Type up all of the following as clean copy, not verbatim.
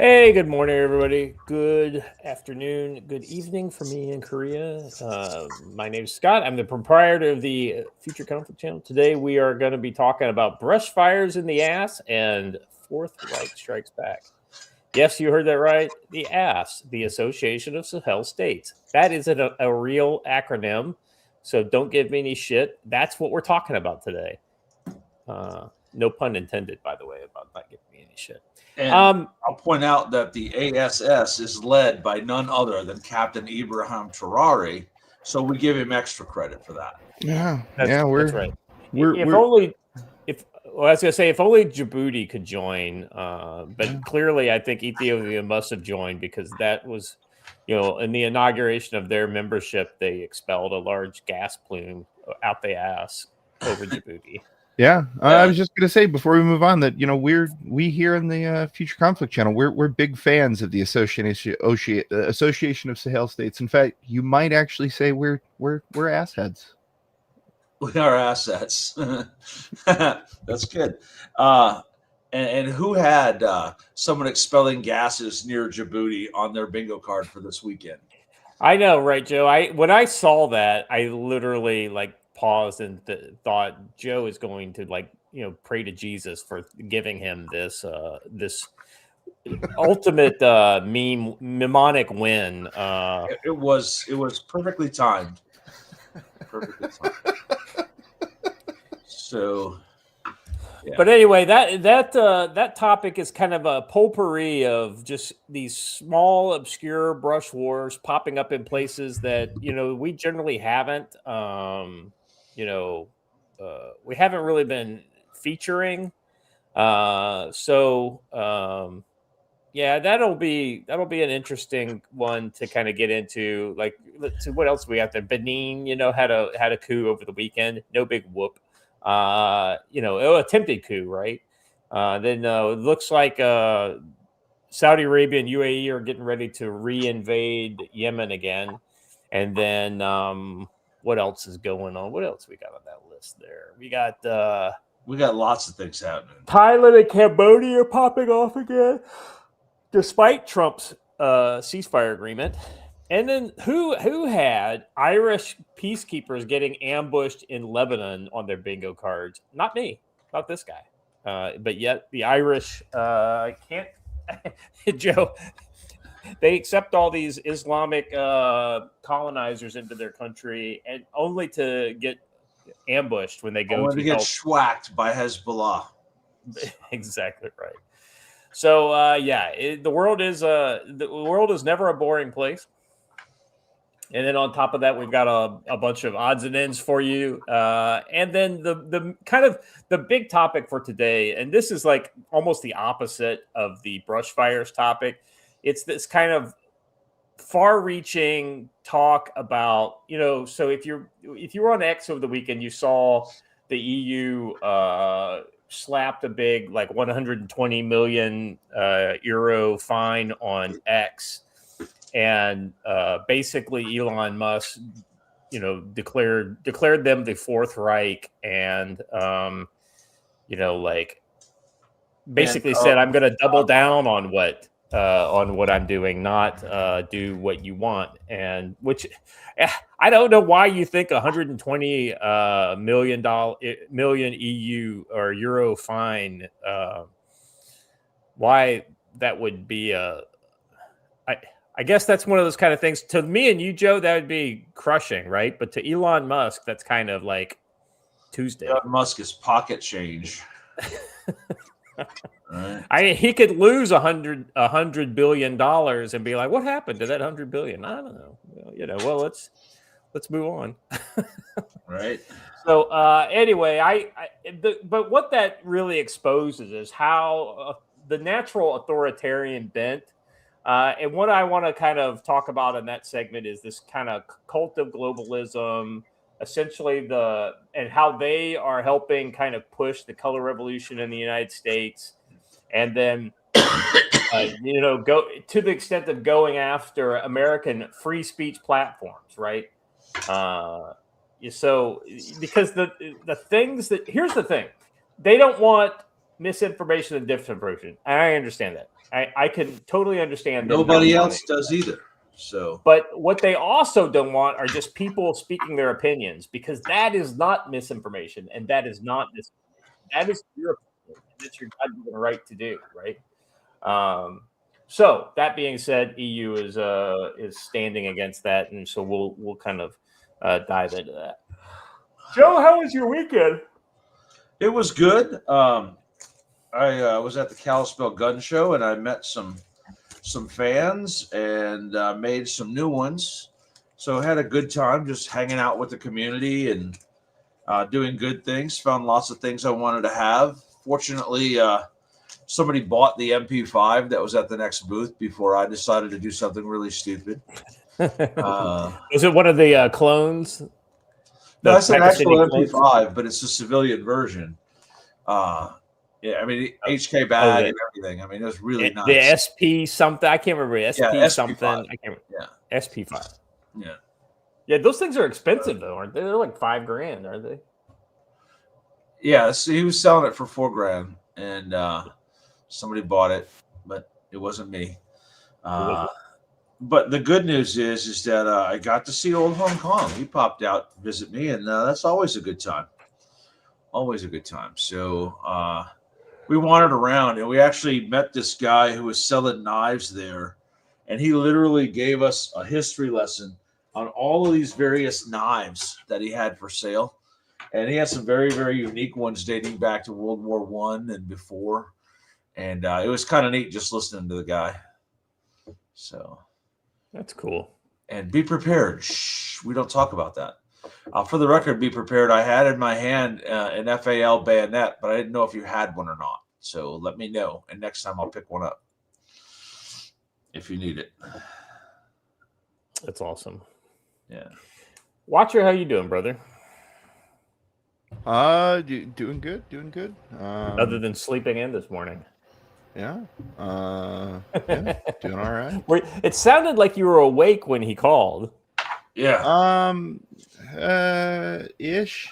Hey, good morning, everybody. Good afternoon, good evening for me in Korea. My name is Scott. I'm the proprietor of the Future Conflict Channel. Today, we are going to be talking about brushfires in the ass and Fourth Reich Strikes Back. Yes, you heard that right. The A.S.S, the Association of Sahel States. That is a real acronym, so don't give me any shit. That's what we're talking about today. No pun intended, by the way, about not giving me any shit. And I'll point out that the A.S.S is led by none other than Captain Ibrahim Traore, so we give him extra credit for that. That's right. If we're only, if well, I was gonna say, if only Djibouti could join, but clearly, I think Ethiopia must have joined because that was, in the inauguration of their membership, they expelled a large gas plume out the ass over Djibouti. I was just gonna say before we move on that we here in the Future Conflict Channel we're big fans of the Association of Sahel States. In fact, you might actually say we're assheads. We are assets. That's good. And who had someone expelling gases near Djibouti on their bingo card for this weekend? I know, right, Joe? When I saw that, I literally paused and thought Joe is going to pray to Jesus for giving him this ultimate mnemonic win. It was perfectly timed. So, yeah. But anyway, that topic is kind of a potpourri of just these small, obscure brush wars popping up in places that we generally haven't. We haven't really been featuring. Yeah, that'll be an interesting one to kind of get into. Let's see what else we have there. Benin, had a coup over the weekend. No big whoop. Attempted coup, right? Then it looks like Saudi Arabia and UAE are getting ready to re-invade Yemen again. And then what else is going on? What else we got on that list there? We got lots of things happening. Thailand and Cambodia popping off again, despite Trump's ceasefire agreement. And then who had Irish peacekeepers getting ambushed in Lebanon on their bingo cards? Not me, not this guy. But yet the Irish can't, Joe. They accept all these Islamic colonizers into their country, and only to get ambushed when they go to get schwacked by Hezbollah. Exactly right. So the world is never a boring place. And then on top of that, we've got a bunch of odds and ends for you. And then the kind of the big topic for today, and this is like almost the opposite of the Brushfires topic. It's this kind of far-reaching talk about, so if you were on X over the weekend, you saw the EU slapped a big 120 million euro fine on X. And basically, Elon Musk, declared them the Fourth Reich, and basically said, "I'm going to double down on what I'm doing, not do what you want." And which I don't know why you think 120 million EU or euro fine. Why that would be I guess that's one of those kind of things. To me and you, Joe, that would be crushing, right? But to Elon Musk, that's kind of like Tuesday. Elon Musk is pocket change. Right. He could lose $100 billion and be like, "What happened to that $100 billion? I don't know." Well, let's move on. Right. So anyway, but what that really exposes is how the natural authoritarian bent. And what I want to kind of talk about in that segment is this kind of cult of globalism, essentially and how they are helping kind of push the color revolution in the United States, and then go to the extent of going after American free speech platforms, right? So because the things that here's the thing, they don't want misinformation and disinformation. I understand that. I can totally understand. Nobody else does either. So, but what they also don't want are just people speaking their opinions, because that is not misinformation, and that is not disinformation. That is your opinion, and that's your God-given right to do, right? So that being said, EU is standing against that, and so we'll kind of dive into that. Joe, how was your weekend? it was good. I was at the Kalispell Gun Show, and I met some fans and made some new ones. So I had a good time just hanging out with the community and doing good things. Found lots of things I wanted to have. Fortunately, somebody bought the MP5 that was at the next booth before I decided to do something really stupid. Was it one of the clones? No, it's an actual MP5, but it's a civilian version. Yeah, I mean, HK bag and everything. I mean, it was really nice. The SP something. I can't remember. SP something. I can't remember. Yeah. SP5. Yeah. Yeah, those things are expensive, though, aren't they? They're like $5,000, aren't they? Yeah, so he was selling it for $4,000, and somebody bought it, but it wasn't me. But the good news is that I got to see old Hong Kong. He popped out to visit me, and that's always a good time. Always a good time. So we wandered around, and we actually met this guy who was selling knives there, and he literally gave us a history lesson on all of these various knives that he had for sale. And he had some very, very unique ones dating back to World War I and before. And it was kind of neat just listening to the guy. So that's cool. And be prepared. Shh, we don't talk about that. For the record, be prepared. I had in my hand an FAL bayonet, but I didn't know if you had one or not. So let me know, and next time I'll pick one up if you need it. That's awesome. Yeah. Watcher, how you doing, brother? Doing good. Other than sleeping in this morning. Yeah. Doing all right. It sounded like you were awake when he called. Yeah. Ish.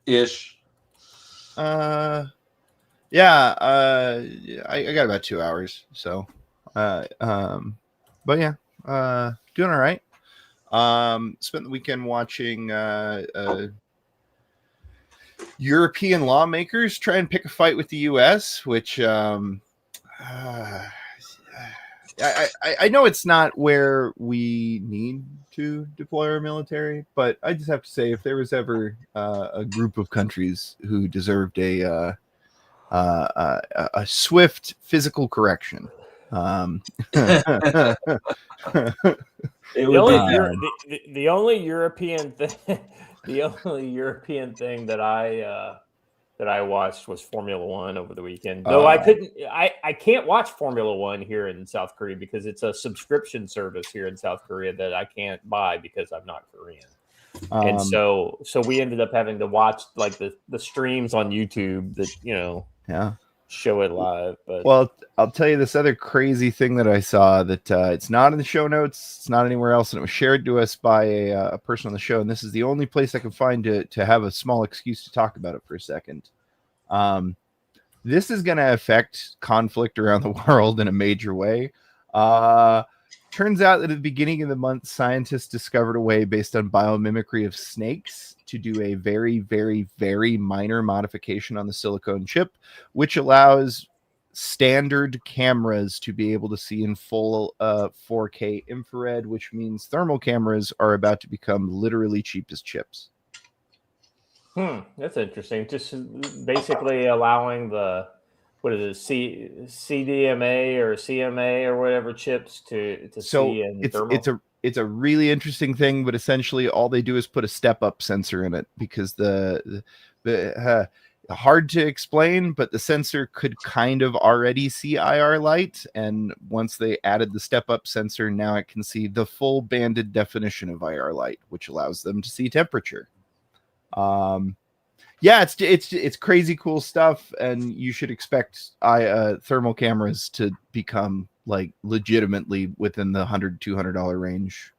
Ish. Yeah. I got about 2 hours. So, but yeah. Doing all right. Spent the weekend watching European lawmakers try and pick a fight with the U.S., which I know it's not where we need to deploy our military, but I just have to say, if there was ever a group of countries who deserved a swift physical correction, the only European thing, the only European thing that I watched was Formula One over the weekend. No, I couldn't. I can't watch Formula One here in South Korea because it's a subscription service here in South Korea that I can't buy because I'm not Korean. And so we ended up having to watch like the streams on YouTube that show it live. But well, I'll tell you this other crazy thing that I saw that it's not in the show notes, it's not anywhere else, and it was shared to us by a person on the show, and this is the only place I can find to have a small excuse to talk about it for a second. This is going to affect conflict around the world in a major way. Turns out that at the beginning of the month, scientists discovered a way based on biomimicry of snakes to do a very, very, very minor modification on the silicone chip, which allows standard cameras to be able to see in full 4K infrared, which means thermal cameras are about to become literally cheap as chips. That's interesting. Just basically allowing the CDMA or CMA or whatever chips to see in thermal. It's a really interesting thing, but essentially all they do is put a step-up sensor in it because the hard to explain, but the sensor could kind of already see IR light, and once they added the step-up sensor, now it can see the full banded definition of IR light, which allows them to see temperature. Yeah, it's crazy cool stuff, and you should expect thermal cameras to become like legitimately within the $100-$200 range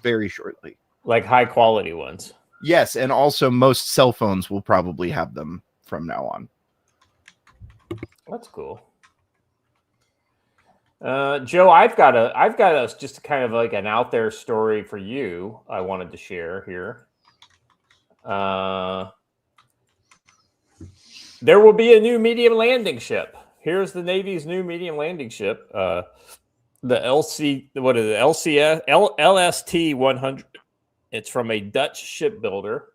very shortly. Like high quality ones. Yes, and also most cell phones will probably have them from now on. That's cool. Joe, I've got a just kind of like an out there story for you. I wanted to share here. There will be a new medium landing ship. Here's the Navy's new medium landing ship. The LCS LST 100. It's from a Dutch shipbuilder,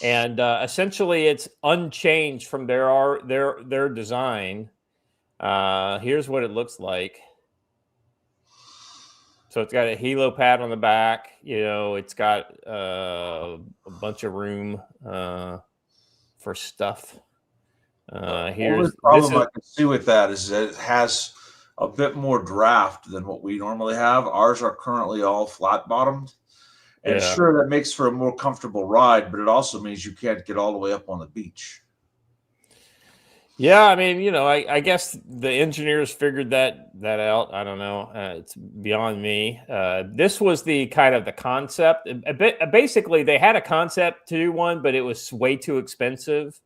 and essentially it's unchanged from their design. Here's what it looks like. So it's got a helipad on the back. It's got a bunch of room for stuff. Here's the problem I can see with that is that it has a bit more draft than what we normally have. Ours are currently all flat bottomed. And sure, that makes for a more comfortable ride, but it also means you can't get all the way up on the beach. Yeah, I mean, I guess the engineers figured that out. I don't know. It's beyond me. This was the kind of the concept. Basically, they had a concept to do one, but it was way too expensive,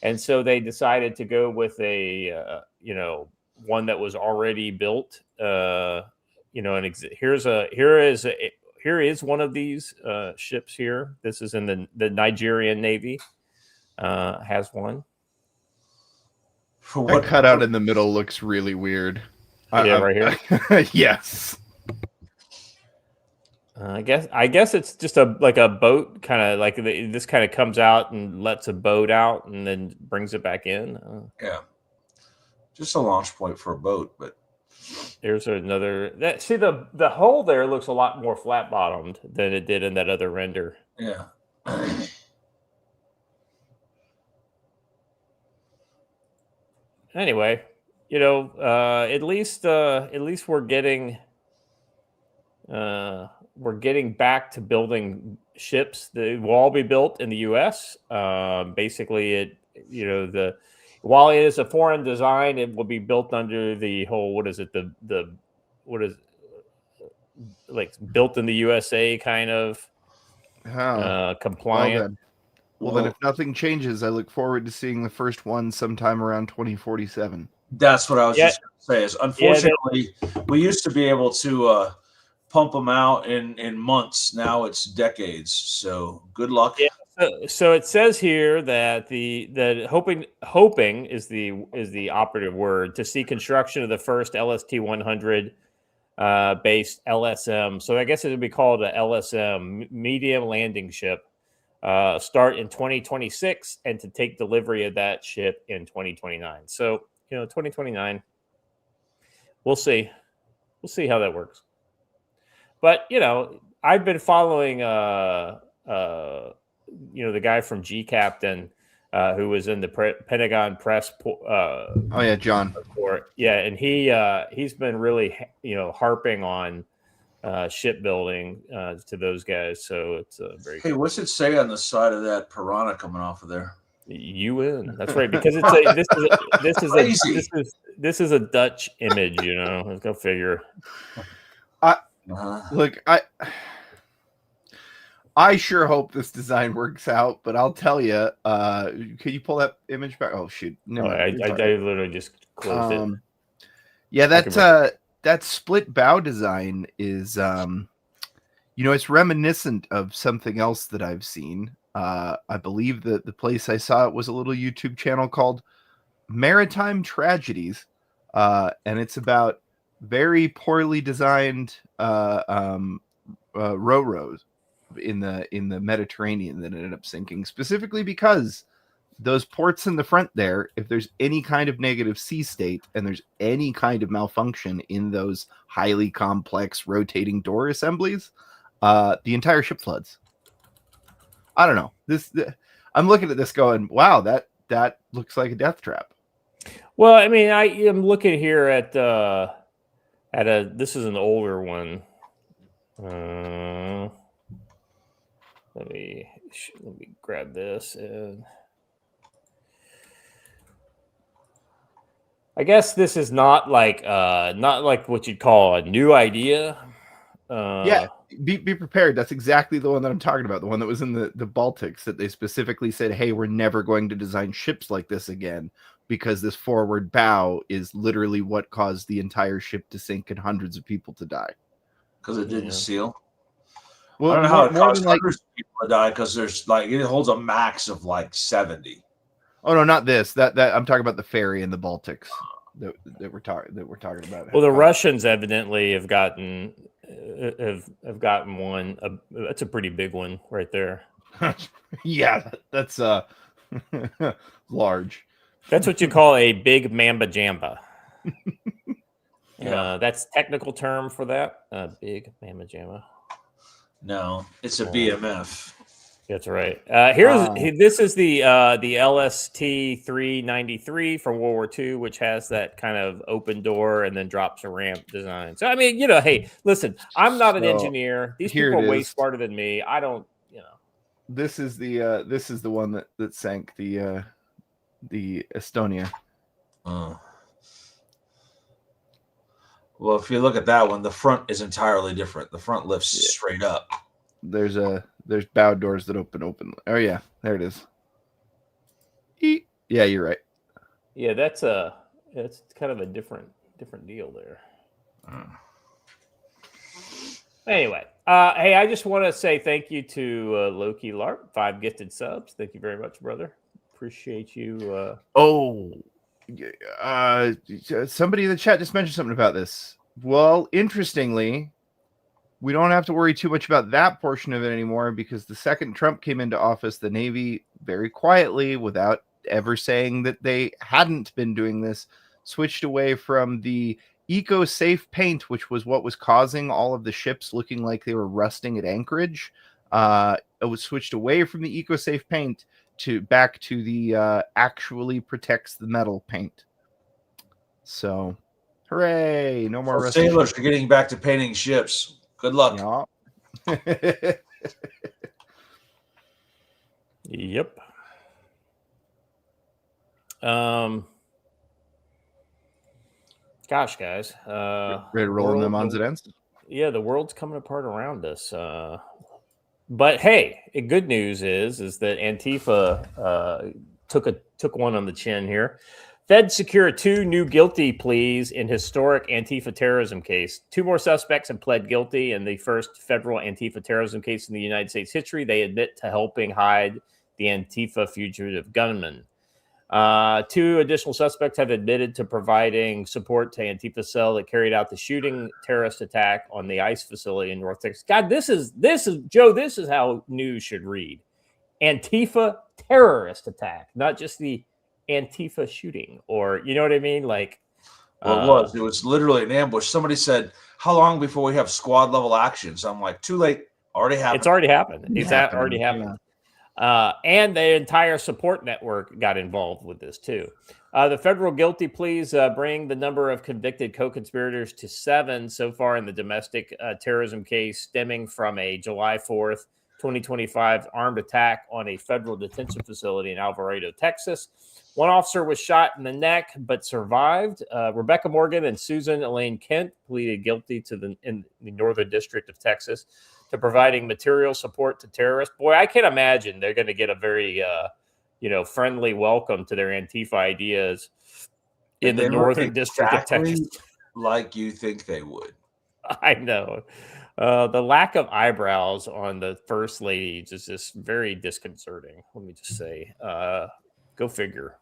and so they decided to go with a one that was already built. Here is one of these ships here. This is in the Nigerian Navy. Has one. That cutout in the middle looks really weird. Right here. Yes. I guess it's just a boat, kind of like this kind of comes out and lets a boat out and then brings it back in. Yeah, just a launch point for a boat. But there's another. See the hull there looks a lot more flat bottomed than it did in that other render. Yeah. Anyway, at least we're getting back to building ships that will all be built in the U.S. Basically, while it is a foreign design, it will be built under the whole like built in the USA kind of compliant. Well, then if nothing changes, I look forward to seeing the first one sometime around 2047. That's what I was just going to say. Is unfortunately, we used to be able to pump them out in months. Now it's decades. So good luck. Yeah. So it says here that hoping is the operative word to see construction of the first LST 100 based LSM. So I guess it would be called a LSM, medium landing ship. Start in 2026 and to take delivery of that ship in 2029. So, 2029, we'll see how that works. But, I've been following, the guy from G Captain, who was in the Pentagon press. John. Report. Yeah. And he's been really, harping on shipbuilding to those guys, so it's very. Hey, what's it say on the side of that piranha coming off of there? UN. That's right, because this is a Dutch image. Let's go figure. Look, I sure hope this design works out, but I'll tell you. Can you pull that image back? Oh shoot! No, I literally just closed it. Yeah, that split bow design is, it's reminiscent of something else that I've seen. I believe that the place I saw it was a little YouTube channel called Maritime Tragedies, and it's about very poorly designed ro-ros in the Mediterranean that ended up sinking, specifically because those ports in the front there, if there's any kind of negative sea state and there's any kind of malfunction in those highly complex rotating door assemblies, the entire ship floods. I don't know. I'm looking at this going, wow, that looks like a death trap. Well, I mean, I am looking here at this is an older one. Let me grab this and. I guess this is not like what you'd call a new idea. Be prepared. That's exactly the one that I'm talking about. The one that was in the Baltics, that they specifically said, hey, we're never going to design ships like this again. because this forward bow is literally what caused the entire ship to sink and hundreds of people to die. Because it didn't seal. Well, I don't know how it more caused than like, hundreds of people to die, because there's like it holds a max of like 70. oh no, not this. That I'm talking about the ferry in the Baltics that we're talking about. Well, the Russians evidently have gotten one. That's a pretty big one right there. Yeah, that's large. That's what you call a big mamba jamba. Yeah, that's technical term for that. Big mamba jamba. No, it's a BMF. That's right. This is the LST 393 from World War II, which has that kind of open door and then drops a ramp design. So I mean, hey, listen, I'm not an engineer. These people are way smarter than me. I don't, This is the one that sank the Estonia. Well, if you look at that one, the front is entirely different. The front lifts straight up. There's bow doors that open. Oh yeah, there it is. Yeah, you're right. Yeah, that's kind of a different deal there. Anyway, hey, I just want to say thank you to Loki Larp, 5 gifted subs. Thank you very much, brother. Appreciate you. Somebody in the chat just mentioned something about this. Well, interestingly, we don't have to worry too much about that portion of it anymore, because the second Trump came into office, the Navy very quietly, without ever saying that they hadn't been doing this, switched away from the eco-safe paint, which was what was causing all of the ships looking like they were rusting at anchorage. It was switched away from the eco-safe paint back to the rusting protects the metal paint. So, hooray! No more rusting. Sailors are getting back to painting ships. Good luck. Yeah. Yep. Gosh, guys. Ready to roll in them on ends? Yeah, the world's coming apart around us. But hey, good news is that Antifa took one on the chin here. Feds secure 2 new guilty pleas in historic Antifa terrorism case. 2 more suspects have pled guilty in the first federal Antifa terrorism case in the United States history. They admit to helping hide the Antifa fugitive gunman. 2 additional suspects have admitted to providing support to Antifa cell that carried out the shooting terrorist attack on the ICE facility in North Texas. God, this is Joe. This is how news should read: Antifa terrorist attack, not just the Antifa shooting, or you know what I mean? Like, well, it was literally an ambush. Somebody said, "How long before we have squad level actions?" I'm like, "Too late. Already happened." It's already happened. Already happened. Yeah. And the entire support network got involved with this too. The federal guilty pleas bring the number of convicted co-conspirators to 7 so far in the domestic terrorism case stemming from a July 4th, 2025 armed attack on a federal detention facility in Alvarado, Texas. 1 officer was shot in the neck but survived. Rebecca Morgan and Susan Elaine Kent pleaded guilty in the Northern District of Texas to providing material support to terrorists. Boy, I can't imagine they're going to get a very, friendly welcome to their Antifa ideas in the Northern District of Texas. Like you think they would. I know. The lack of eyebrows on the first lady is just very disconcerting. Let me just say, go figure.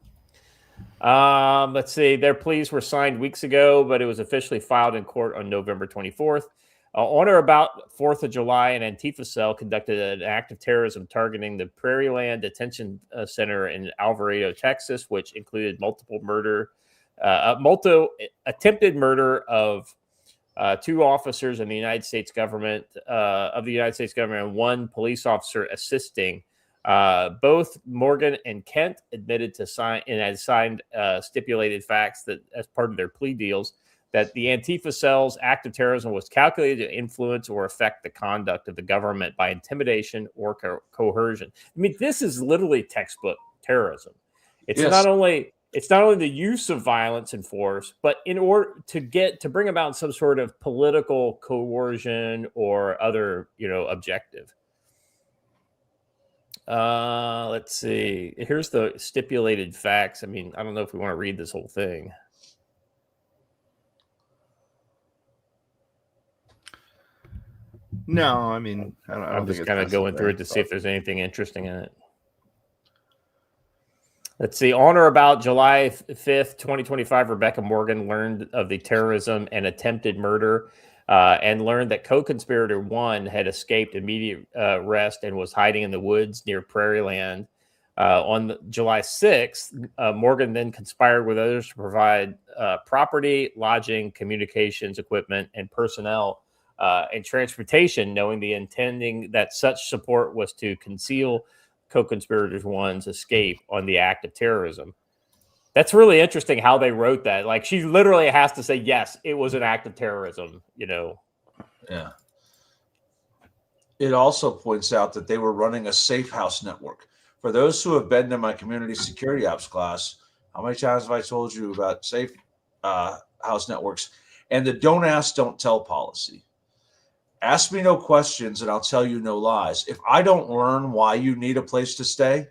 Let's see. Their pleas were signed weeks ago, but it was officially filed in court on November 24th. On or about 4th of July, an Antifa cell conducted an act of terrorism targeting the Prairieland Detention Center in Alvarado, Texas, which included multiple attempted murder of 2 officers in the United States government, and 1 police officer assisting. Both Morgan and Kent admitted to signed stipulated facts that, as part of their plea deals, that the Antifa cell's act of terrorism was calculated to influence or affect the conduct of the government by intimidation or coercion. I mean, this is literally textbook terrorism. It's not only the use of violence and force, but in order to bring about some sort of political coercion or other, objective. Let's see. Here's the stipulated facts. I mean, I don't know if we want to read this whole thing. No, I mean, I don't I'm think just it's kind of going through necessary. it to see if there's anything interesting in it. Let's see. On or about July 5th, 2025, Rebecca Morgan learned of the terrorism and attempted murder and learned that co-conspirator 1 had escaped immediate arrest and was hiding in the woods near Prairieland. On July 6th, Morgan then conspired with others to provide property, lodging, communications equipment, and personnel and transportation, knowing the intending that such support was to conceal co-conspirators 1's escape on the act of terrorism. That's really interesting how they wrote that. Like, she literally has to say, yes, it was an act of terrorism, you know? Yeah. It also points out that they were running a safe house network. For those who have been to my community security ops class, how many times have I told you about safe house networks and the don't ask, don't tell policy? Ask me no questions and I'll tell you no lies. If I don't learn why you need a place to stay,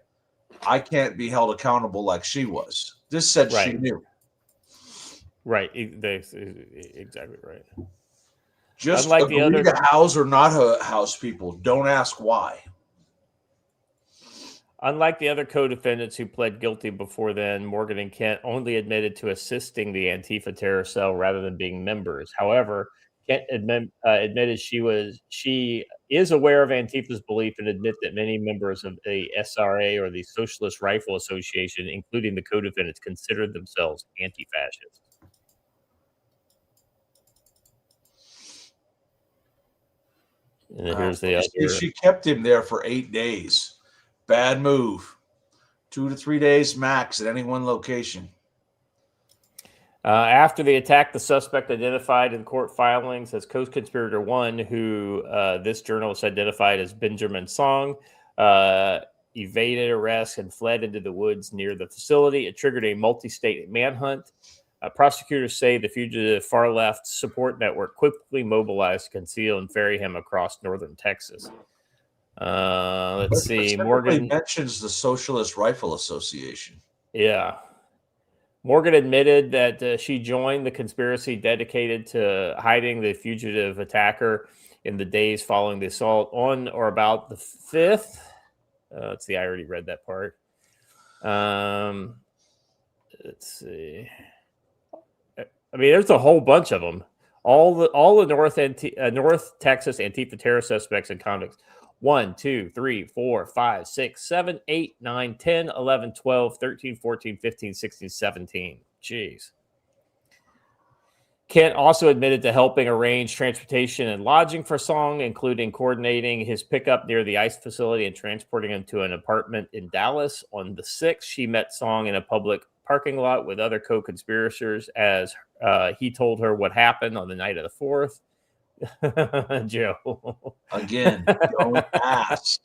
I can't be held accountable like she was. This said Right. she knew. Right. Exactly right. Just Unlike agree the other, to house or not house people. Don't ask why. unlike the other co-defendants who pled guilty before then, Morgan and Kent only admitted to assisting the Antifa terror cell rather than being members. However, Kent admitted she is aware of Antifa's belief and admit that many members of the SRA or the Socialist Rifle Association, including the co-defendants, considered themselves anti-fascist. And here's the other. She kept him there for 8 days. Bad move. 2 to 3 days max at any one location. After the attack, the suspect identified in court filings as co-conspirator 1, who this journalist identified as Benjamin Song, evaded arrest and fled into the woods near the facility. It triggered a multi-state manhunt. Prosecutors say the fugitive far-left support network quickly mobilized to conceal and ferry him across northern Texas. Let's see. Morgan mentions the Socialist Rifle Association. Yeah. Morgan admitted that she joined the conspiracy dedicated to hiding the fugitive attacker in the days following the assault on or about the 5th. Let's see. I already read that part. Let's see. I mean, there's a whole bunch of them. All the North Texas Antifa terror suspects and convicts. 1, 2, 3, 4, 5, 6, 7, 8, 9, 10, 11, 12, 13, 14, 15, 16, 17. Jeez. Kent also admitted to helping arrange transportation and lodging for Song, including coordinating his pickup near the ICE facility and transporting him to an apartment in Dallas. On the 6th, she met Song in a public parking lot with other co-conspirators as he told her what happened on the night of the 4th. Joe. Again, don't ask.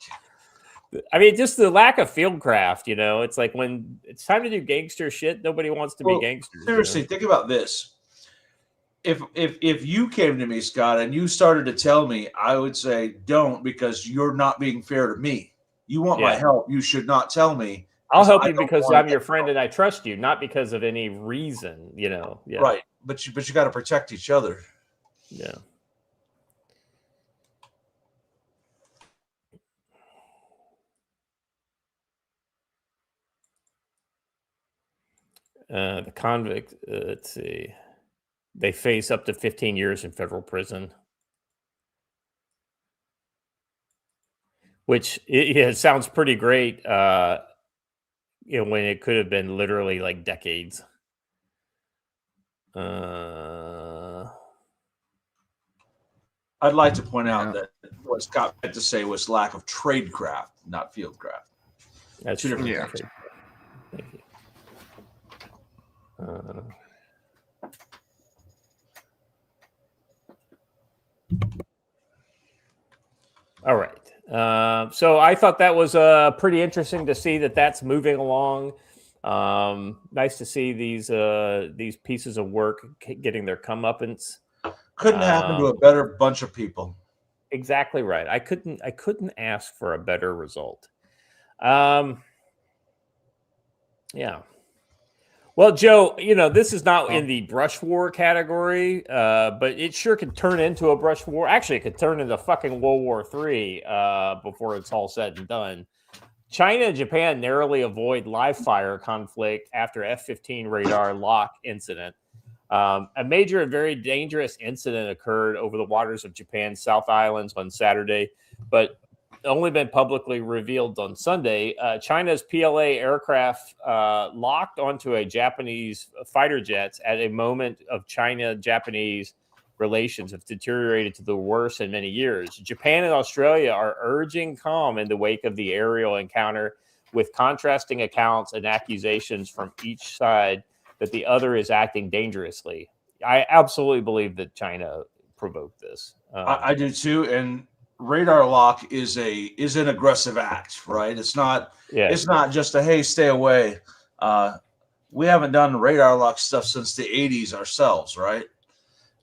I mean, just the lack of field craft, you know. It's like when it's time to do gangster shit, nobody wants to be gangsters. Seriously, you know? Think about this. If you came to me, Scott, and you started to tell me, I would say don't, because you're not being fair to me. You want my help. You should not tell me. I'll help you because I'm your friend and I trust you, not because of any reason, you know. Yeah. Right. But you got to protect each other. Yeah. The convict, let's see. They face up to 15 years in federal prison. Which it sounds pretty great, you know, when it could have been literally like decades. I'd like to point out that what Scott meant to say was lack of tradecraft, not fieldcraft. That's two different things. Thank you. All right. So I thought that was pretty interesting to see that that's moving along. Nice to see these pieces of work getting their comeuppance. Couldn't happen to a better bunch of people. Exactly right. I couldn't ask for a better result. Yeah. Well, Joe, this is not in the brush war category, but it sure could turn into a brush war. Actually, it could turn into fucking World War III before it's all said and done. China and Japan narrowly avoid live fire conflict after F-15 radar lock incident. A major and very dangerous incident occurred over the waters of Japan's South Islands on Saturday, but only been publicly revealed on Sunday. China's PLA aircraft locked onto a Japanese fighter jets at a moment of China-Japanese relations have deteriorated to the worst in many years. Japan and Australia are urging calm in the wake of the aerial encounter, with contrasting accounts and accusations from each side that the other is acting dangerously. I absolutely believe that China provoked this. I do too, and radar lock is an aggressive act, right? It's not just a hey, stay away. We haven't done radar lock stuff since the 80s ourselves, right?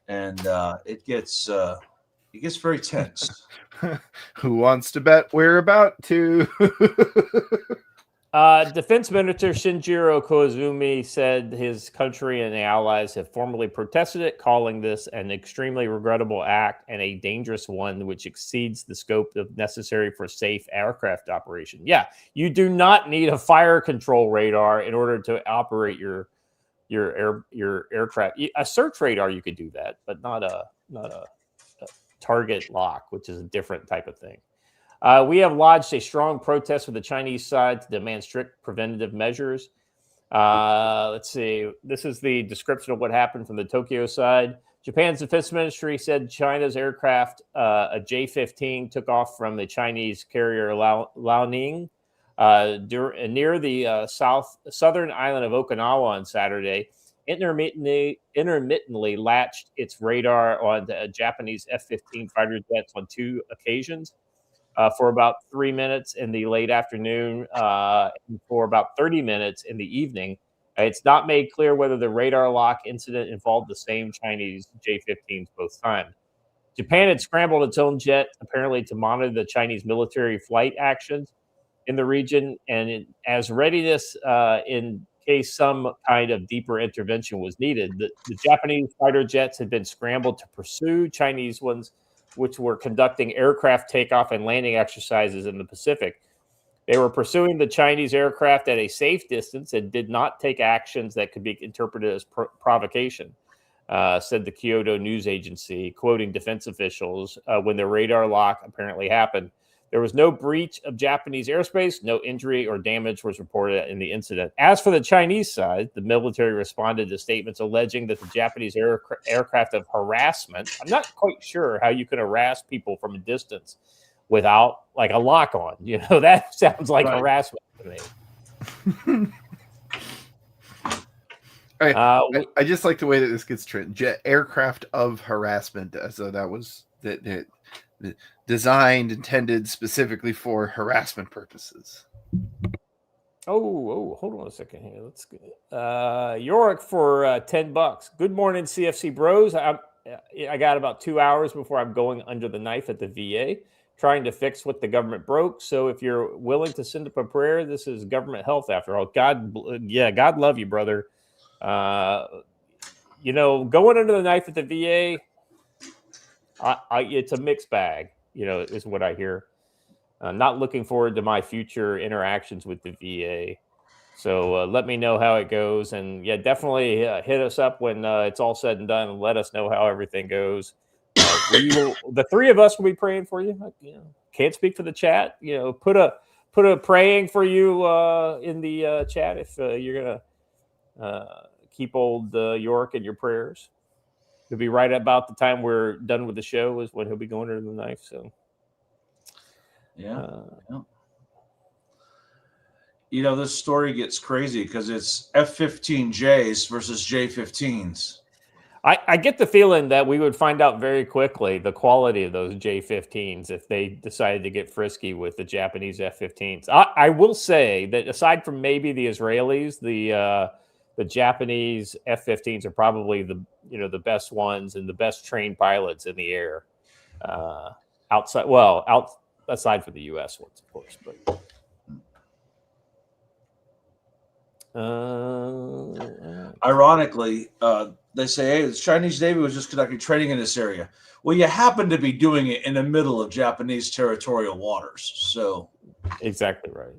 And it gets very tense. Who wants to bet we're about to? Defense Minister Shinjiro Koizumi said his country and the allies have formally protested it, calling this an extremely regrettable act and a dangerous one which exceeds the scope of necessary for safe aircraft operation. Yeah, you do not need a fire control radar in order to operate your aircraft. A search radar, you could do that, but not a target lock, which is a different type of thing. We have lodged a strong protest with the Chinese side to demand strict preventative measures. Let's see. This is the description of what happened from the Tokyo side. Japan's defense ministry said China's aircraft, a J-15, took off from the Chinese carrier Liaoning near the southern island of Okinawa on Saturday. Intermittently latched its radar on the Japanese F-15 fighter jets on 2 occasions. For about 3 minutes in the late afternoon and for about 30 minutes in the evening. It's not made clear whether the radar lock incident involved the same Chinese J-15s both times. Japan had scrambled its own jet, apparently to monitor the Chinese military flight actions in the region, and as readiness in case some kind of deeper intervention was needed. The Japanese fighter jets had been scrambled to pursue Chinese ones, which were conducting aircraft takeoff and landing exercises in the Pacific. They were pursuing the Chinese aircraft at a safe distance and did not take actions that could be interpreted as provocation, said the Kyoto news agency, quoting defense officials when the radar lock apparently happened. There was no breach of Japanese airspace. No injury or damage was reported in the incident. As for the Chinese side, the military responded to statements alleging that the Japanese aircraft of harassment. I'm not quite sure how you can harass people from a distance without like a lock on. That sounds like harassment to me. I just like the way that this gets treated. Aircraft of harassment. So that was the designed, intended specifically for harassment purposes. Oh, hold on a second here. Let's get Yorick for $10. Good morning, CFC bros. I got about 2 hours before I'm going under the knife at the VA, trying to fix what the government broke. So if you're willing to send up a prayer, this is government health after all. God love you, brother. Going under the knife at the VA, it's a mixed bag, is what I hear. Not looking forward to my future interactions with the VA. So let me know how it goes. And definitely hit us up when it's all said and done and let us know how everything goes. The 3 of us will be praying for you. Can't speak for the chat. Put a praying for you in the chat if you're going to keep old York in your prayers. It'll be right about the time we're done with the show is when he'll be going under the knife. So, this story gets crazy because it's F-15Js versus J-15s. I get the feeling that we would find out very quickly the quality of those J-15s if they decided to get frisky with the Japanese F-15s. I will say that aside from maybe the Israelis, the Japanese F-15s are probably the best ones and the best trained pilots in the air. Aside from the U.S. ones, of course. But Ironically, they say, hey, the Chinese Navy was just conducting training in this area. Well, you happen to be doing it in the middle of Japanese territorial waters. So exactly right.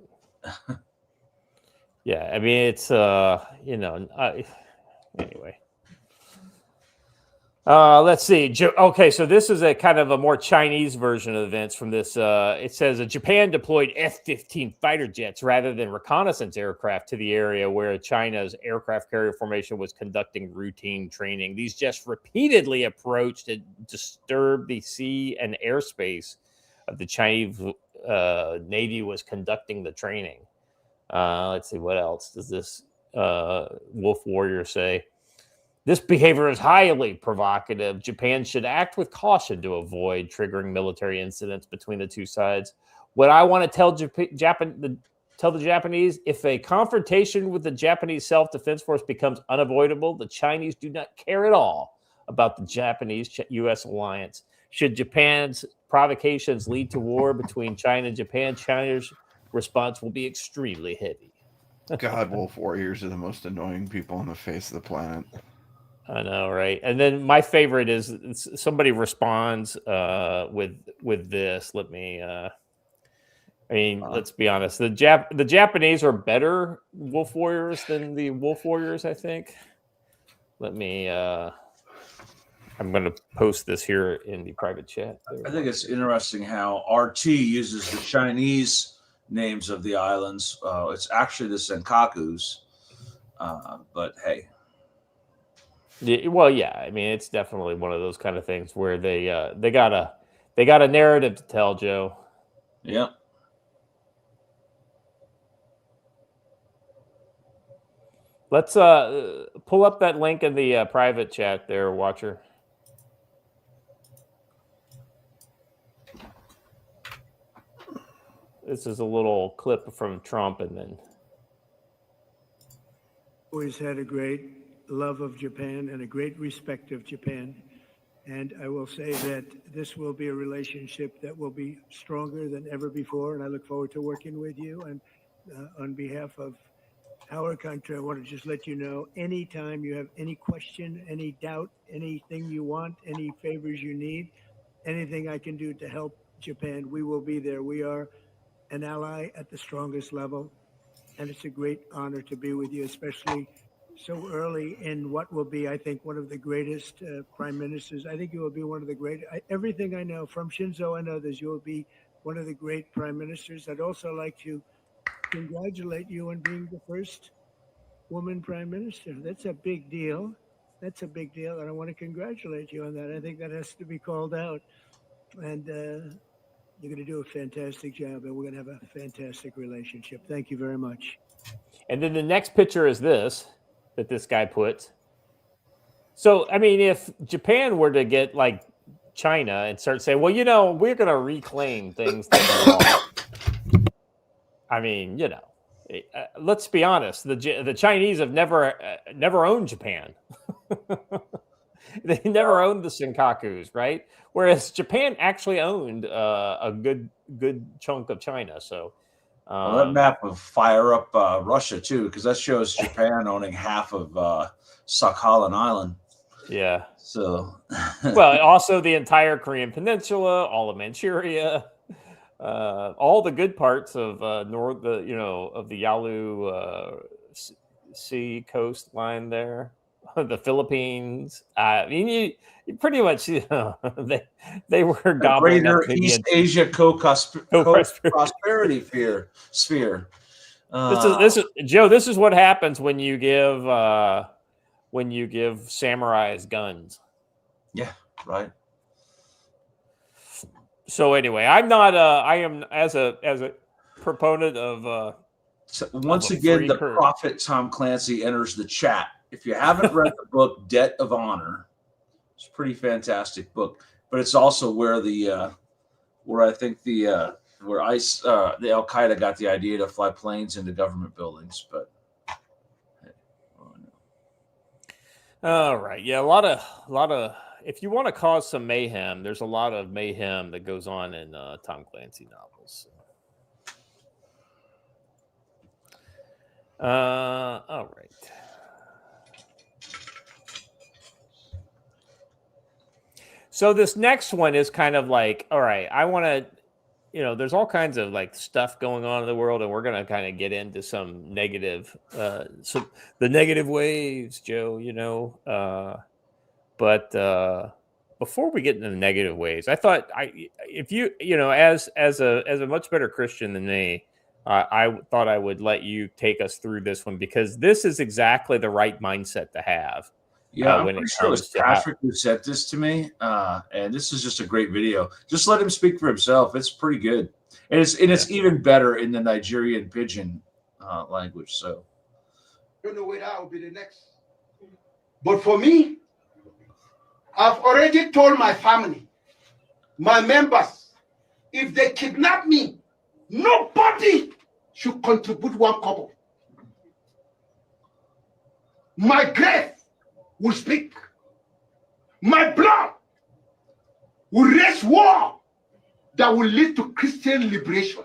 Yeah, I mean, it's anyway. Let's see. Okay, so this is a kind of a more Chinese version of events from this. It says Japan deployed F-15 fighter jets rather than reconnaissance aircraft to the area where China's aircraft carrier formation was conducting routine training. These jets repeatedly approached and disturbed the sea and airspace of the Chinese Navy was conducting the training. Let's see, what else does this Wolf Warrior say? This behavior is highly provocative. Japan should act with caution to avoid triggering military incidents between the two sides. What I want to tell the Japanese, if a confrontation with the Japanese self-defense force becomes unavoidable, the Chinese do not care at all about the Japanese-U.S. alliance. Should Japan's provocations lead to war between China and Japan, China's response will be extremely heavy. God, Wolf Warriors are the most annoying people on the face of the planet. I know, right? And then my favorite is somebody responds with this. Let me. Let's be honest. The Japanese are better Wolf Warriors than the Wolf Warriors, I think. Let me. I'm going to post this here in the private chat. I think it's interesting how RT uses the Chinese names of the islands. It's actually the Senkakus, but hey. Yeah, well, yeah. I mean, it's definitely one of those kind of things where they got a narrative to tell, Joe. Yeah. Let's pull up that link in the private chat there, Watcher. This is a little clip from Trump, and then always had a great love of Japan and a great respect of Japan. And I will say that this will be a relationship that will be stronger than ever before. And I look forward to working with you. And on behalf of our country, I want to just let you know, anytime you have any question, any doubt, anything you want, any favors you need, anything I can do to help Japan, we will be there. We are an ally at the strongest level. And it's a great honor to be with you, especially so early in what will be, I think, one of the greatest prime ministers. I think you will be one of the great, everything I know from Shinzo and others, you will be one of the great prime ministers. I'd also like to congratulate you on being the first woman prime minister. That's a big deal. That's a big deal. And I want to congratulate you on that. I think that has to be called out. And you're going to do a fantastic job, and we're going to have a fantastic relationship. Thank you very much. And then the next picture is this guy puts. So, I mean, if Japan were to get like China and start saying, well, we're going to reclaim things that belong. I mean, let's be honest. The Chinese have never owned Japan. They never owned the Senkakus, right? Whereas Japan actually owned a good chunk of China. So that map will fire up Russia too, because that shows Japan owning half of Sakhalin Island. Yeah. So well, also the entire Korean Peninsula, all of Manchuria, all the good parts of of the Yalu Sea coastline there. The Philippines. I mean, you pretty much, they were gobbling greater up East Asia co-prosperity sphere. This is Joe. This is what happens when you give samurais guns. Yeah, right. So anyway, I am as a proponent of. So once again, the prophet Tom Clancy enters the chat. If you haven't read the book Debt of Honor, it's a pretty fantastic book. But it's also where where I think the Al Qaeda got the idea to fly planes into government buildings. But all right, yeah, a lot of. If you want to cause some mayhem, there's a lot of mayhem that goes on in Tom Clancy novels. All right. So this next one is kind of like, all right, I want to, there's all kinds of like stuff going on in the world, and we're going to kind of get into some negative, so the negative waves, Joe, but before we get into the negative ways, I thought if you, as a much better Christian than me, I thought I would let you take us through this one, because this is exactly the right mindset to have. Yeah, I'm when pretty it sure it was comes to Patrick who sent this to me, and this is just a great video. Just let him speak for himself. It's pretty good, and it's even better in the Nigerian pidgin language. So, I don't know whether I'll be the next, but for me, I've already told my family, my members, if they kidnap me, nobody should contribute 1 kobo. My grave will speak. My blood will raise war that will lead to Christian liberation.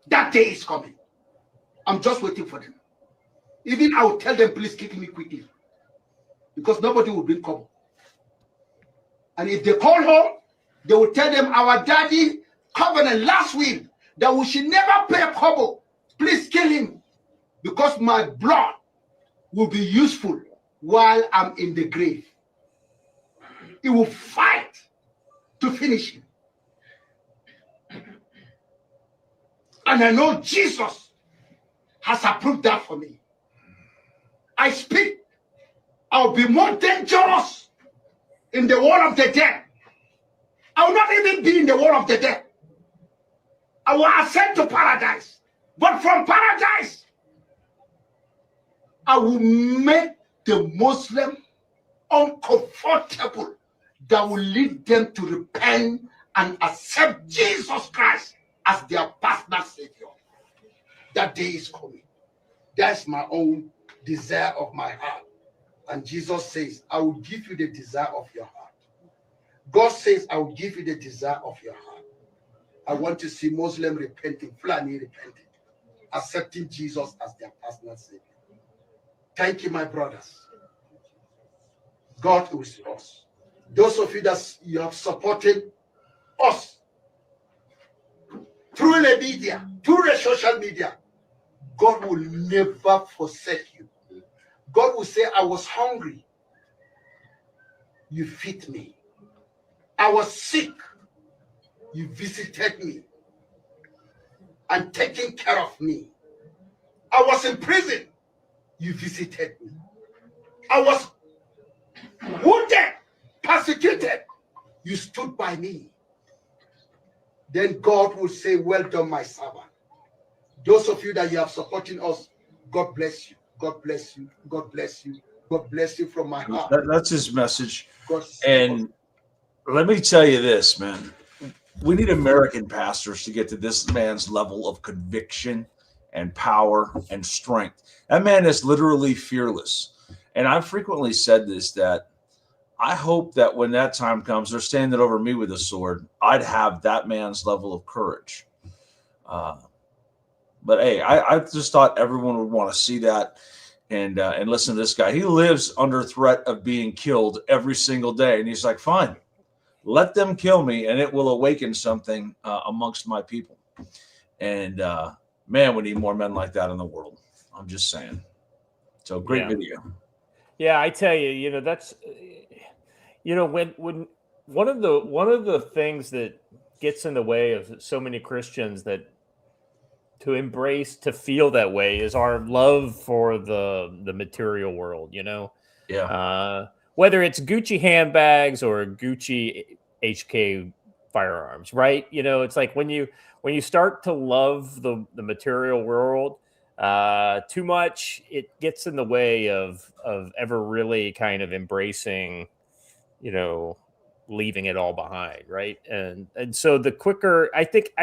That day is coming. I'm just waiting for them. Even I will tell them, please kill me quickly, because nobody will bring kobo. And if they call home, they will tell them our daddy covenant last week that we should never pay kobo. Please kill him, because my blood will be useful while I'm in the grave. It will fight to finish him. And I know Jesus has approved that for me. I speak, I'll be more dangerous in the world of the dead. I will not even be in the world of the dead. I will ascend to paradise. But from paradise, I will make the Muslim uncomfortable, that will lead them to repent and accept Jesus Christ as their personal Savior. That day is coming. That's my own desire of my heart. And Jesus says, I will give you the desire of your heart. God says, I will give you the desire of your heart. I want to see Muslim repenting, Fulani repenting, accepting Jesus as their personal Savior. Thank you, my brothers. God is with us. Those of you that you have supported us through the media, through the social media, God will never forsake you. God will say, I was hungry, you feed me. I was sick, you visited me and taking care of me. I was in prison, you visited me. I was wounded, persecuted, you stood by me. Then God will say, well done, my servant. Those of you that you have supporting us, God bless you. God bless you. God bless you. God bless you from my heart. That's his message. And let me tell you this, man. We need American pastors to get to this man's level of conviction and power and strength. That man is literally fearless. And I've frequently said this, that I hope that when that time comes, they're standing over me with a sword, I'd have that man's level of courage. But hey, I just thought everyone would want to see that and listen to this guy. He lives under threat of being killed every single day. And he's like, fine, let them kill me, and it will awaken something amongst my people. And man, we need more men like that in the world. I'm just saying. So great video. Yeah, I tell you, that's, when one of the things that gets in the way of so many Christians that to embrace, to feel that way, is our love for the material world, Yeah. Whether it's Gucci handbags or Gucci HK firearms, right? It's like when you start to love the material world too much, it gets in the way of ever really kind of embracing, leaving it all behind, right? And so the quicker, I think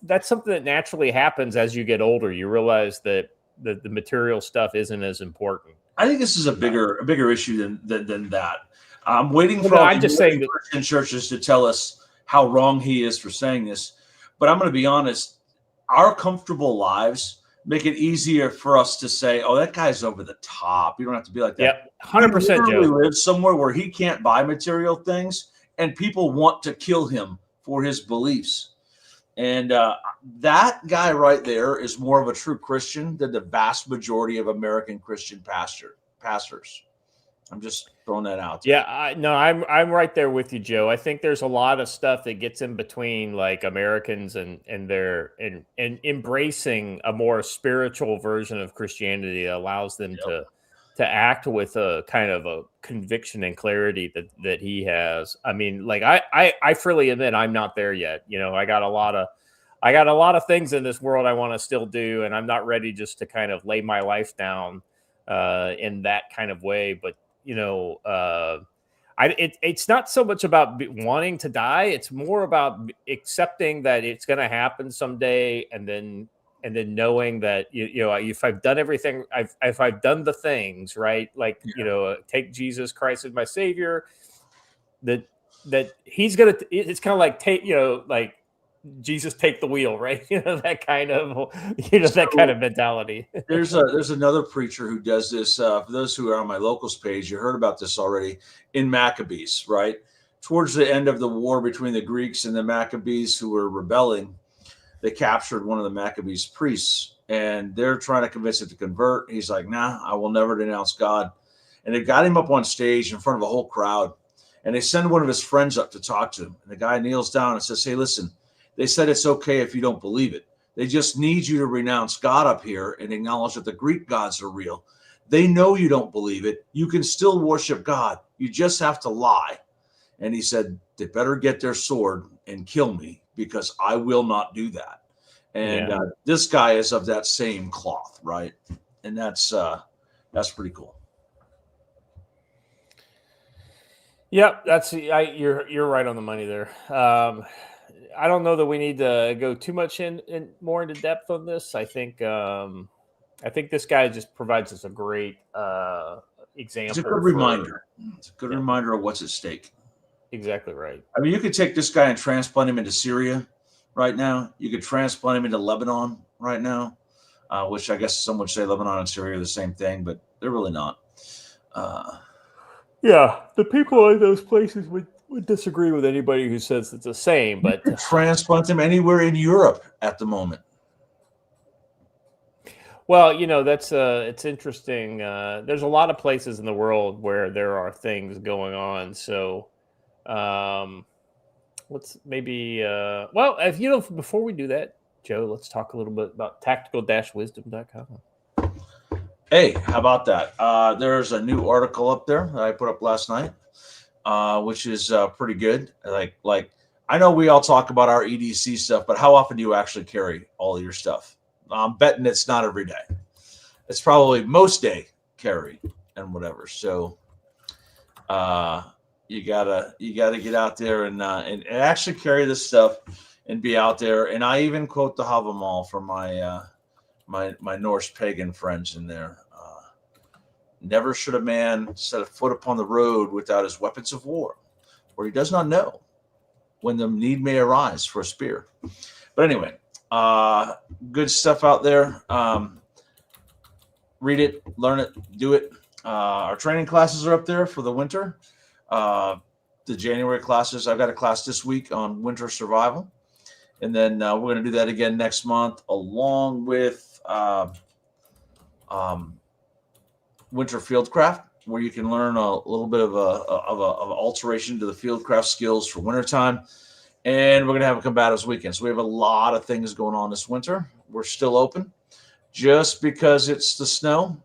that's something that naturally happens as you get older. You realize that the material stuff isn't as important. I think this is a bigger issue than that. I'm waiting for all the Christian churches to tell us how wrong he is for saying this. But I'm going to be honest. our comfortable lives make it easier for us to say, "Oh, that guy's over the top." You don't have to be like that. Yep, 100%, He Joe. literally lives somewhere where he can't buy material things, and people want to kill him for his beliefs. And that guy right there is more of a true Christian than the vast majority of American Christian pastors. I'm just throwing that out there. Yeah, I'm right there with you, Joe. I think there's a lot of stuff that gets in between like Americans and embracing a more spiritual version of Christianity that allows them to act with a kind of a conviction and clarity that he has. I mean, like I freely admit I'm not there yet. You know, I got a lot of things in this world I want to still do, and I'm not ready just to kind of lay my life down in that kind of way. But you know, it's not so much about wanting to die. It's more about accepting that it's going to happen someday, and then knowing that you know, if I've done everything, if I've done the things right, like you know, take Jesus Christ as my Savior, that He's gonna. It's kind of like like Jesus take the wheel, right? You know, that kind of that kind of mentality. There's another preacher who does this. For those who are on my locals page, you heard about this already in Maccabees, right? Towards the end of the war between the Greeks and the Maccabees who were rebelling, they captured one of the Maccabees priests, and they're trying to convince him to convert. He's like, "Nah, I will never denounce God." And they got him up on stage in front of a whole crowd, and they send one of his friends up to talk to him. And the guy kneels down and says, "Hey, listen. They said it's okay if you don't believe it. They just need you to renounce God up here and acknowledge that the Greek gods are real. They know you don't believe it. You can still worship God. You just have to lie." And he said, "They better get their sword and kill me because I will not do that." And this guy is of that same cloth, right? And that's pretty cool. Yep, you're right on the money there. I don't know that we need to go too much more into depth on this. I think this guy just provides us a great example. It's a good reminder. It's a good reminder of what's at stake. Exactly right. I mean, you could take this guy and transplant him into Syria right now. You could transplant him into Lebanon right now, which I guess some would say Lebanon and Syria are the same thing, but they're really not. Yeah, the people in those places would disagree with anybody who says it's the same, but transplant them anywhere in Europe at the moment. Well, you know, that's it's interesting. There's a lot of places in the world where there are things going on. So let's maybe well, if you know, before we do that, Joe, let's talk a little bit about tactical-wisdom.com. Hey, how about that? There's a new article up there that I put up last night, which is pretty good. Like I know we all talk about our EDC stuff, but how often do you actually carry all of your stuff? I'm betting it's not every day. It's probably most day carry and whatever. So you gotta get out there and actually carry this stuff and be out there. And I even quote the Havamal from my my Norse pagan friends in there. Never should a man set a foot upon the road without his weapons of war, for he does not know when the need may arise for a spear. But anyway, good stuff out there. Read it, learn it, do it. Our training classes are up there for the winter. The January classes, I've got a class this week on winter survival. And then we're going to do that again next month, along with winter fieldcraft, where you can learn a little bit of an alteration to the fieldcraft skills for wintertime. And we're going to have a combatives weekend. So we have a lot of things going on this winter. We're still open. Just because it's the snow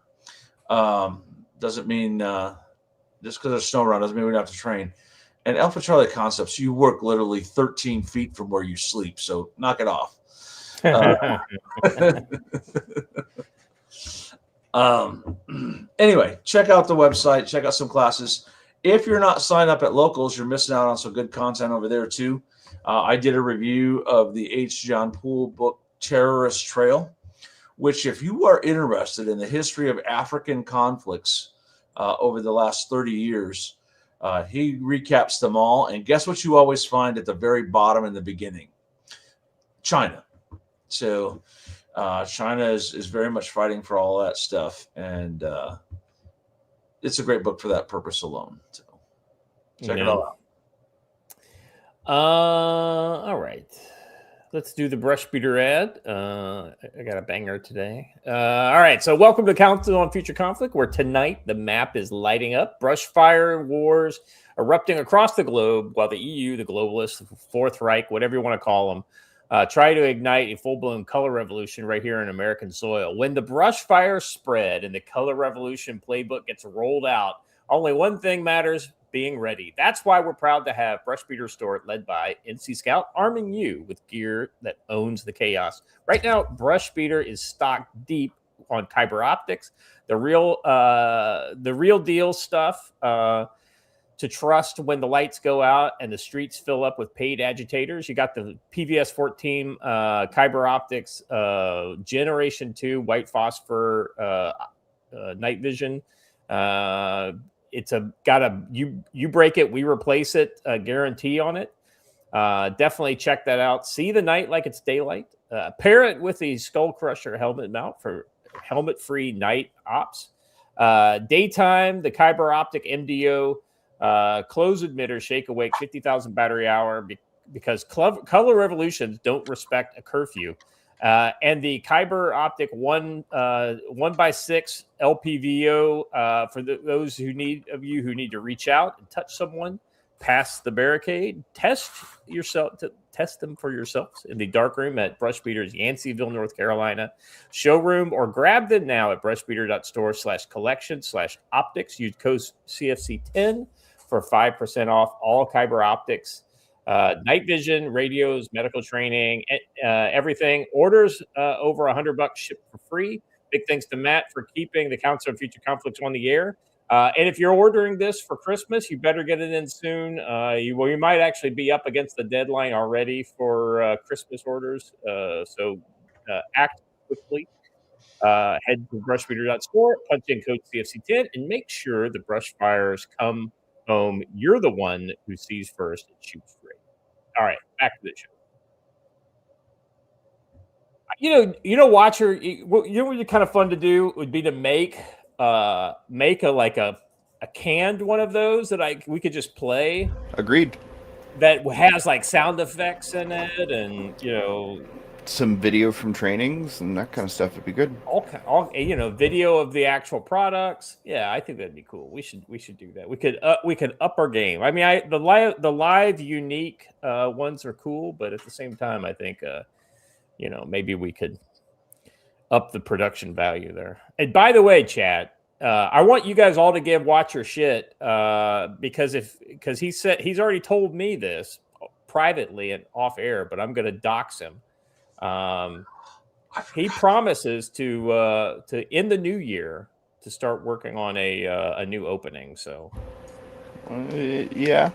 doesn't mean just because there's snow around doesn't mean we don't have to train. And Alpha Charlie Concepts, you work literally 13 feet from where you sleep. So knock it off. Anyway, check out the website, check out some classes. If you're not signed up at Locals, you're missing out on some good content over there too. I did a review of the H. John Poole book, Terrorist Trail, which if you are interested in the history of African conflicts over the last 30 years, he recaps them all. And guess what you always find at the very bottom in the beginning? China. So China is very much fighting for all that stuff, and it's a great book for that purpose alone. So check it all out. All right. Let's do the brush beater ad. I got a banger today. All right. So welcome to Council on Future Conflict, where tonight the map is lighting up. Brushfire wars erupting across the globe while the EU, the globalists, the Fourth Reich, whatever you want to call them, try to ignite a full-blown color revolution right here in American soil. When the brushfires spread and the color revolution playbook gets rolled out, only one thing matters: being ready. That's why we're proud to have Brush Beater Store led by NC Scout, arming you with gear that owns the chaos. Right now, Brush Beater is stocked deep on Kyber optics, the real deal stuff to trust when the lights go out and the streets fill up with paid agitators. You got the PVS 14 Kyber optics Generation 2 white phosphor night vision. It's you break it, we replace it, guarantee on it. Definitely check that out. See the night like it's daylight. Pair it with the Skull Crusher helmet mount for helmet-free night ops. Daytime, the Kyber Optic MDO close emitter shake awake 50,000 battery hour because color revolutions don't respect a curfew. And the Kyber Optic 1x6 LPVO for those who need to reach out and touch someone past the barricade. Test them for yourselves in the dark room at Brushbeater's Yanceyville, North Carolina showroom, or grab them now at brushbeater.store/collection/optics. Use code CFC10 for 5% off all Kyber optics. Night vision, radios, medical training, everything. Orders over $100 shipped for free. Big thanks to Matt for keeping the Council of Future Conflicts on the air. And if you're ordering this for Christmas, you better get it in soon. You might actually be up against the deadline already for Christmas orders. So act quickly. Head to brushbeater.store, punch in code CFC10, and make sure the brush fires come home. You're the one who sees first and shoots free. All right, back to the show. Watcher, what would be kind of fun to do would be to make a canned one of those that we could just play. Agreed. That has like sound effects in it, and some video from trainings and that kind of stuff would be good. All video of the actual products. Yeah, I think that'd be cool. We should do that. We could up our game. I mean, the live unique ones are cool, but at the same time, I think maybe we could up the production value there. And by the way, chat, I want you guys all to give Watcher shit because he's already told me this privately and off air, but I'm going to dox him. He promises to in the new year to start working on a new opening. So, yeah.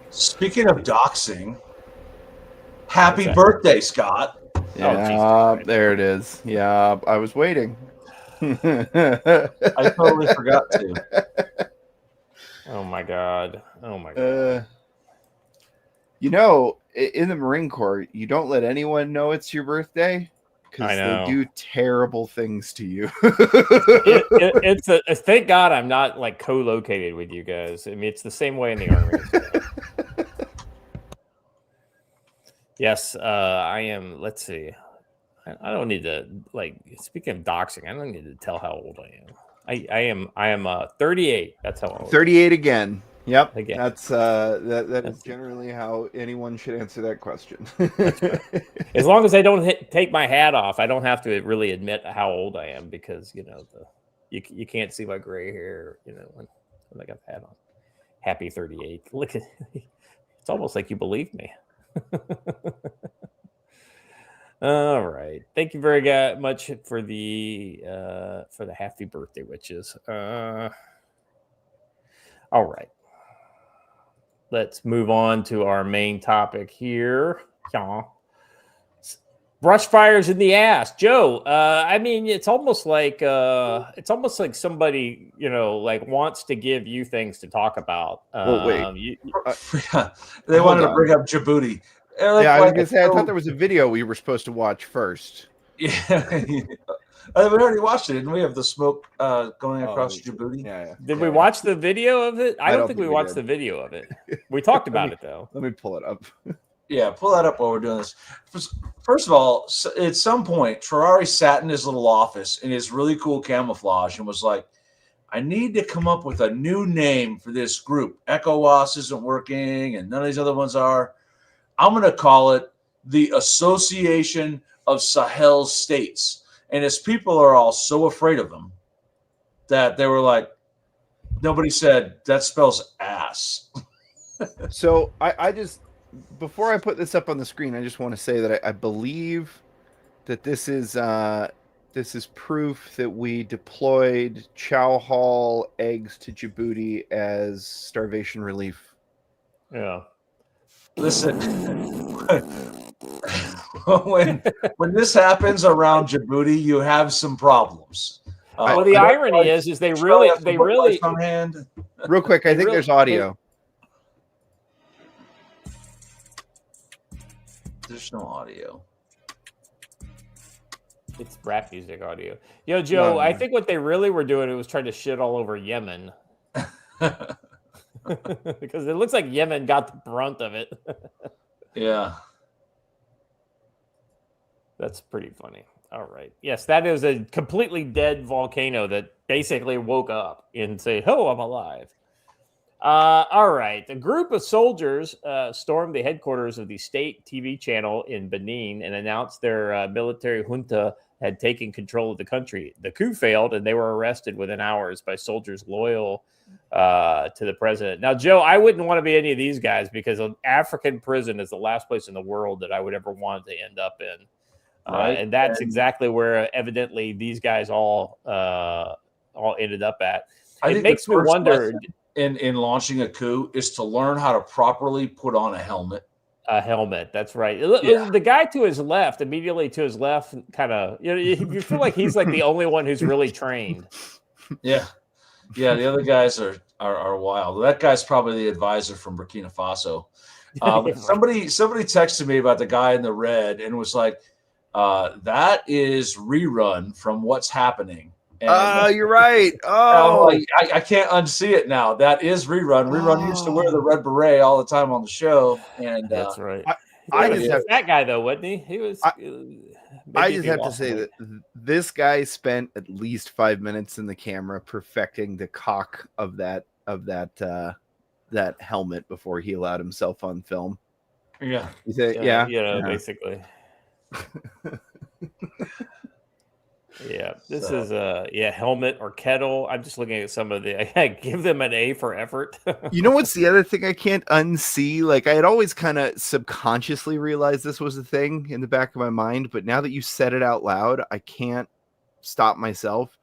Speaking of doxing, happy birthday, Scott! Yeah, there it is. Yeah, I was waiting. I totally forgot to. Oh my god! In the Marine Corps, you don't let anyone know it's your birthday because they do terrible things to you. It's thank God I'm not like co-located with you guys. I mean, it's the same way in the Army. Yes, I am. Let's see. I don't need to speaking of doxing, I don't need to tell how old I am. I am 38. That's how old. 38 again. Yep. Again. That's that is generally how anyone should answer that question. As long as I don't take my hat off, I don't have to really admit how old I am because you can't see my gray hair. When I got the hat on. Happy 38. Look at it's almost like you believe me. All right. Thank you very much for the happy birthday witches. All right. Let's move on to our main topic here. Brushfires in the ass, Joe. I mean, it's almost like somebody wants to give you things to talk about. Well, wait. They wanted to bring up Djibouti. Yeah, I was gonna say I thought there was a video we were supposed to watch first. Yeah, we already watched it, didn't we? Have the smoke going across Djibouti. Yeah. Did we watch the video of it? I don't think we watched did. the video of it. We talked about it though. Let me pull it up. Yeah, pull that up while we're doing this. First of all, at some point, Ferrari sat in his little office in his really cool camouflage and was like, I need to come up with a new name for this group. ECOWAS isn't working, and none of these other ones are. I'm going to call it the Association of Sahel States. And his people are all so afraid of him that they were like, nobody said, that spells ass. So I just, before I put this up on the screen, I just want to say that I believe that this is proof that we deployed chow hall eggs to Djibouti as starvation relief. Yeah. Listen, when this happens around Djibouti, you have some problems. Well, the irony is they really on hand. Real quick, I think there's audio. There's no audio. It's rap music audio. Yo, Joe, I think what they really were doing was trying to shit all over Yemen. Because it looks like Yemen got the brunt of it. Yeah. That's pretty funny. All right. Yes, that is a completely dead volcano that basically woke up and say, "Oh, I'm alive." All right. A group of soldiers stormed the headquarters of the state TV channel in Benin and announced their military junta had taken control of the country. The coup failed, and they were arrested within hours by soldiers loyal to the president. Now, Joe, I wouldn't want to be any of these guys because an African prison is the last place in the world that I would ever want to end up in. Right. And that's exactly where evidently these guys all ended up at. It makes me wonder. In launching a coup is to learn how to properly put on a helmet. A helmet, that's right. Yeah. The guy to his left, immediately to his left, kind of, you feel like he's like the only one who's really trained. Yeah. Yeah, the other guys are wild. That guy's probably the advisor from Burkina Faso. Somebody texted me about the guy in the red and was like, that is rerun from What's Happening. You're right. Oh, I can't unsee it now. That is Rerun. Rerun used to wear the red beret all the time on the show, and that's right. I just have that guy though, wasn't he? He was. I just have to say that this guy spent at least 5 minutes in the camera perfecting the cock of that helmet before he allowed himself on film. Yeah. You say, yeah, basically. Yeah, this is helmet or kettle. I'm just looking at some of the. I give them an A for effort. You know what's the other thing I can't unsee? Like I had always kind of subconsciously realized this was a thing in the back of my mind, but now that you said it out loud, I can't stop myself.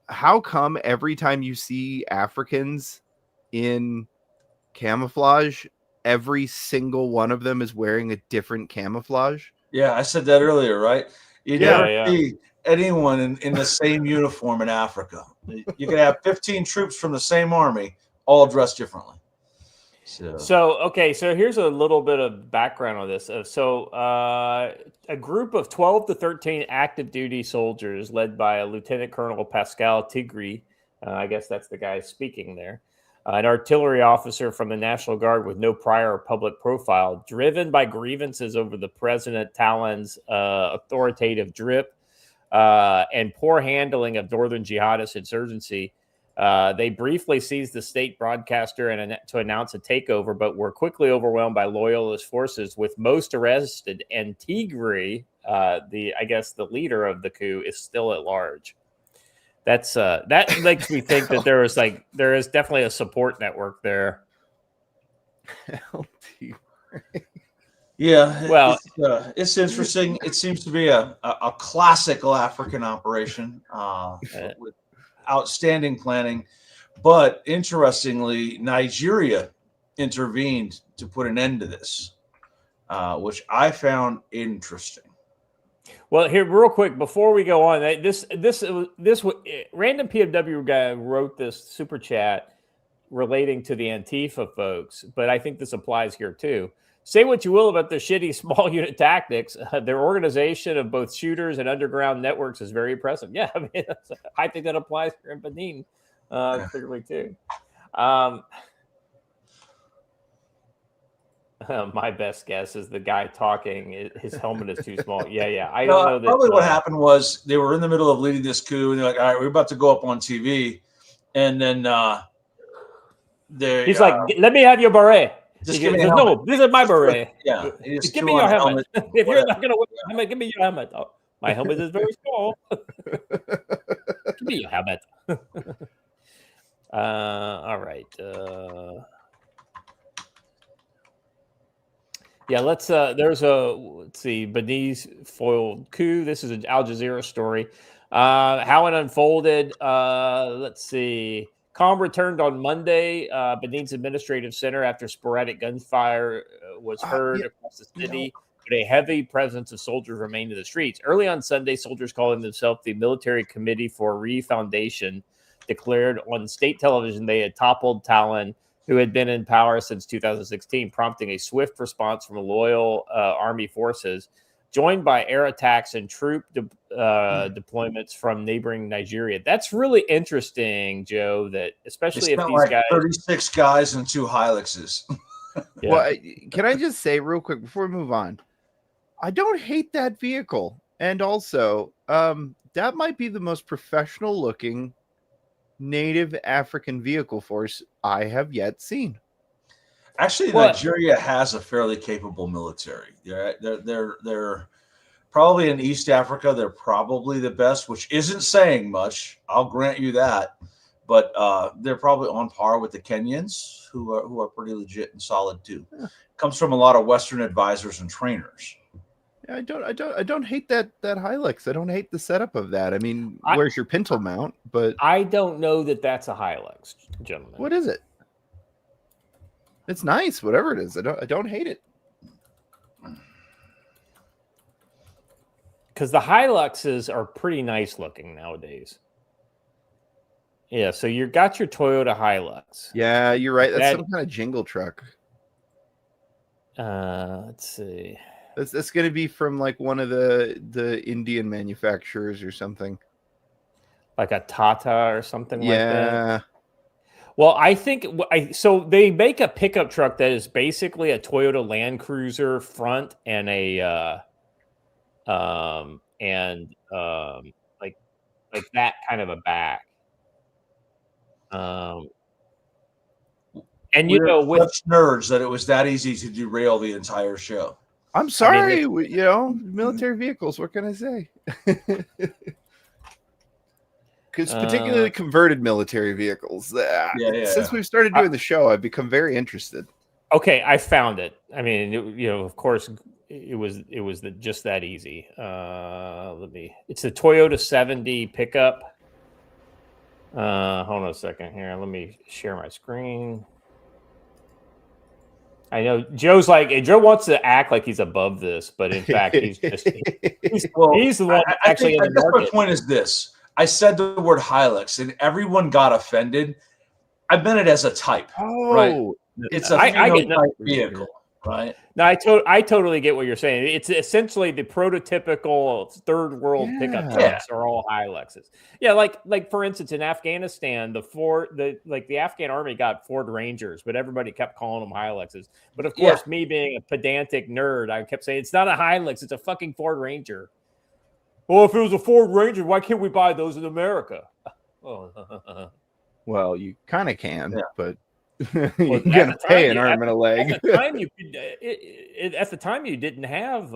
How come every time you see Africans in camouflage, every single one of them is wearing a different camouflage? Yeah, I said that earlier, right? You never see anyone in the same uniform in Africa. You could have 15 troops from the same army, all dressed differently. So here's a little bit of background on this. A group of 12 to 13 active duty soldiers led by a Lieutenant Colonel Pascal Tigri, I guess that's the guy speaking there, an artillery officer from the National Guard with no prior public profile, driven by grievances over the President Talon's authoritative drip and poor handling of Northern Jihadist insurgency. They briefly seized the state broadcaster to announce a takeover, but were quickly overwhelmed by loyalist forces, with most arrested. And Tigri, the leader of the coup, is still at large. That makes me think that there is definitely a support network there. Yeah, well, it's interesting. It seems to be a classical African operation with outstanding planning. But interestingly, Nigeria intervened to put an end to this, which I found interesting. Well, here, real quick, before we go on, this random PFW guy wrote this super chat relating to the Antifa folks, but I think this applies here too. say what you will about their shitty small unit tactics. Their organization of both shooters and underground networks is very impressive. Yeah, I mean, I think that applies here in Benin, clearly too. My best guess is the guy talking. His helmet is too small. Yeah. I don't know that. Probably what happened was they were in the middle of leading this coup, and they're like, "All right, we're about to go up on TV," and then he's like, "Let me have your beret." Just He give me goes, a helmet. no, this is my beret. Yeah, he just Give threw me your on a helmet. If you're whatever. not going to wear your helmet, give me your helmet. Oh, my helmet is very small. Give me your helmet. All right. Yeah, let's see, Benin's foiled coup. This is an Al Jazeera story. How it unfolded. Let's see. Calm returned on Monday, Benin's administrative center, after sporadic gunfire was heard across the city, but a heavy presence of soldiers remained in the streets. Early on Sunday, soldiers calling themselves the Military Committee for Refoundation declared on state television they had toppled Talon, who had been in power since 2016, prompting a swift response from loyal army forces, joined by air attacks and troop deployments from neighboring Nigeria. That's really interesting, Joe, that especially if these guys... 36 guys and 2 Hiluxes. Yeah. Well, can I just say real quick before we move on, I don't hate that vehicle. And also, that might be the most professional looking native African vehicle force I have yet seen. Actually, Nigeria has a fairly capable military. They're probably in East Africa. They're probably the best, which isn't saying much. I'll grant you that. But they're probably on par with the Kenyans, who are pretty legit and solid too. Comes from a lot of Western advisors and trainers. I don't hate that Hilux. I don't hate the setup of that. I mean, where's your pintle mount? But I don't know that that's a Hilux, gentlemen. What is it? It's nice, whatever it is. I don't hate it. Because the Hiluxes are pretty nice looking nowadays. Yeah, so you got your Toyota Hilux. Yeah, you're right. That's some kind of jingle truck. Let's see. That's going to be from like one of the Indian manufacturers or something. Like a Tata or something like that. Yeah. Well, I think so they make a pickup truck that is basically a Toyota Land Cruiser front and like that kind of a back. And we're such nerds that it was that easy to derail the entire show. I'm sorry, military vehicles. What can I say? Because particularly converted military vehicles. Since we've started doing the show, I've become very interested. Okay, I found it. I mean, of course, it was just that easy. It's the Toyota 70 pickup. Hold on a second here. Let me share my screen. I know Joe wants to act like he's above this, but in fact, he's the one actually in the market. My point is this. I said the word Hilux, and everyone got offended. I meant it as a type, right? It's a type vehicle, right? No, I totally get what you're saying. It's essentially the prototypical third world pickup trucks are all Hiluxes. Yeah, like for instance, in Afghanistan, the Afghan army got Ford Rangers, but everybody kept calling them Hiluxes. But of course, me being a pedantic nerd, I kept saying it's not a Hilux, it's a fucking Ford Ranger. Well, if it was a Ford Ranger, why can't we buy those in America? Well, you kind of can, but you're going to pay an arm and a leg. At the time, you didn't have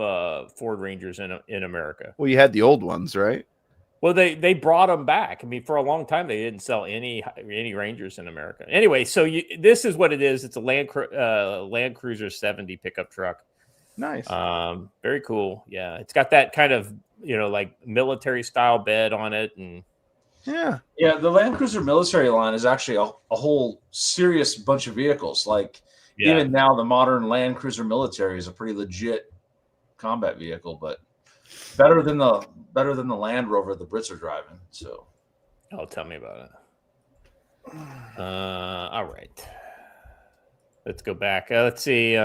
Ford Rangers in America. Well, you had the old ones, right? Well, they brought them back. I mean, for a long time, they didn't sell any Rangers in America. Anyway, so this is what it is. It's a Land Cruiser 70 pickup truck. Nice. Very cool. Yeah, it's got that kind of like military style bed on it, and the Land Cruiser military line is actually a whole serious bunch of vehicles. Like even now, the modern Land Cruiser military is a pretty legit combat vehicle, but better than the Land Rover the Brits are driving. So, tell me about it. All right, let's go back. Let's see.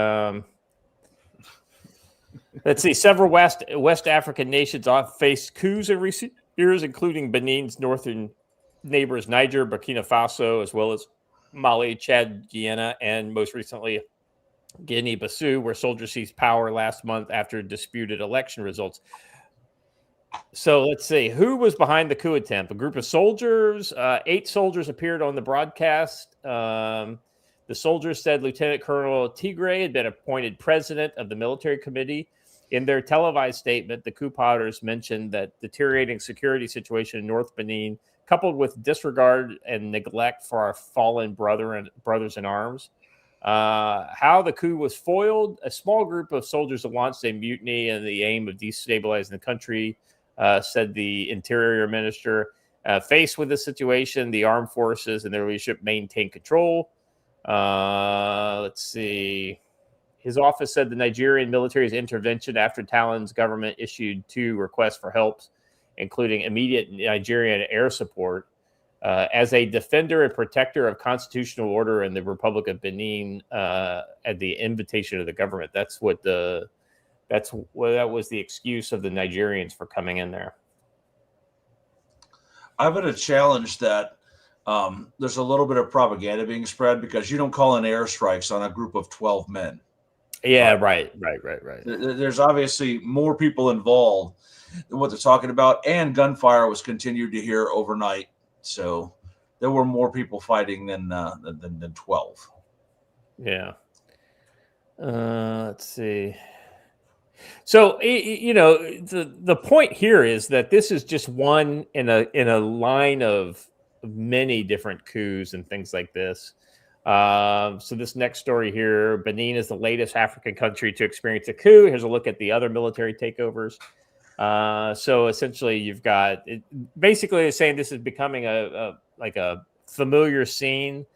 Let's see. Several West African nations faced coups in recent years, including Benin's northern neighbors Niger, Burkina Faso, as well as Mali, Chad, Guyana, and most recently Guinea-Bissau, where soldiers seized power last month after disputed election results. So let's see. Who was behind the coup attempt? A group of soldiers. 8 soldiers appeared on the broadcast. The soldiers said Lieutenant Colonel Tigray had been appointed president of the military committee. In their televised statement, the coup plotters mentioned that deteriorating security situation in North Benin, coupled with disregard and neglect for our fallen brothers in arms. How the coup was foiled: a small group of soldiers launched a mutiny in the aim of destabilizing the country, said the interior minister. Faced with the situation, the armed forces and their leadership maintained control. Let's see. His office said the Nigerian military's intervention after Talon's government issued 2 requests for help, including immediate Nigerian air support. As a defender and protector of constitutional order in the Republic of Benin, at the invitation of the government. That was the excuse of the Nigerians for coming in there. I'm going to challenge that. There's a little bit of propaganda being spread because you don't call in airstrikes on a group of 12 men. Yeah, right. There's obviously more people involved than what they're talking about, and gunfire was continued to hear overnight. So there were more people fighting than 12. Yeah. Let's see. So the point here is that this is just one in a line of many different coups and things like this. So this next story here: Benin is the latest African country to experience a coup. Here's a look at the other military takeovers. So essentially, you've got basically it's saying this is becoming a familiar scene.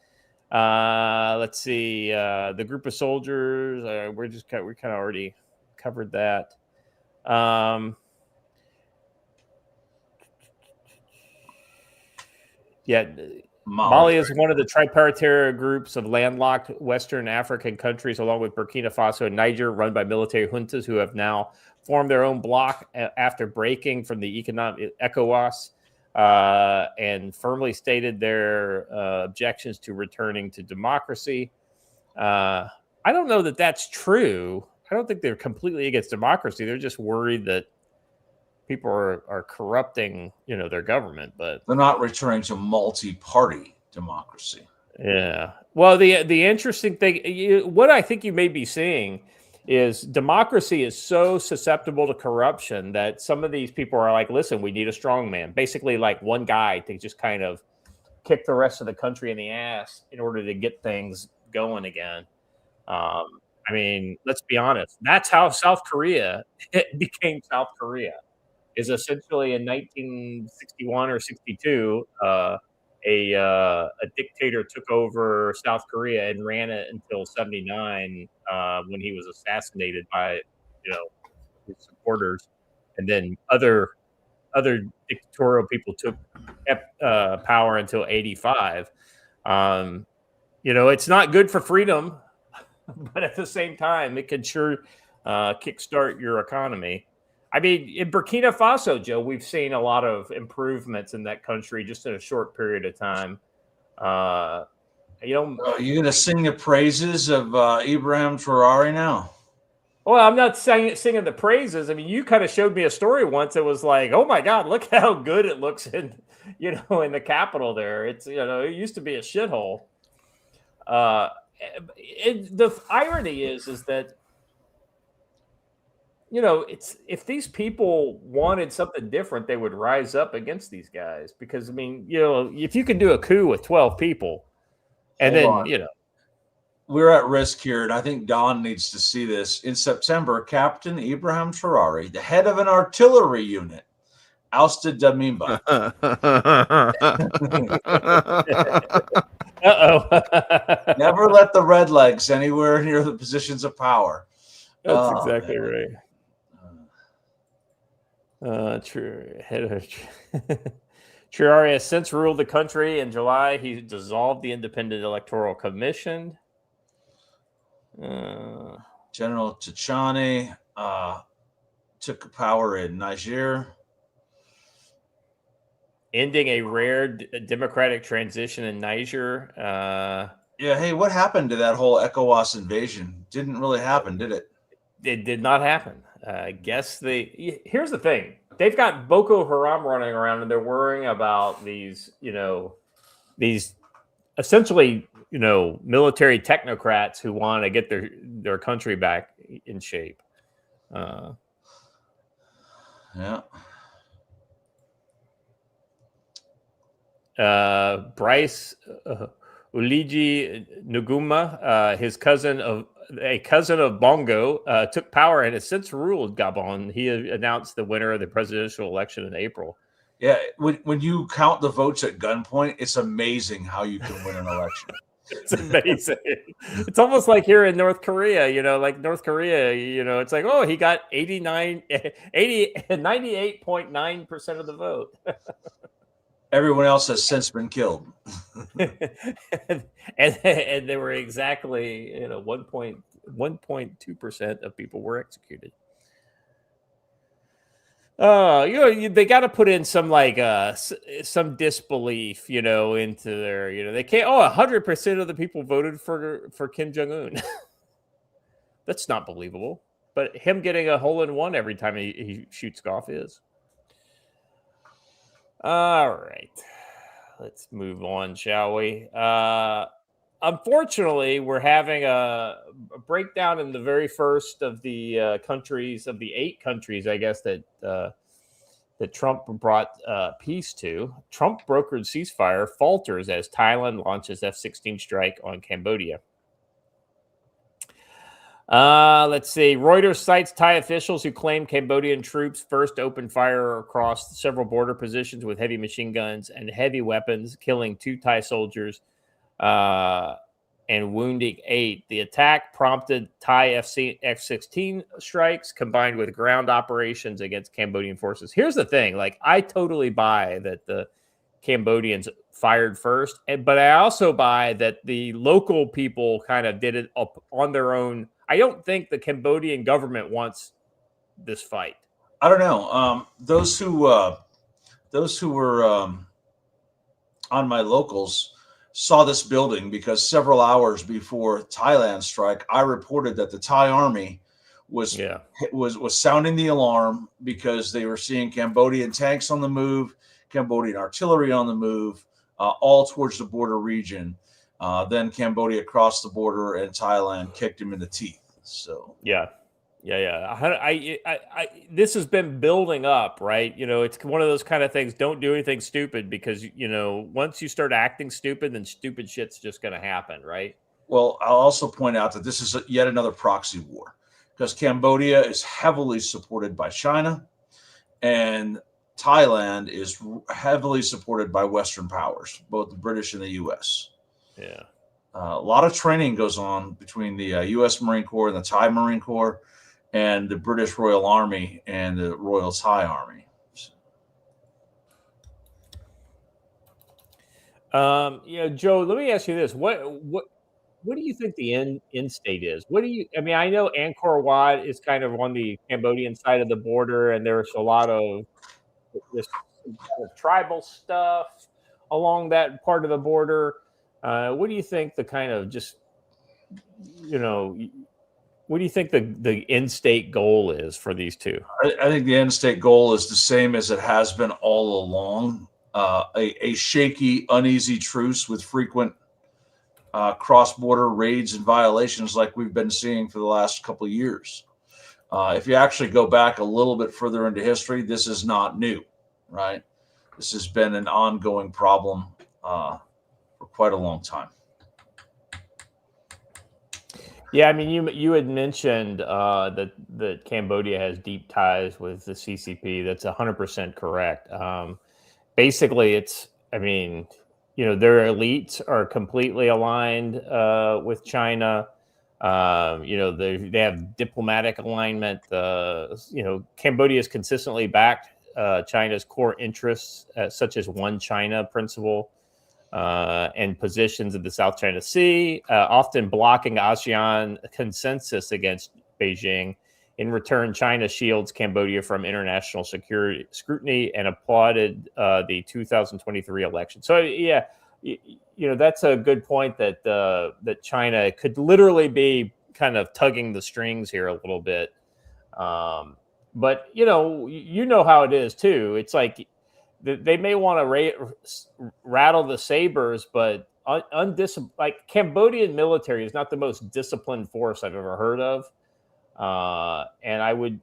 Let's see, the group of soldiers. We kind of already covered that. Yeah. Mali is one of the tripartite groups of landlocked Western African countries, along with Burkina Faso and Niger, run by military juntas who have now formed their own bloc after breaking from the economic ECOWAS and firmly stated their objections to returning to democracy. I don't know that that's true. I don't think they're completely against democracy. They're just worried that people are corrupting, their government, but they're not returning to multi-party democracy. Yeah. Well, the interesting thing, what I think you may be seeing is democracy is so susceptible to corruption that some of these people are like, listen, we need a strong man. Basically, like one guy to just kind of kick the rest of the country in the ass in order to get things going again. I mean, let's be honest. That's how South Korea became South Korea. Is essentially in 1961 or 62, a dictator took over South Korea and ran it until 79 when he was assassinated by his supporters, and then other dictatorial people took power until 85. It's not good for freedom, but at the same time, it can sure kickstart your economy. I mean, in Burkina Faso, Joe, we've seen a lot of improvements in that country just in a short period of time. Are you going to sing the praises of Ibrahim Traoré now? Well, I'm not singing the praises. I mean, you kind of showed me a story once. It was like, oh my God, look how good it looks in the capital there. It's it used to be a shithole. The irony is that. It's if these people wanted something different, they would rise up against these guys. Because I mean, if you can do a coup with 12 people, and we're at risk here, and I think Don needs to see this. In September, Captain Ibrahim Traoré, the head of an artillery unit, ousted Damimba. Uh-oh. Never let the redlegs anywhere near the positions of power. That's exactly right. Traoré has since ruled the country. In July, he dissolved the Independent Electoral Commission. General Tchani took power in Niger. Ending a rare democratic transition in Niger. Yeah, hey, what happened to that whole ECOWAS invasion? Didn't really happen, did it? It did not happen. I guess here's the thing. They've got Boko Haram running around and they're worrying about these essentially, military technocrats who want to get their country back in shape. Yeah. Bryce Uliji Nguma, a cousin of Bongo, took power and has since ruled Gabon. He announced the winner of the presidential election in April. Yeah, when you count the votes at gunpoint, it's amazing how you can win an election. It's amazing. It's almost like here in North Korea, like North Korea, it's like, oh, he got 98.9% of the vote. Everyone else has since been killed. and there were exactly 1.2% of people were executed. They got to put in some some disbelief, into their, they can't. 100% of the people voted for Kim Jong-un. That's not believable. But him getting a hole in one every time he shoots golf is. All right, let's move on, shall we? Unfortunately, we're having a breakdown in the very first of the countries, of the 8 countries, I guess, that Trump brought peace to. Trump brokered ceasefire falters as Thailand launches F-16 strike on Cambodia. Let's see. Reuters cites Thai officials who claim Cambodian troops first opened fire across several border positions with heavy machine guns and heavy weapons, killing 2 Thai soldiers and wounding 8. The attack prompted Thai F-16 strikes combined with ground operations against Cambodian forces. Here's the thing. I totally buy that the Cambodians fired first, but I also buy that the local people kind of did it up on their own. I don't think the Cambodian government wants this fight. I don't know. Those who were on my locals saw this building because several hours before Thailand strike, I reported that the Thai army was sounding the alarm because they were seeing Cambodian tanks on the move, Cambodian artillery on the move, all towards the border region. Then Cambodia crossed the border and Thailand kicked him in the teeth. So yeah. This has been building up, right? It's one of those kind of things. Don't do anything stupid because once you start acting stupid, then stupid shit's just going to happen, right? Well, I'll also point out that this is yet another proxy war because Cambodia is heavily supported by China, and Thailand is heavily supported by Western powers, both the British and the U.S. Yeah. A lot of training goes on between the U.S. Marine Corps and the Thai Marine Corps and the British Royal Army and the Royal Thai Army. Joe, let me ask you this. What do you think the end state is? I know Angkor Wat is kind of on the Cambodian side of the border, and there's a lot of this kind of tribal stuff along that part of the border. What do you think the kind of just, what do you think the end state goal is for these two? I think the end state goal is the same as it has been all along. A shaky, uneasy truce with frequent cross-border raids and violations like we've been seeing for the last couple of years. If you actually go back a little bit further into history, this is not new, right? This has been an ongoing problem for quite a long time. Yeah, you had mentioned that Cambodia has deep ties with the CCP. That's 100% correct. Basically, their elites are completely aligned with China. They have diplomatic alignment. Cambodia has consistently backed China's core interests, such as One China principle. And positions in the South China Sea, often blocking ASEAN consensus against Beijing In return, China shields Cambodia from international security scrutiny and applauded the 2023 election. So, yeah, that's a good point that that China could literally be kind of tugging the strings here a little bit. But you know how it is too. It's like they may want to rattle the sabers, but like Cambodian military is not the most disciplined force I've ever heard of. And I would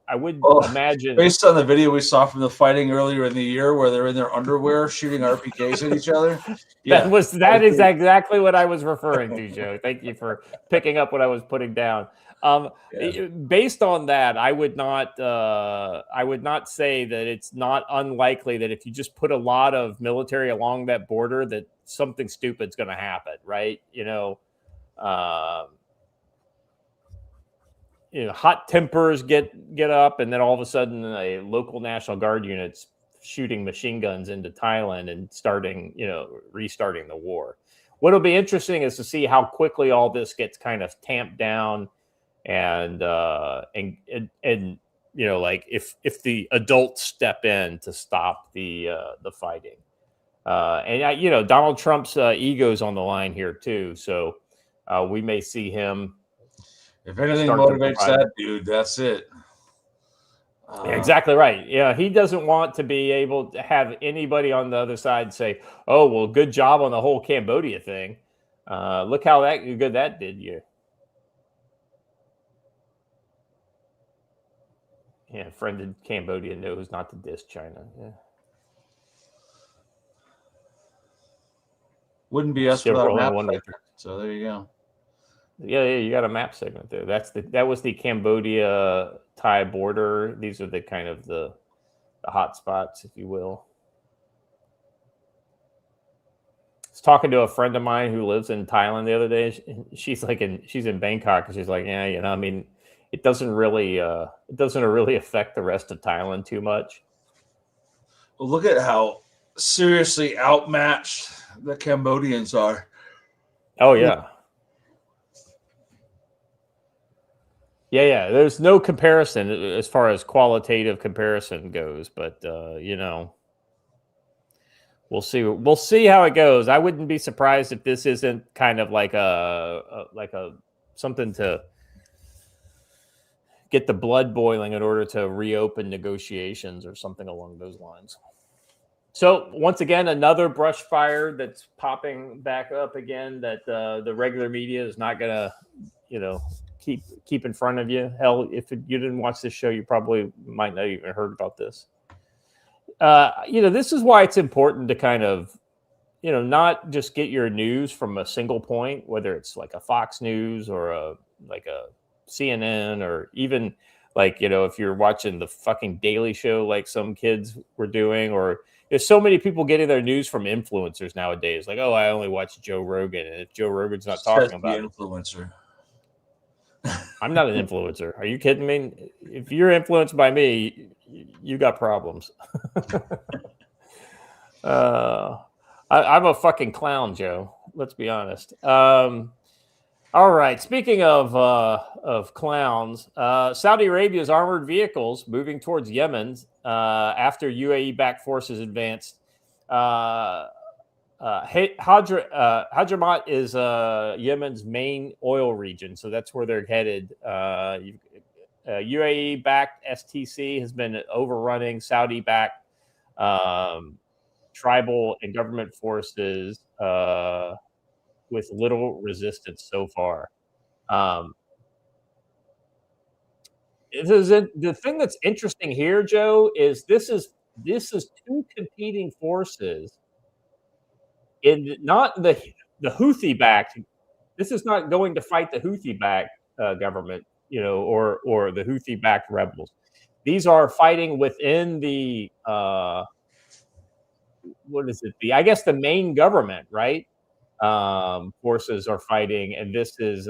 imagine, based on the video we saw from the fighting earlier in the year where they're in their underwear shooting RPGs at each other. Yeah, that is exactly what I was referring to, Joe. Thank you for picking up what I was putting down. Based on that, I would not say that it's not unlikely that if you just put a lot of military along that border, that something stupid's going to happen, right? Hot tempers get up, and then all of a sudden, a local National Guard unit's shooting machine guns into Thailand and restarting the war. What'll be interesting is to see how quickly all this gets kind of tamped down, and like if the adults step in to stop the fighting, and Donald Trump's ego's on the line here too, so we may see him. If anything motivates that dude, that's it. Exactly right. Yeah, he doesn't want to be able to have anybody on the other side say, "Oh, well, good job on the whole Cambodia thing. Look how good that did you." Yeah, friend in Cambodia knows not to diss China. Yeah. Wouldn't be us without a map segment. So there you go. Yeah, you got a map segment there. That was the Cambodia Thai border. These are the kind of the hot spots, if you will. I was talking to a friend of mine who lives in Thailand the other day. She's in Bangkok, and she's like, yeah, I mean, it doesn't really affect the rest of Thailand too much. Well, look at how seriously outmatched the Cambodians are. Oh yeah. Yeah. There's no comparison as far as qualitative comparison goes, but we'll see. We'll see how it goes. I wouldn't be surprised if this isn't kind of like a something to get the blood boiling in order to reopen negotiations or something along those lines. So once again, another brush fire that's popping back up again that the regular media is not going to, keep in front of you. Hell, if you didn't watch this show, you probably might not even heard about this. This is why it's important to kind of, not just get your news from a single point, whether it's like a Fox News or a CNN, or even if you're watching the fucking Daily Show like some kids were doing, or there's so many people getting their news from influencers nowadays. Like, oh, I only watch Joe Rogan, and if Joe Rogan's not talking about it, influencer. I'm not an influencer. Are you kidding me? If you're influenced by me, you got problems. I'm a fucking clown, Joe. Let's be honest. All right. Speaking of clowns, Saudi Arabia's armored vehicles moving towards Yemen after UAE-backed forces advanced. Hadramaut is Yemen's main oil region, so that's where they're headed. UAE-backed STC has been overrunning Saudi-backed tribal and government forces with little resistance so far. The thing that's interesting here, Joe, is this is two competing forces. In not the Houthi backed, this is not going to fight the Houthi backed government, or the Houthi backed rebels. These are fighting within the I guess the main government, right? Forces are fighting, and this is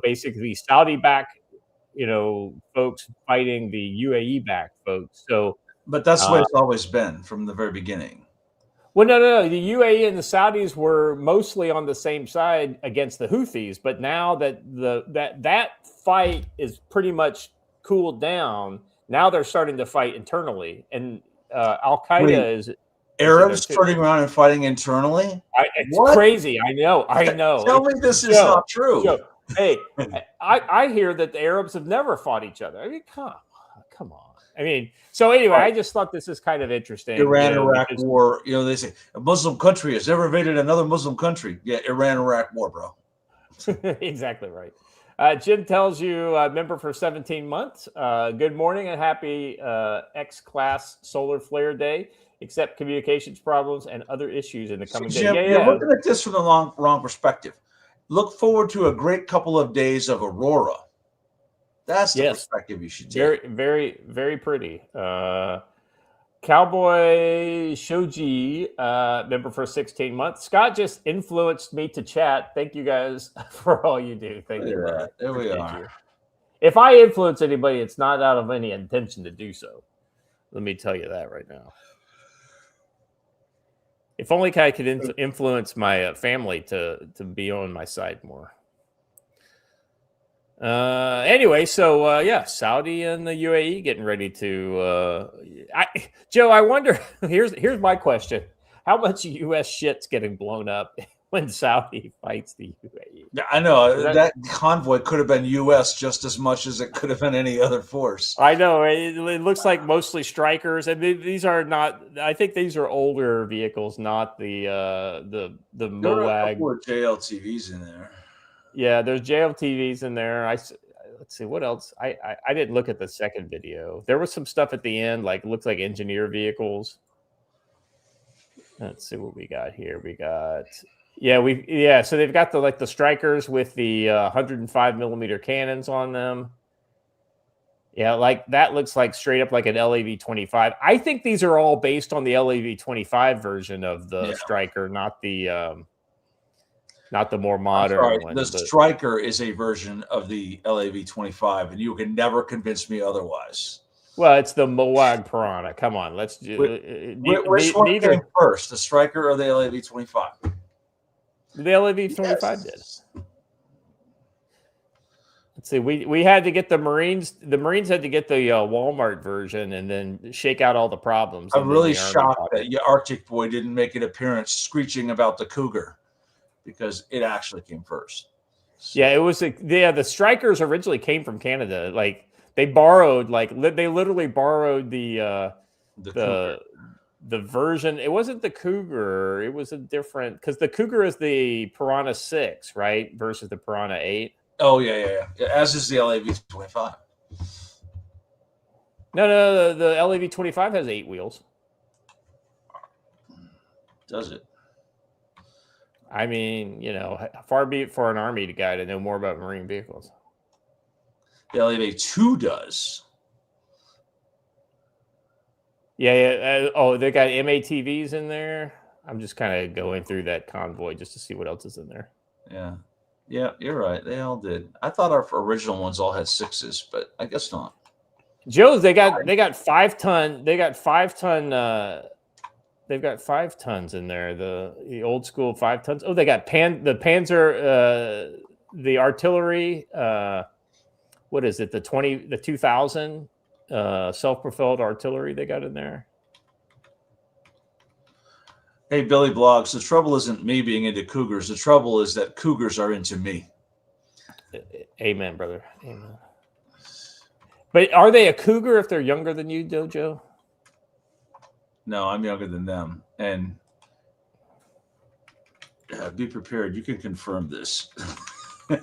basically Saudi backed folks fighting the UAE backed folks. So, but that's the way it's always been from the very beginning. Well, no. The UAE and the Saudis were mostly on the same side against the Houthis, but now that that fight is pretty much cooled down. Now they're starting to fight internally, and Al Qaeda is Arabs turning around and fighting internally. It's crazy. I know. Tell me this is not true. Joe, hey, I hear that the Arabs have never fought each other. I mean, come on. I mean, so anyway, I just thought this is kind of interesting. Iran-Iraq war. They say a Muslim country has never invaded another Muslim country. Yeah, Iran-Iraq war, bro. Exactly right. Jim tells you, member for 17 months. Good morning and happy X-Class Solar Flare Day. Accept communications problems and other issues in the coming days. Jim, you're looking at this from the wrong perspective. Look forward to a great couple of days of aurora. That's the perspective you should take. Very, very, very pretty. Cowboy Shoji, member for 16 months. Scott just influenced me to chat. Thank you guys for all you do. Thank you. There we are. You. If I influence anybody, it's not out of any intention to do so. Let me tell you that right now. If only I could influence my family to be on my side more. Anyway, so Saudi and the UAE getting ready to. Joe, I wonder. Here's my question: how much U.S. shit's getting blown up when Saudi fights the UAE? I know that convoy could have been U.S. just as much as it could have been any other force. I know it looks like mostly strikers, and these are not. I think these are older vehicles, not the MOAG. There are a couple of JLTVs in there. Yeah, there's JLTVs in there. Let's see what else. I didn't look at the second video. There was some stuff at the end, like looks like engineer vehicles. Let's see what we got here. We got so they've got the strikers with the 105 millimeter cannons on them. Yeah, like that looks like straight up like an LAV-25. I think these are all based on the LAV-25 version of the striker, not the more modern one. The Striker is a version of the LAV-25, and you can never convince me otherwise. Well, it's the MOAG Piranha. Come on, let's do which one came first, the Striker or the LAV-25? The LAV-25 did. Let's see. We had to get the Marines. The Marines had to get the Walmart version and then shake out all the problems. I'm really shocked that your Arctic Boy didn't make an appearance screeching about the Cougar, because it actually came first. So. Yeah, it was. The Strikers originally came from Canada. Like they borrowed, they literally borrowed the version. It wasn't the Cougar. It was a different, because the Cougar is the Piranha 6, right, versus the Piranha 8. Oh yeah. As is the LAV-25. No. The LAV-25 has 8 wheels. Does it? I mean, far be it for an Army guy to know more about Marine vehicles. The LAV-2 does. Yeah. Oh, they got MATVs in there. I'm just kind of going through that convoy just to see what else is in there. Yeah, you're right. They all did. I thought our original ones all had 6s, but I guess not. Joe's, they got 5 ton. They got 5 ton. They've got 5 tons in there. The old school 5 tons. Oh, they got the Panzer, the artillery. What is it? The 2000 self-propelled artillery they got in there. Hey, Billy Blogs, the trouble isn't me being into Cougars. The trouble is that Cougars are into me. Amen, brother. Amen. But are they a Cougar if they're younger than you, Joe? No, I'm younger than them. And be prepared. You can confirm this. There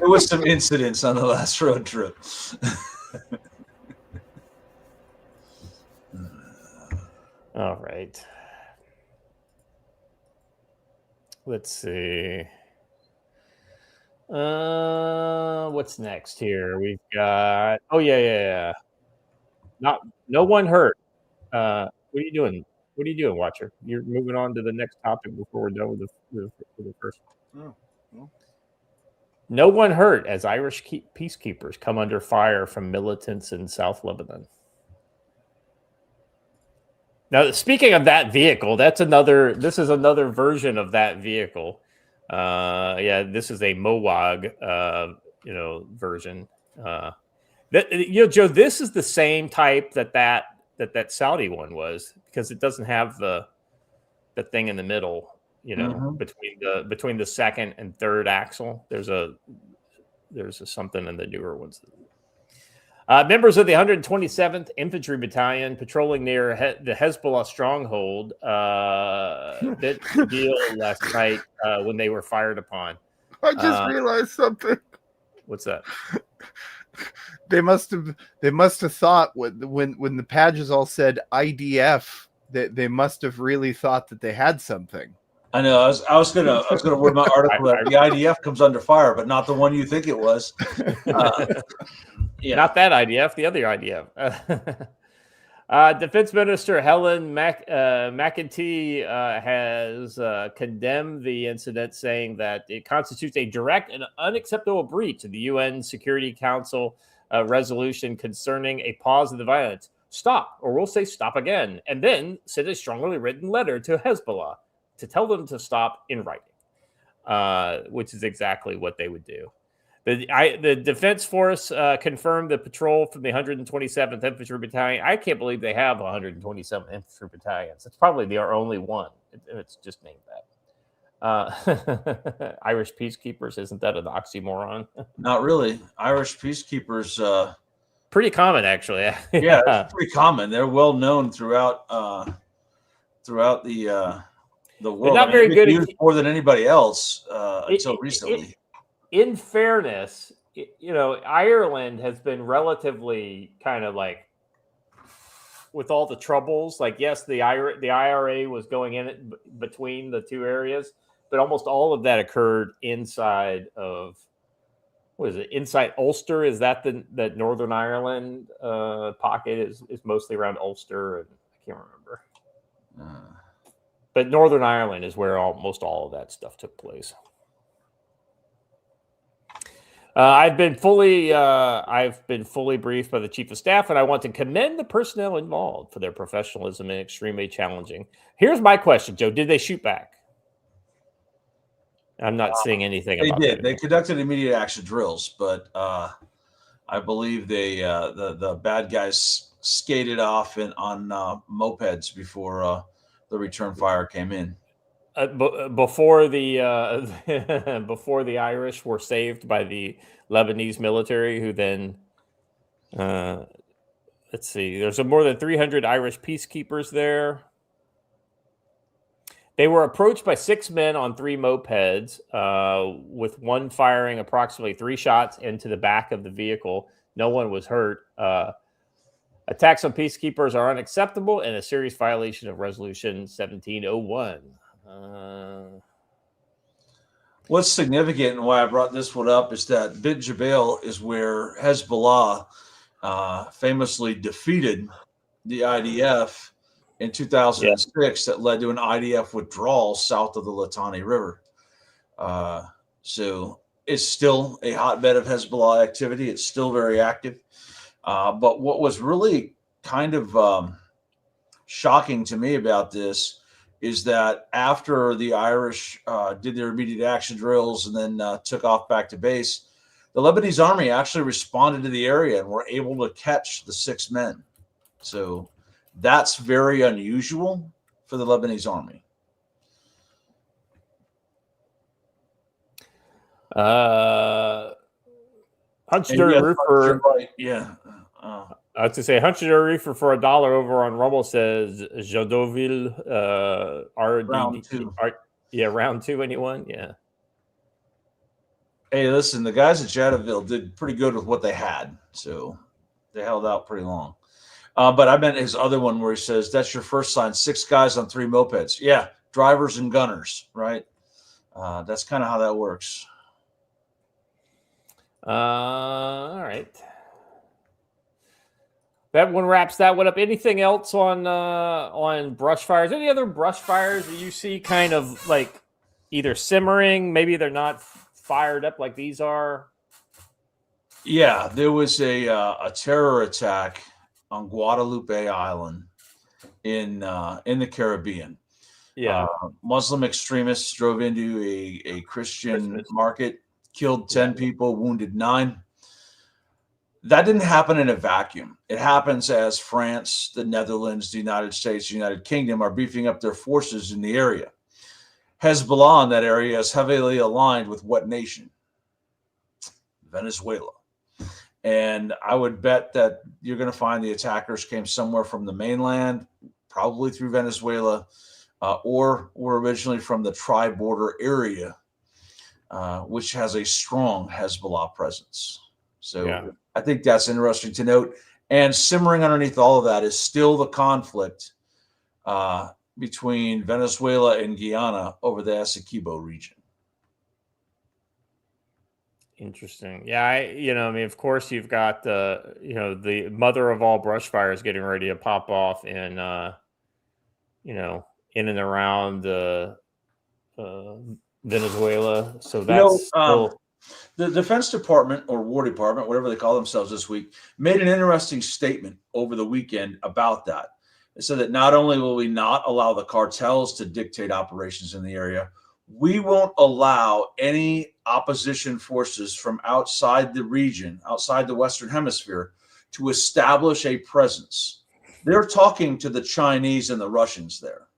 was some incidents on the last road trip. All right. Let's see. What's next here? We've got. Oh yeah. No one hurt. What are you doing? What are you doing, Watcher? You're moving on to the next topic before we're done with the first one. Oh, well. No one hurt as Irish peacekeepers come under fire from militants in South Lebanon. Now, speaking of that vehicle, this is another version of that vehicle. This is a MOAG, version. Joe, this is the same type that Saudi one was, because it doesn't have the thing in the middle. Between the second and third axle, there's a something in the newer ones. Members of the 127th Infantry Battalion patrolling near the Hezbollah stronghold bit the deal last night when they were fired upon. I just realized something. What's that? They must have thought when the badges all said IDF, that they must have really thought that they had something. I know. I was gonna word my article that the IDF comes under fire, but not the one you think it was. Not that IDF, the other IDF. Defense Minister Helen McEntee has condemned the incident, saying that it constitutes a direct and unacceptable breach of the UN Security Council resolution concerning a pause of the violence. Stop, or we'll say stop again, and then send a strongly written letter to Hezbollah to tell them to stop in writing, which is exactly what they would do. The Defense Force confirmed the patrol from the 127th Infantry Battalion. I can't believe they have 127 infantry battalions. It's probably their only one. It's just named that. Irish Peacekeepers, isn't that an oxymoron? Not really. Irish Peacekeepers. Pretty common, actually. Yeah, it's pretty common. They're well known throughout the world. They're not very good used more than anybody else until recently. In fairness, Ireland has been relatively kind of like, with all the troubles, like, yes, the IRA was going in it between the two areas, but almost all of that occurred inside of, what is it, inside Ulster? Is that the Northern Ireland pocket is mostly around Ulster? And I can't remember. But Northern Ireland is where almost all of that stuff took place. I've been fully briefed by the Chief of Staff, and I want to commend the personnel involved for their professionalism and extremely challenging. Here's my question, Joe: did they shoot back? I'm not seeing anything about that. They did. They conducted immediate action drills, but I believe the bad guys skated off on mopeds before the return fire came in. Before the before the Irish were saved by the Lebanese military, who then let's see, there's more than 300 Irish peacekeepers there. They were approached by 6 men on 3 mopeds, with one firing approximately 3 shots into the back of the vehicle. No one was hurt. Attacks on peacekeepers are unacceptable and a serious violation of Resolution 1701. What's significant and why I brought this one up is that Beit Jbeil is where Hezbollah famously defeated the IDF in 2006. That led to an IDF withdrawal south of the Litani River. So it's still a hotbed of Hezbollah activity. It's still very active. But what was really kind of shocking to me about this is that after the Irish did their immediate action drills and then took off back to base, the Lebanese army actually responded to the area and were able to catch the 6 men. So that's very unusual for the Lebanese army. Hunchner Roofer. Yeah. I was to say, Hunchner Roofer for $1 over on Rumble says Jodoville round 2. Round 2. Anyone? Yeah. Hey, listen, the guys at Jadaville did pretty good with what they had, so they held out pretty long. But I meant his other one where he says, that's your first sign, 6 guys on 3 mopeds. Yeah, drivers and gunners, right? That's kind of how that works. All right. That one wraps that one up. Anything else on brush fires? Any other brush fires that you see kind of like either simmering, maybe they're not fired up like these are? Yeah, there was a terror attack on Guadalupe Island in the Caribbean. Yeah, Muslim extremists drove into a Christian market, killed 10 people, wounded 9. that didn't happen in a vacuum. It happens as France, the Netherlands, the United States, the United Kingdom are beefing up their forces in the area. Hezbollah in that area is heavily aligned with what nation? Venezuela. And I would bet that you're going to find the attackers came somewhere from the mainland, probably through Venezuela, or were originally from the tri-border area, which has a strong Hezbollah presence. So yeah. I think that's interesting to note. And simmering underneath all of that is still the conflict between Venezuela and Guyana over the Essequibo region. Interesting. Yeah, I mean, of course, you've got the mother of all brush fires getting ready to pop off in, in and around Venezuela. So that's still. The Defense Department or War Department, whatever they call themselves this week, made an interesting statement over the weekend about that. It said that not only will we not allow the cartels to dictate operations in the area, we won't allow any opposition forces from outside the region, outside the Western Hemisphere, to establish a presence. They're talking to the Chinese and the Russians there.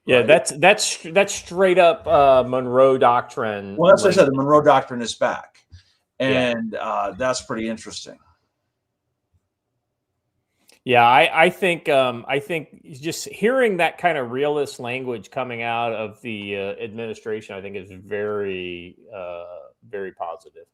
Yeah, right? that's straight up Monroe Doctrine. Well, that's what I said. The Monroe Doctrine is back. And that's pretty interesting. Yeah, I think just hearing that kind of realist language coming out of the administration, I think is very, very positive.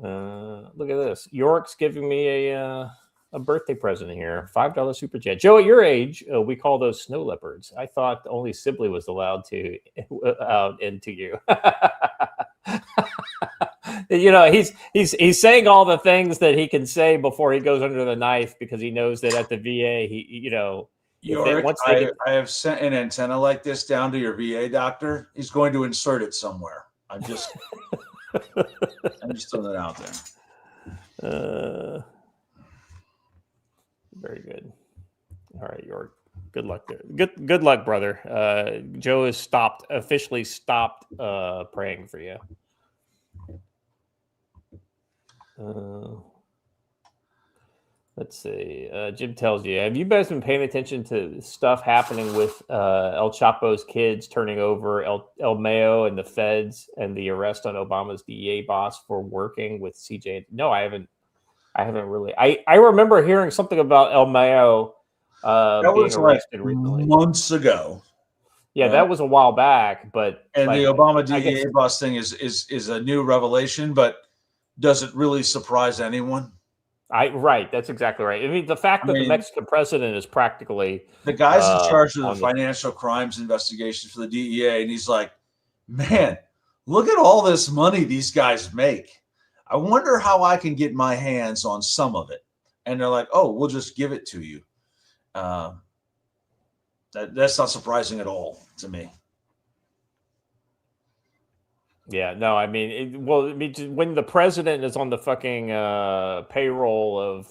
Look at this. York's giving me a birthday present here. $5 super chat. Joe, at your age, we call those snow leopards. I thought only Sibley was allowed to out into you. He's saying all the things that he can say before he goes under the knife because he knows that at the VA, York, I have sent an antenna like this down to your VA doctor. He's going to insert it somewhere. I'm just throwing it out there. Very good. All right, York. Good luck there. Good luck, brother. Joe has officially stopped praying for you. Let's see. Jim tells you, have you guys been paying attention to stuff happening with El Chapo's kids turning over El Mayo and the feds and the arrest on Obama's DEA boss for working with CJ? No, I haven't really. I remember hearing something about El Mayo being arrested recently. Months ago. Yeah, that was a while back, but the Obama DEA boss thing is a new revelation, but does it really surprise anyone? Right, that's exactly right. I mean, the fact that the Mexican president is practically the guy's in charge of the financial crimes investigation for the DEA, and he's like, man, look at all this money these guys make. I wonder how I can get my hands on some of it. And they're like, oh, we'll just give it to you. That's not surprising at all to me. Yeah, no, I mean, when the president is on the fucking payroll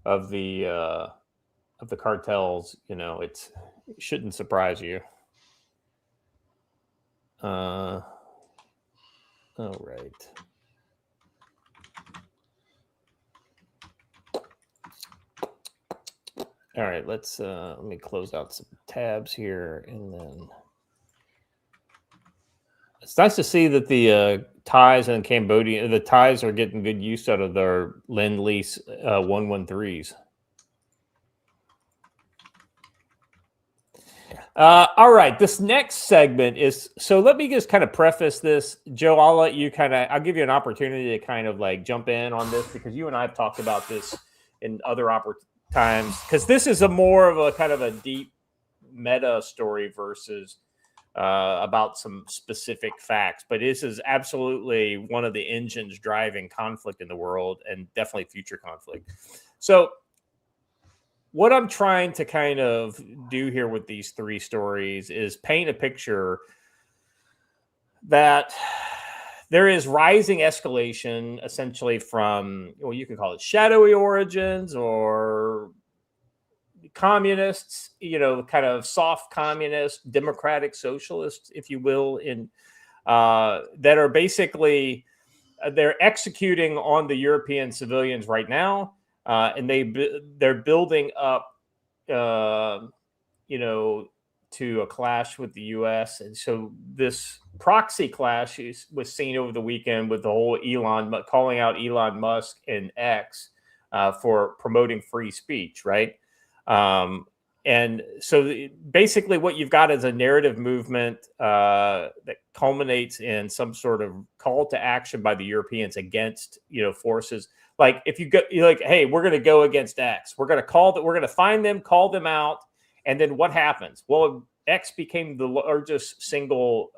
of the cartels, it shouldn't surprise you. All right. All right, let me close out some tabs here, and then it's nice to see that the Thais and Cambodia, the Thais are getting good use out of their Lend-Lease 113s. All right, this next segment is, so let me just kind of preface this. Joe, I'll give you an opportunity to kind of like jump in on this because you and I have talked about this in other times, because this is a more of a kind of a deep meta story versus about some specific facts, but this is absolutely one of the engines driving conflict in the world and definitely future conflict. So what I'm trying to kind of do here with these three stories is paint a picture that there is rising escalation essentially from, well, you can call it shadowy origins or communists, kind of soft communist, democratic socialists, if you will, in that are basically they're executing on the European civilians right now, and they're building up, to a clash with the U.S. And so this proxy clash was seen over the weekend with the whole calling out Elon Musk and X for promoting free speech, right? And so basically what you've got is a narrative movement that culminates in some sort of call to action by the Europeans against, forces. Like if you go, you're like, hey, we're going to go against X. We're going to find them, call them out. And then what happens? Well, X became the largest single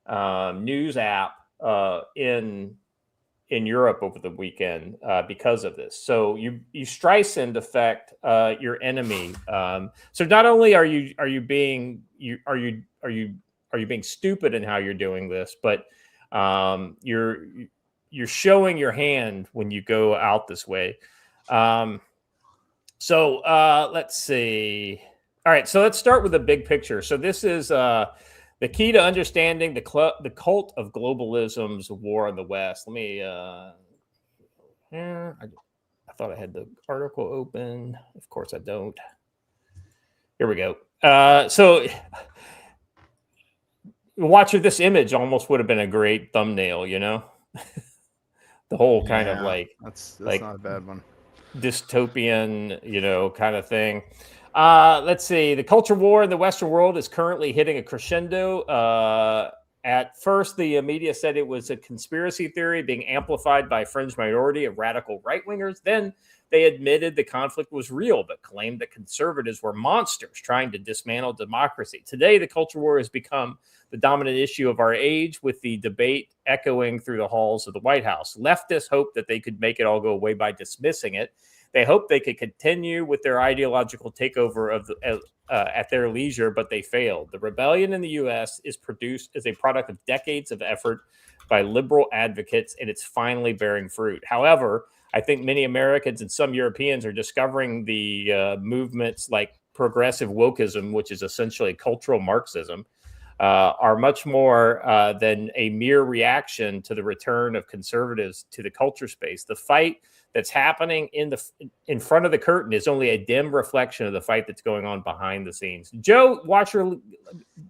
news app in Europe over the weekend because of this. So you Streisand affect your enemy. So not only are you being stupid in how you're doing this, but you're showing your hand when you go out this way. So let's see. All right, so let's start with the big picture. So this is the key to understanding the cult of globalism's war on the West. Let me. I thought I had the article open. Of course, I don't. Here we go. So watching this image almost would have been a great thumbnail. The whole kind of that's like not a bad one. Dystopian, kind of thing. Let's see. The culture war in the Western world is currently hitting a crescendo. At first, the media said it was a conspiracy theory being amplified by a fringe minority of radical right-wingers. Then they admitted the conflict was real, but claimed that conservatives were monsters trying to dismantle democracy. Today, the culture war has become the dominant issue of our age, with the debate echoing through the halls of the White House. Leftists hope that they could make it all go away by dismissing it. They hope they could continue with their ideological takeover of at their leisure, but they failed. The rebellion in the U.S. is produced as a product of decades of effort by liberal advocates, and it's finally bearing fruit. However, I think many Americans and some Europeans are discovering the movements like progressive wokeism, which is essentially cultural Marxism, are much more than a mere reaction to the return of conservatives to the culture space. The fight that's happening in front of the curtain is only a dim reflection of the fight that's going on behind the scenes. Joe, Watcher,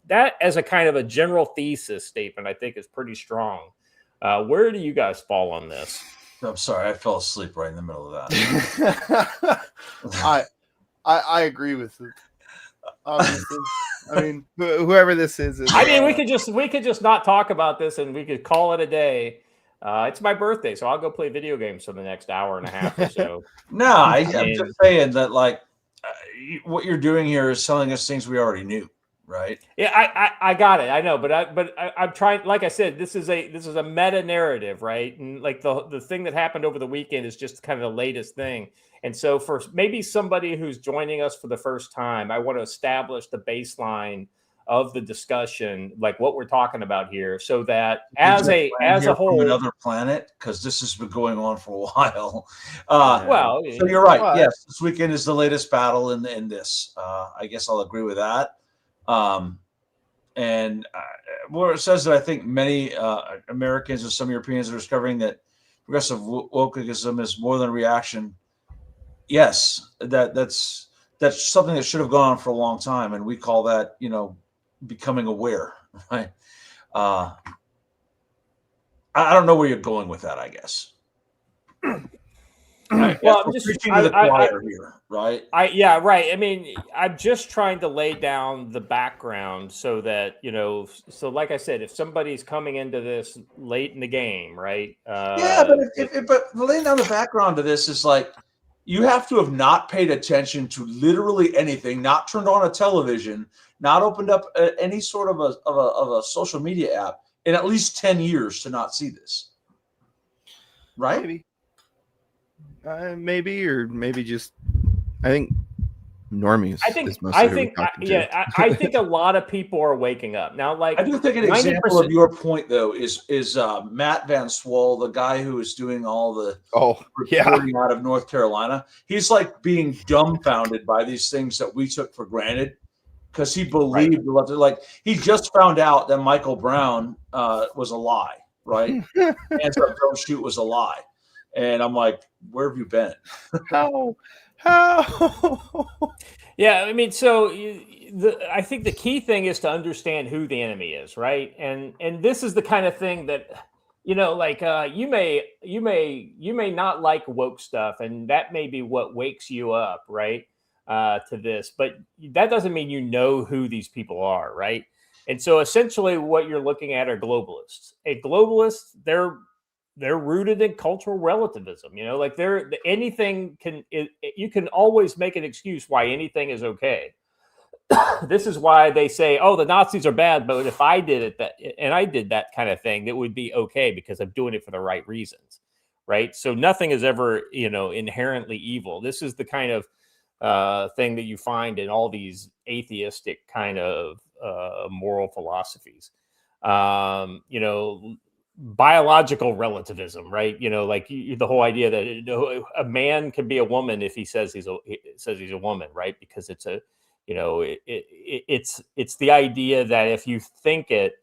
that as a kind of a general thesis statement, I think is pretty strong. Where do you guys fall on this? I'm sorry, I fell asleep right in the middle of that. I agree with it. Obviously, I mean, whoever this is I mean, we could just not talk about this and we could call it a day. It's my birthday, so I'll go play video games for the next hour and a half or so. No, I'm just saying that, what you're doing here is telling us things we already knew, right? Yeah, I got it. I know, but I'm trying. Like I said, this is a meta narrative, right? And like the thing that happened over the weekend is just kind of the latest thing. And so for maybe somebody who's joining us for the first time, I want to establish the baseline of the discussion, like what we're talking about here, so that as a whole, from another planet, because this has been going on for a while. So you're right. Yes, this weekend is the latest battle in this. I guess I'll agree with that. And where it says that I think many Americans and some Europeans are discovering that progressive wokeism is more than a reaction. Yes, that's something that should have gone on for a long time, and we call that, becoming aware, right? I don't know where you're going with that, I guess. Right. Well, I'm just preaching to the choir here, right? Right. I mean, I'm just trying to lay down the background so that, so like I said, if somebody's coming into this late in the game, right? But laying down the background to this is like, you have to have not paid attention to literally anything, not turned on a television, not opened up any sort of a social media app in at least 10 years to not see this. Right? Maybe, or maybe just, I think normies. I think a lot of people are waking up now. Like, I do think an example of your point though is Matt Van Swol, the guy who is doing all the reporting out of North Carolina. He's like being dumbfounded by these things that we took for granted because he believed like he just found out that Michael Brown was a lie. right? Hands up, don't shoot was a lie. And I'm like, where have you been? How? Yeah, I mean, so I think the key thing is to understand who the enemy is, right? And this is the kind of thing that, like you may not like woke stuff, and that may be what wakes you up, right, to this. But that doesn't mean you know who these people are, right? And so essentially, what you're looking at are globalists. A globalist, they're rooted in cultural relativism. Like anything you can always make an excuse why anything is okay. This is why they say, oh, the Nazis are bad, but if I did I did that kind of thing, it would be okay because I'm doing it for the right reasons, right? So nothing is ever inherently evil. This is the kind of thing that you find in all these atheistic kind of moral philosophies. Biological relativism, right? Like the whole idea that a man can be a woman if he says he's a woman, right? Because it's it's the idea that if you think it,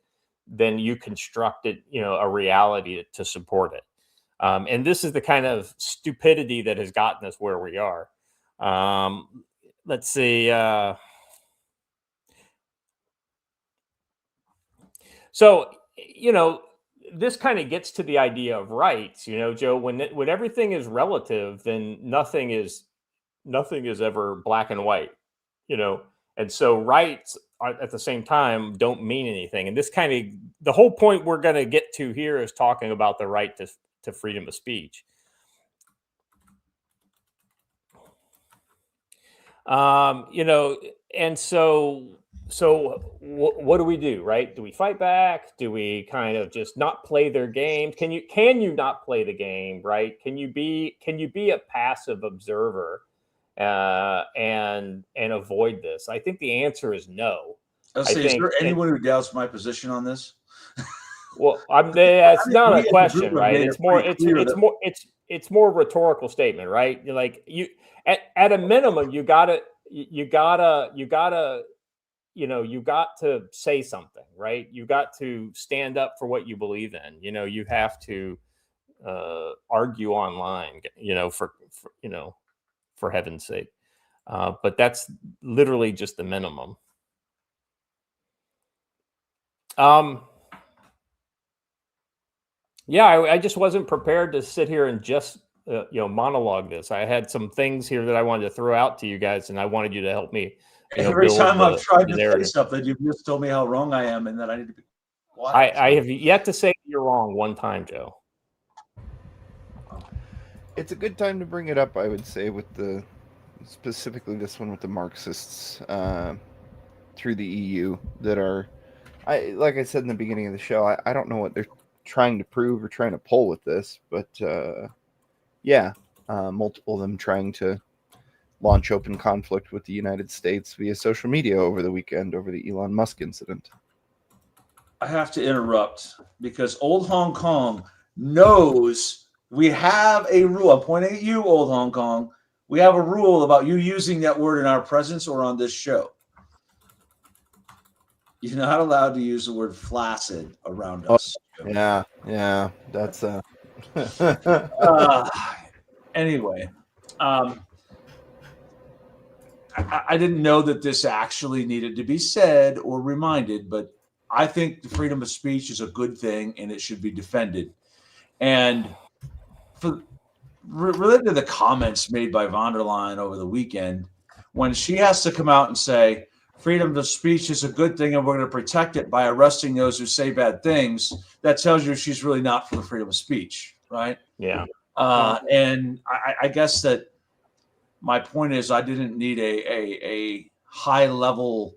then you construct it, a reality to support it. And this is the kind of stupidity that has gotten us where we are. Let's see. So, this kind of gets to the idea of rights, Joe. When everything is relative, then nothing is ever black and white, And so rights at the same time don't mean anything. And this the whole point we're going to get to here is talking about the right to freedom of speech. And so what do we do, right? Do we fight back? Do we kind of just not play their game? Can you not play the game, right? Can you be a passive observer and avoid this? I think the answer is no. Is there anyone who doubts my position on this? Well, it's not a question, right? It's more a rhetorical statement, right? You're like at a minimum, you got to say something, right? You got to stand up for what you believe in. You have to argue online, for heaven's sake. But that's literally just the minimum. Yeah, I just wasn't prepared to sit here and just monologue this. I had some things here that I wanted to throw out to you guys, and I wanted you to help me. Every time I've tried to say something, you've just told me how wrong I am and that I need to be quiet. I have yet to say you're wrong one time, Joe. It's a good time to bring it up, I would say, with specifically this one with the Marxists through the EU that are, like I said in the beginning of the show, I don't know what they're trying to prove or trying to pull with this, but multiple of them trying to launch open conflict with the United States via social media over the weekend over the Elon Musk incident. I have to interrupt because old Hong Kong knows we have a rule. I'm pointing at you, old Hong Kong. We have a rule about you using that word in our presence or on this show. You're not allowed to use the word flaccid around us. Yeah, that's anyway. I didn't know that this actually needed to be said or reminded, but I think the freedom of speech is a good thing and it should be defended. And related to the comments made by von der Leyen over the weekend, when she has to come out and say freedom of speech is a good thing and we're going to protect it by arresting those who say bad things, that tells you she's really not for the freedom of speech, right? Yeah. And I guess that my point is I didn't need a high level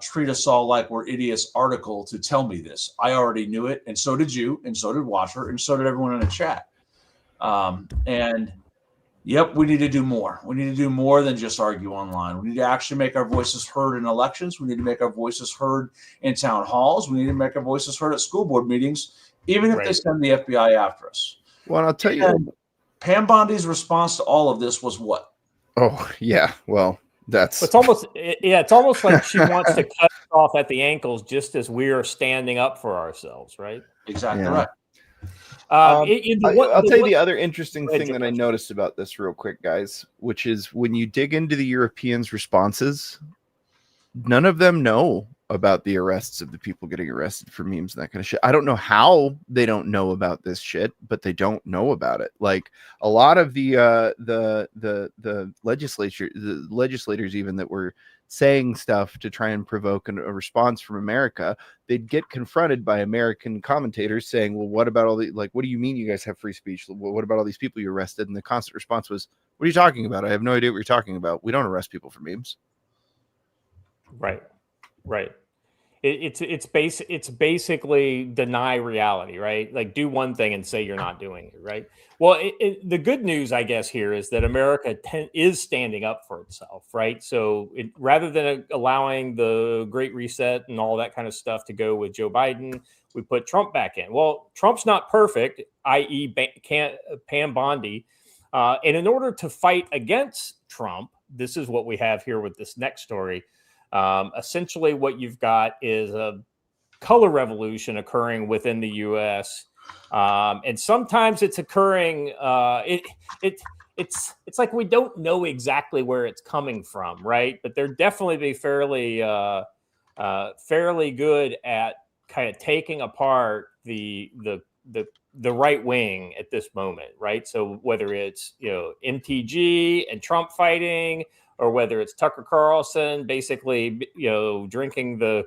treat us all like we're idiots article to tell me this. I already knew it, and so did you, and so did Watcher, and so did everyone in the chat. And yep, we need to do more. We need to do more than just argue online. We need to actually make our voices heard in elections. We need to make our voices heard in town halls. We need to make our voices heard at school board meetings, even if they send the FBI after us. Well, I'll tell you. Pam Bondi's response to all of this was what? Oh, yeah. Well, it's almost like she wants to cut off at the ankles just as we are standing up for ourselves, right? Exactly Yeah. right. I'll tell you the other interesting thing that I Josh. noticed about this real quick, guys, which is when you dig into the Europeans' responses, none of them know about the arrests of the people getting arrested for memes and that kind of shit. I don't know how they don't know about this shit, but they don't know about it. Like a lot of the legislators even that were saying stuff to try and provoke a response from America, they'd get confronted by American commentators saying, well, what about all the, like, what do you mean you guys have free speech? What about all these people you arrested? And the constant response was, what are you talking about? I have no idea what you're talking about. We don't arrest people for memes. Right. It's basically deny reality, right? Like do one thing and say you're not doing it, right? Well, the good news, I guess, here is that America is standing up for itself, right? So rather than allowing the Great Reset and all that kind of stuff to go with Joe Biden, we put Trump back in. Well, Trump's not perfect, i.e., Pam Bondi, and in order to fight against Trump, this is what we have here with this next story. Essentially, what you've got is a color revolution occurring within the U.S., and sometimes it's occurring. It's like we don't know exactly where it's coming from, right? But they're definitely be fairly good at kind of taking apart the right wing at this moment, right? So whether it's MTG and Trump fighting, or whether it's Tucker Carlson basically, drinking the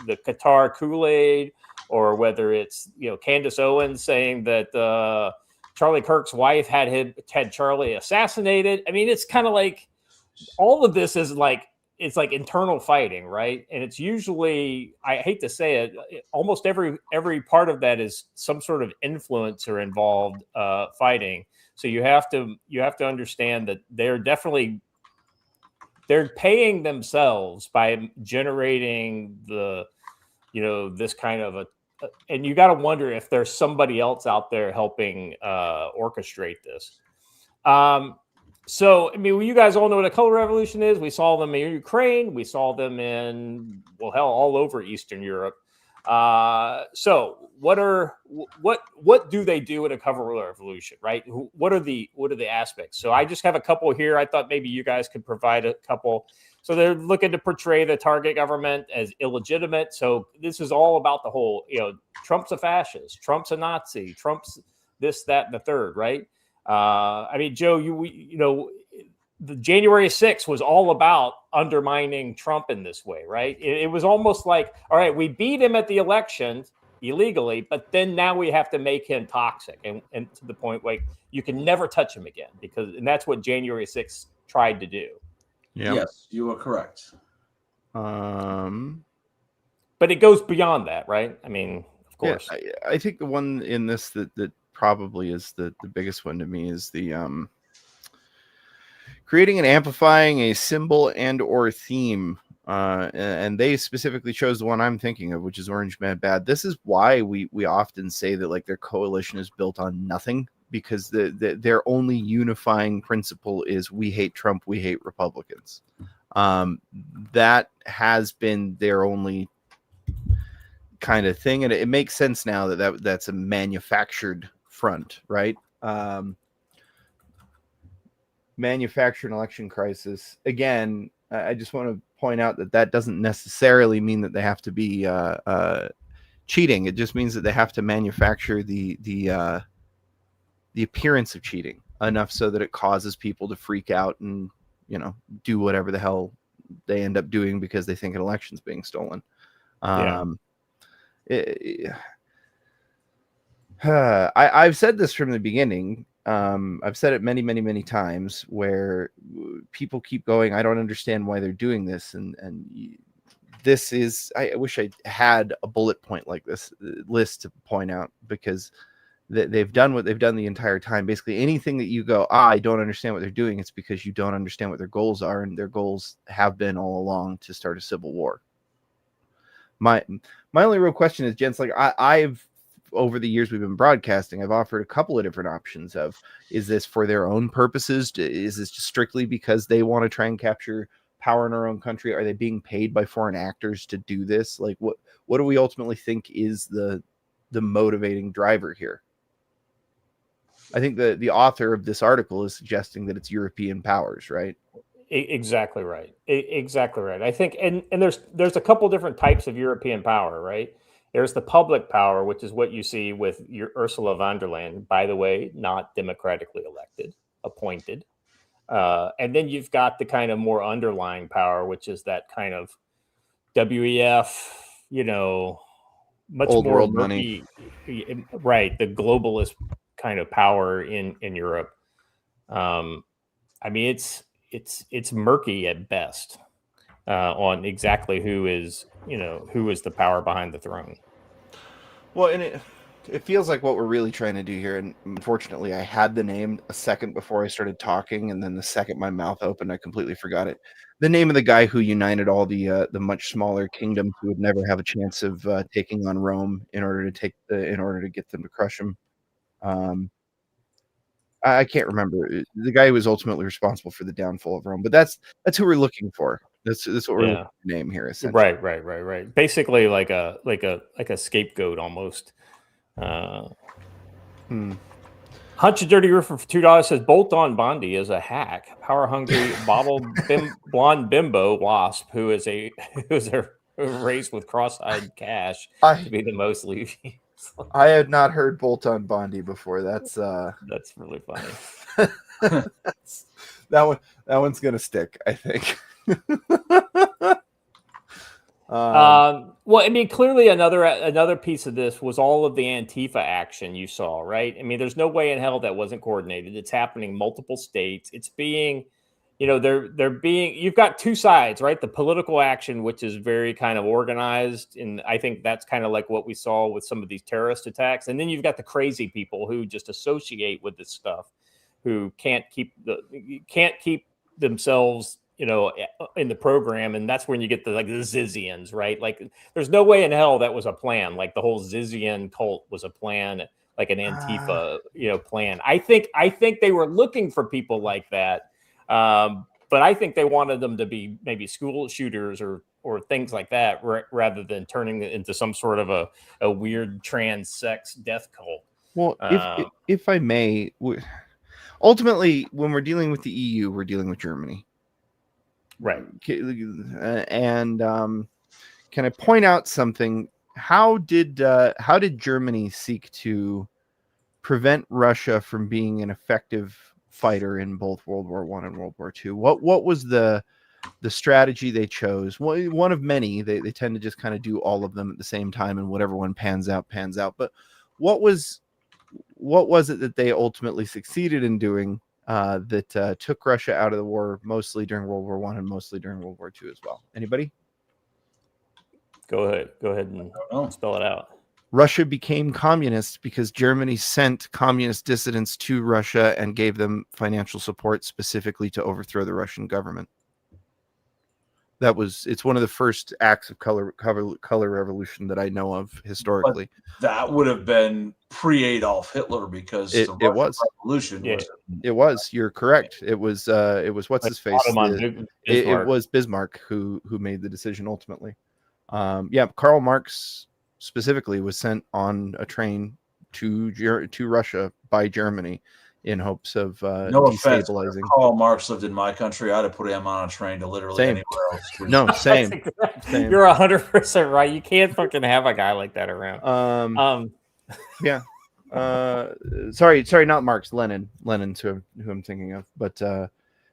Qatar Kool-Aid, or whether it's, Candace Owens saying that Charlie Kirk's wife had Charlie assassinated. I mean, it's kind of like all of this is like, it's like internal fighting, right? And it's usually, I hate to say it, almost every part of that is some sort of influencer involved fighting. So you have to understand that they're paying themselves by generating this kind of and you got to wonder if there's somebody else out there helping orchestrate this. So, I mean, you guys all know what a color revolution is. We saw them in Ukraine. We saw them in, well, hell, all over Eastern Europe. So what do they do in a color revolution, right? What are the aspects? So I just have a couple here. I thought maybe you guys could provide a couple. So they're looking to portray the target government as illegitimate. So this is all about the whole, Trump's a fascist, Trump's a Nazi, Trump's this, that, and the third, right? I mean, Joe, the January 6th was all about undermining Trump in this way, right? It was almost like, all right, we beat him at the election illegally, but then now we have to make him toxic and to the point where you can never touch him again, and that's what January 6th tried to do. Yeah. Yes, you are correct. But it goes beyond that, right? I mean, of course. Yeah, I think the one in this that probably is the biggest one to me is the creating and amplifying a symbol and or theme, and they specifically chose the one I'm thinking of, which is Orange Mad Bad. This is why we often say that like their coalition is built on nothing, because their only unifying principle is we hate Trump, we hate Republicans. That has been their only kind of thing, and it makes sense now that's a manufactured front, right? Manufactured election crisis. Again, I just want to point out that doesn't necessarily mean that they have to be cheating. It just means that they have to manufacture the appearance of cheating enough so that it causes people to freak out and do whatever the hell they end up doing because they think an election's being stolen. I've said this from the beginning. I've said it many, many, many times where people keep going, I don't understand why they're doing this. And this is, I wish I had a bullet point like this list to point out, because they've done what they've done the entire time. Basically anything that you go, I don't understand what they're doing, it's because you don't understand what their goals are. And their goals have been all along to start a civil war. My only real question is, gents, like I've, over the years we've been broadcasting, I've offered a couple of different options of, is this for their own purposes? Is this just strictly because they want to try and capture power in our own country? Are they being paid by foreign actors to do this? Like, what do we ultimately think is the motivating driver here? I think the author of this article is suggesting that it's European powers, right? Exactly right. Exactly right. I think, and there's a couple different types of European power, right? There's the public power, which is what you see with your Ursula von der Leyen, by the way, not democratically elected, appointed. And then you've got the kind of more underlying power, which is that kind of WEF, much Old more world murky, right? The globalist kind of power in Europe. I mean, it's murky at best on exactly who is the power behind the throne. Well, and it feels like what we're really trying to do here, and unfortunately I had the name a second before I started talking, and then the second my mouth opened I completely forgot it. The name of the guy who united all the much smaller kingdoms who would never have a chance of taking on Rome in order to get them to crush him. I can't remember the guy who was ultimately responsible for the downfall of Rome, but that's who we're looking for. That's what we're looking to name here, essentially. Right. Basically, like a scapegoat almost. Hunch a Dirty Roofer for $2 says Bolt On Bondi is a hack, power hungry, bottle blonde bimbo wasp who is raised with cross-eyed cash to be the most leaving. I had not heard Bolt On Bondi before. That's really funny. that one's gonna stick, I think. Well, I mean, clearly another piece of this was all of the Antifa action you saw, right? I mean, there's no way in hell that wasn't coordinated. It's happening in multiple states. It's being, you've got two sides, right? The political action, which is very kind of organized, and I think that's kind of like what we saw with some of these terrorist attacks. And then you've got the crazy people who just associate with this stuff, who can't keep themselves in the program, and that's when you get the Zizians, right? Like, there's no way in hell that was a plan. Like, the whole Zizian cult was a plan, like an Antifa, plan. I think they were looking for people like that, but I think they wanted them to be maybe school shooters or things like that, rather than turning it into some sort of a weird trans sex death cult. Well, if I may, ultimately, when we're dealing with the EU, we're dealing with Germany. Right. And can I point out something? How did Germany seek to prevent Russia from being an effective fighter in both World War I and World War II? What was the strategy they chose? One of many. They tend to just kind of do all of them at the same time, and whatever one pans out. But what was it that they ultimately succeeded in doing that took Russia out of the war, mostly during World War I and mostly during World War II as well? Anybody? Go ahead and spell it out. Russia became communist because Germany sent communist dissidents to Russia and gave them financial support specifically to overthrow the Russian government. It's one of the first acts of color revolution that I know of historically. But that would have been pre-Adolf Hitler, because it was revolution. Yeah. It was. You're correct. It was what's his face? It was Bismarck who made the decision ultimately. Karl Marx specifically was sent on a train to Russia by Germany in hopes of no destabilizing. Offense, Karl Marx lived in my country, I'd have put him on a train to literally anywhere else. No, same. You're 100% right. You can't fucking have a guy like that around. Yeah. Sorry, not Marx, Lenin's who I'm thinking of, but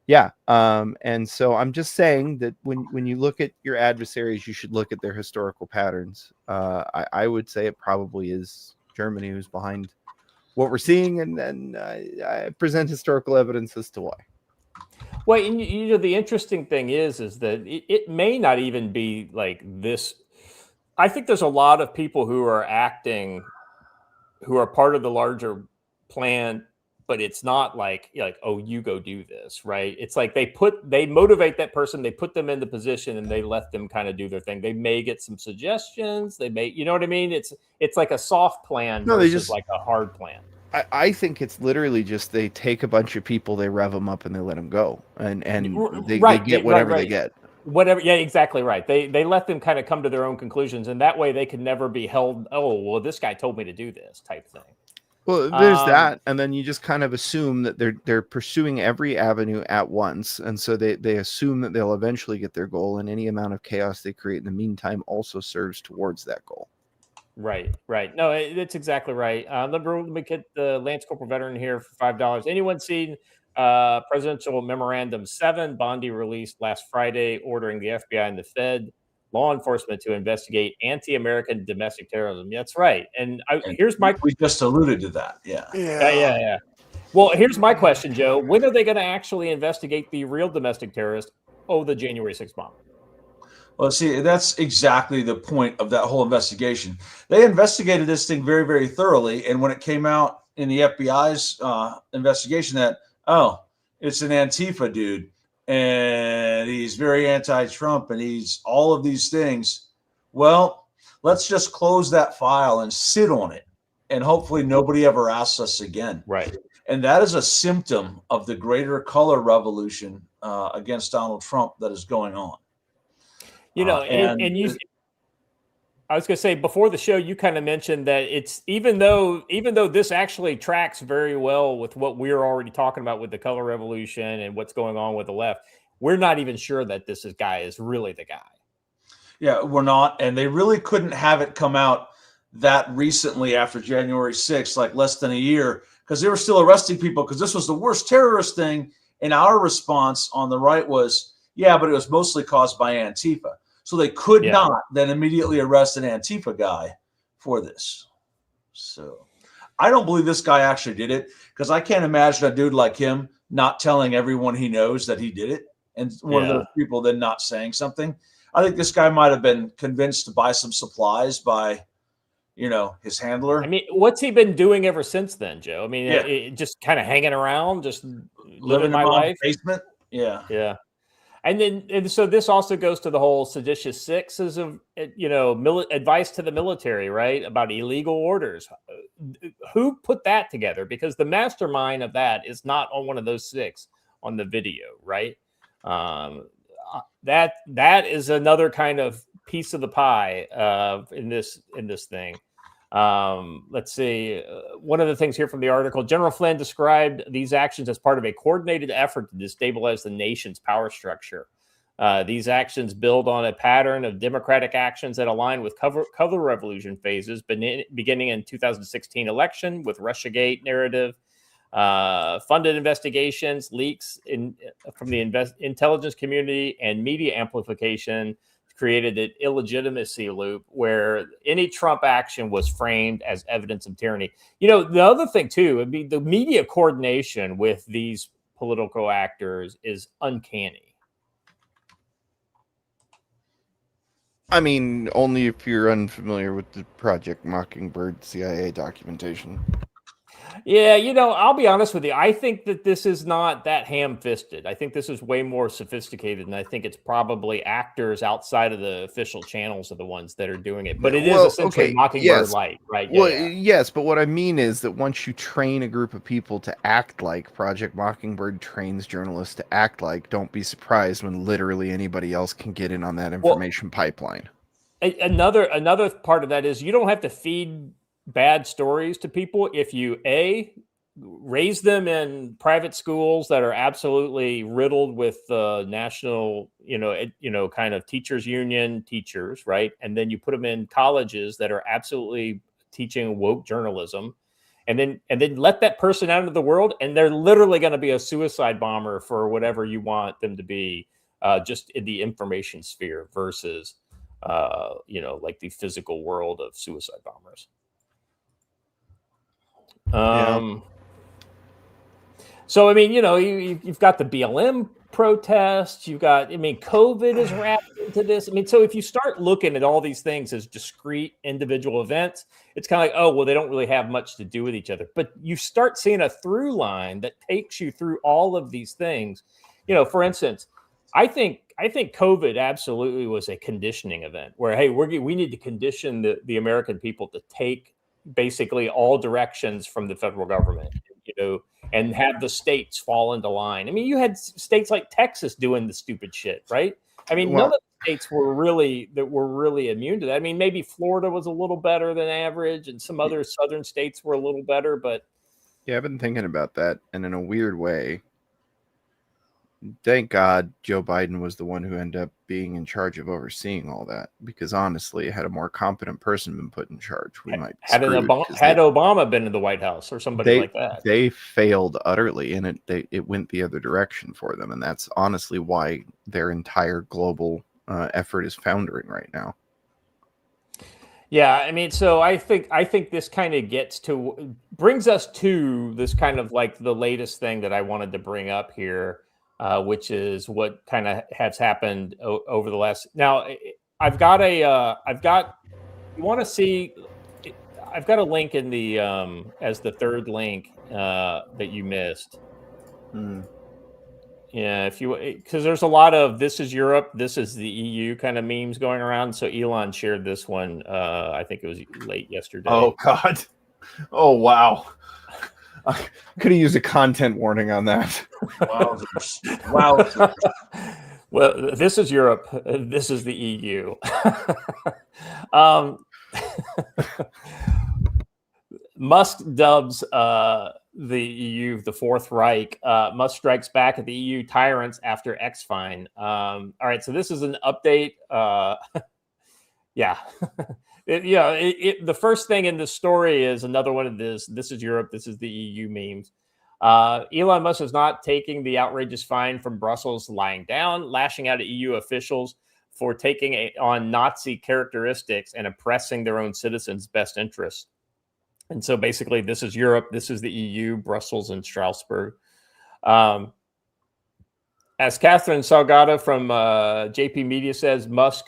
and so I'm just saying that when you look at your adversaries, you should look at their historical patterns. I would say it probably is Germany who's behind what we're seeing, and I present historical evidence as to why. Well, and the interesting thing is that it may not even be like this. I think there's a lot of people who are acting, who are part of the larger plan, but it's not like, oh, you go do this, right? It's like they motivate that person, they put them in the position, and they let them kind of do their thing. They may get some suggestions, they may, you know what I mean? It's like a soft plan versus like a hard plan. I think it's literally just they take a bunch of people, they rev them up, and they let them go, and they get whatever they get. Whatever, yeah, exactly right. They let them kind of come to their own conclusions, and that way they can never be held. Oh, well, this guy told me to do this type thing. Well, there's that, and then you just kind of assume that they're pursuing every avenue at once, and so they assume that they'll eventually get their goal, and any amount of chaos they create in the meantime also serves towards that goal. Right. No, that's exactly right. Let me get the Lance Corporal veteran here for $5. Anyone seen Presidential Memorandum 7, Bondi released last Friday, ordering the FBI and the Fed, law enforcement to investigate anti-American domestic terrorism? That's right. And here's my. We just alluded to that. Yeah. Well, here's my question, Joe. When are they going to actually investigate the real domestic terrorist? Oh, the January 6th bomb. Well, see, that's exactly the point of that whole investigation. They investigated this thing very, very thoroughly. And when it came out in the FBI's investigation that, oh, it's an Antifa dude and he's very anti-Trump and he's all of these things. Well, let's just close that file and sit on it. And hopefully nobody ever asks us again. Right. And that is a symptom of the greater color revolution against Donald Trump that is going on. You know, and you, I was going to say before the show, you kind of mentioned that it's even though this actually tracks very well with what we're already talking about with the color revolution and what's going on with the left, we're not even sure that this guy is really the guy. Yeah, we're not. And they really couldn't have it come out that recently after January 6th, like less than a year, because they were still arresting people because this was the worst terrorist thing. And our response on the right was, yeah, but it was mostly caused by Antifa. So they could not then immediately arrest an Antifa guy for this. So I don't believe this guy actually did it because I can't imagine a dude like him not telling everyone he knows that he did it. And one of those people then not saying something. I think this guy might have been convinced to buy some supplies by, his handler. I mean, what's he been doing ever since then, Joe? I mean, just kind of hanging around, just living my life. Basement. Yeah. And so this also goes to the whole seditious sixes of, advice to the military, right? About illegal orders. Who put that together? Because the mastermind of that is not on one of those six on the video, right? That is another kind of piece of the pie in this thing. Let's see. One of the things here from the article, General Flynn described these actions as part of a coordinated effort to destabilize the nation's power structure. These actions build on a pattern of democratic actions that align with color revolution phases beginning in 2016 election with Russiagate narrative, funded investigations, leaks from the intelligence community, and media amplification created an illegitimacy loop where any Trump action was framed as evidence of tyranny. The other thing too would be the media coordination with these political actors is uncanny. I mean, only if you're unfamiliar with the Project Mockingbird CIA documentation. Yeah, I'll be honest with you. I think that this is not that ham-fisted. I think this is way more sophisticated, and I think it's probably actors outside of the official channels are the ones that are doing it. But it is essentially Mockingbird light, right? Yes, but what I mean is that once you train a group of people to act like Project Mockingbird trains journalists to act like, don't be surprised when literally anybody else can get in on that information pipeline. Another part of that is you don't have to feed bad stories to people if you raise them in private schools that are absolutely riddled with national kind of teachers union teachers, right? And then you put them in colleges that are absolutely teaching woke journalism, and then let that person out into the world, and they're literally going to be a suicide bomber for whatever you want them to be, just in the information sphere versus like the physical world of suicide bombers. So I mean, you've got the BLM protests, COVID is wrapped into this. I mean, so if you start looking at all these things as discrete individual events, it's kind of like, oh, well, they don't really have much to do with each other. But you start seeing a through line that takes you through all of these things. For instance, I think COVID absolutely was a conditioning event where, hey, we need to condition the American people to take basically all directions from the federal government, and have the states fall into line. I mean, you had states like Texas doing the stupid shit, right? I mean, none of the states were really immune to that. I mean, maybe Florida was a little better than average, and some other southern states were a little better, but yeah, I've been thinking about that, and in a weird way, thank God Joe Biden was the one who ended up being in charge of overseeing all that, because honestly, had a more competent person been put in charge, we might be had screwed, Obama been in the White House or somebody like that. They failed utterly, and it went the other direction for them, and that's honestly why their entire global effort is foundering right now. Yeah, I mean, so I think this kind of brings us to this kind of like the latest thing that I wanted to bring up here, which is what kind of has happened over the last. Now, I've got a link in the as the third link that you missed. Yeah, because there's a lot of "this is Europe, this is the EU" kind of memes going around. So Elon shared this one. I think it was late yesterday. Oh God! Oh wow! I could have used a content warning on that. Wow. Well, this is Europe. This is the EU. Musk dubs the EU the Fourth Reich. Musk strikes back at the EU tyrants after X fine. All right, so this is an update. Yeah. The first thing in the story is another one of this is Europe, this is the EU memes. Elon Musk is not taking the outrageous fine from Brussels lying down, lashing out at EU officials for taking on Nazi characteristics and oppressing their own citizens' best interests. And so basically, this is Europe, this is the EU, Brussels, and Strasbourg. As Catherine Salgado from JP Media says, Musk